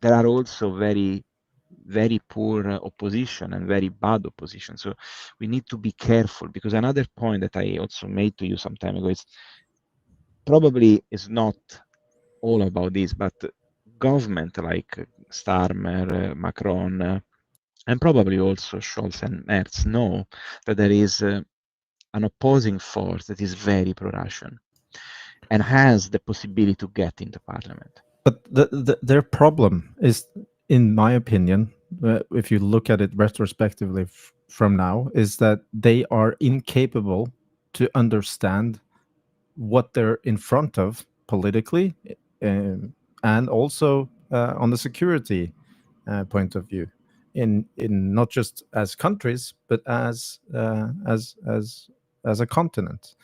there are also very, very poor opposition and very bad opposition. So we need to be careful, because another point that I also made to you some time ago is probably is not all about this, but government like Starmer, Macron, and probably also Scholz and Merz know that there is an opposing force that is very pro-Russian and has the possibility to get into parliament. But their problem is, in my opinion, if you look at it retrospectively from now, is that they are incapable to understand what they're in front of politically, and also on the security point of view, in not just as countries, but as a continent.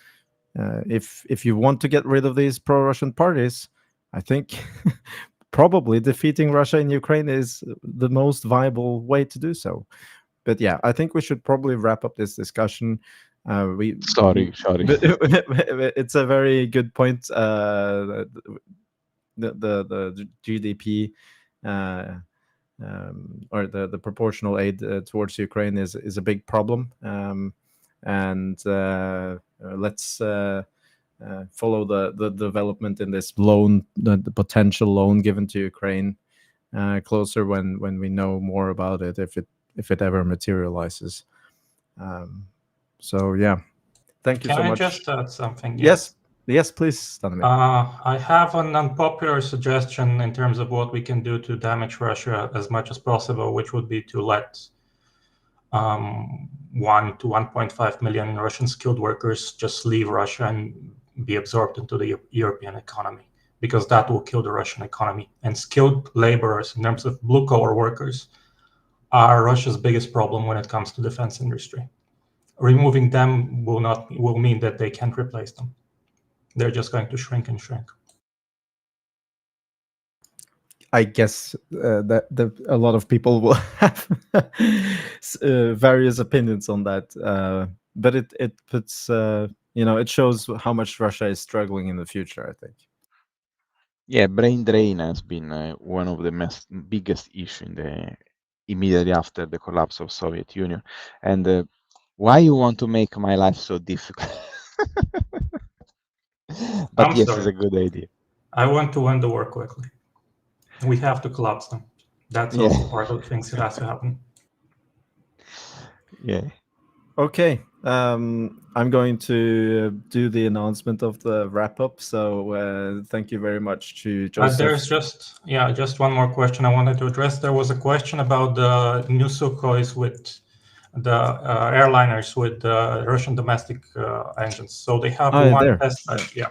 If you want to get rid of these pro-Russian parties, I think probably defeating Russia in Ukraine is the most viable way to do so. But yeah, I think we should probably wrap up this discussion. Sorry. It's a very good point. The GDP or the proportional aid towards Ukraine is a big problem. And let's follow the development in this loan, the potential loan given to Ukraine, closer when we know more about it, if it ever materializes. So yeah, thank you so much. Can I just add something? Yes. Yes, please, Stanimir. I have an unpopular suggestion in terms of what we can do to damage Russia as much as possible, which would be to let 1 to 1.5 million Russian skilled workers just leave Russia and be absorbed into the European economy, because that will kill the Russian economy. And skilled laborers, in terms of blue-collar workers, are Russia's biggest problem when it comes to defense industry. Removing them will mean that they can't replace them. They're just going to shrink and shrink. I guess that a lot of people will have various opinions on that, but it puts it shows how much Russia is struggling in the future, I think. Yeah, brain drain has been one of the biggest issue immediately after the collapse of Soviet Union. And why you want to make my life so difficult? But I'm yes, sorry. it's a good idea. I want to end the war quickly. We have to collapse them. That's also part of the things that has to happen. Yeah. Okay, I'm going to do the announcement of the wrap up. So thank you very much to Joseph. There's just one more question I wanted to address. There was a question about the new Sukhois with the airliners with Russian domestic engines. So they have one test bed. Yeah,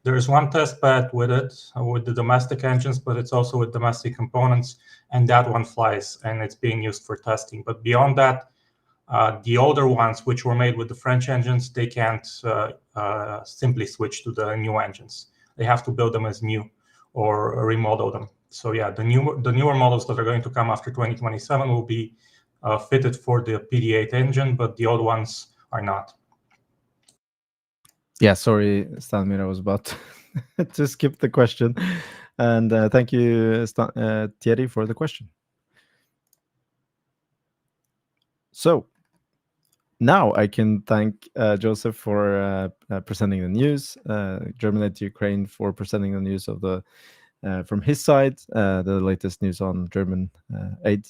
there's one test bed with it, with the domestic engines, but it's also with domestic components, and that one flies and it's being used for testing. But beyond that, the older ones, which were made with the French engines, they can't simply switch to the new engines. They have to build them as new or remodel them. So yeah, the newer models that are going to come after 2027 will be fitted for the PD8 engine, but the old ones are not. Yeah, sorry, Stanimir, I was about to skip the question. And thank you, Thierry, for the question. So now I can thank Joseph for presenting the news, Germany to Ukraine for presenting the news of the from his side, the latest news on German aid,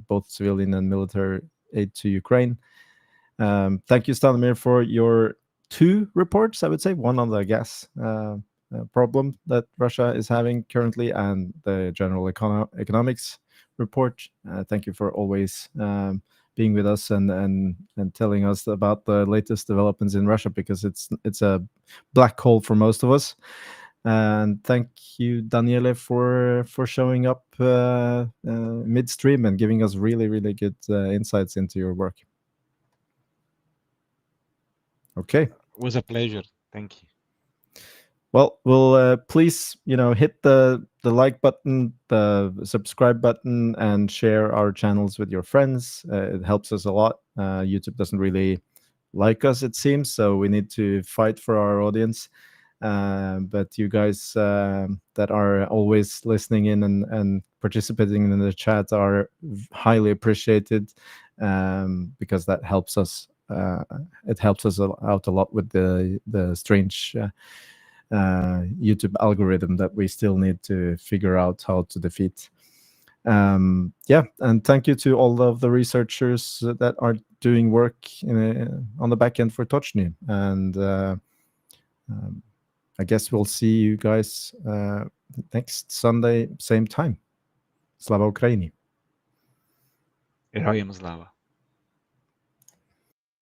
both civilian and military aid to Ukraine. Thank you, Stanimir, for your 2 reports, I would say, one on the gas problem that Russia is having currently and the general economics report. Thank you for always being with us and telling us about the latest developments in Russia, because it's a black hole for most of us. And thank you, Daniele, for showing up midstream and giving us really, really good insights into your work. Okay. It was a pleasure. Thank you. Well, we'll please, hit the like button, the subscribe button, and share our channels with your friends. It helps us a lot. YouTube doesn't really like us, it seems, so we need to fight for our audience. But you guys that are always listening in and participating in the chat are highly appreciated, because that helps us. It helps us out a lot with the strange YouTube algorithm that we still need to figure out how to defeat. And thank you to all of the researchers that are doing work on the back end for Tochnyi. And I guess we'll see you guys next Sunday, same time. Slava Ukraini. Героям слава.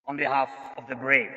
On behalf of the brave.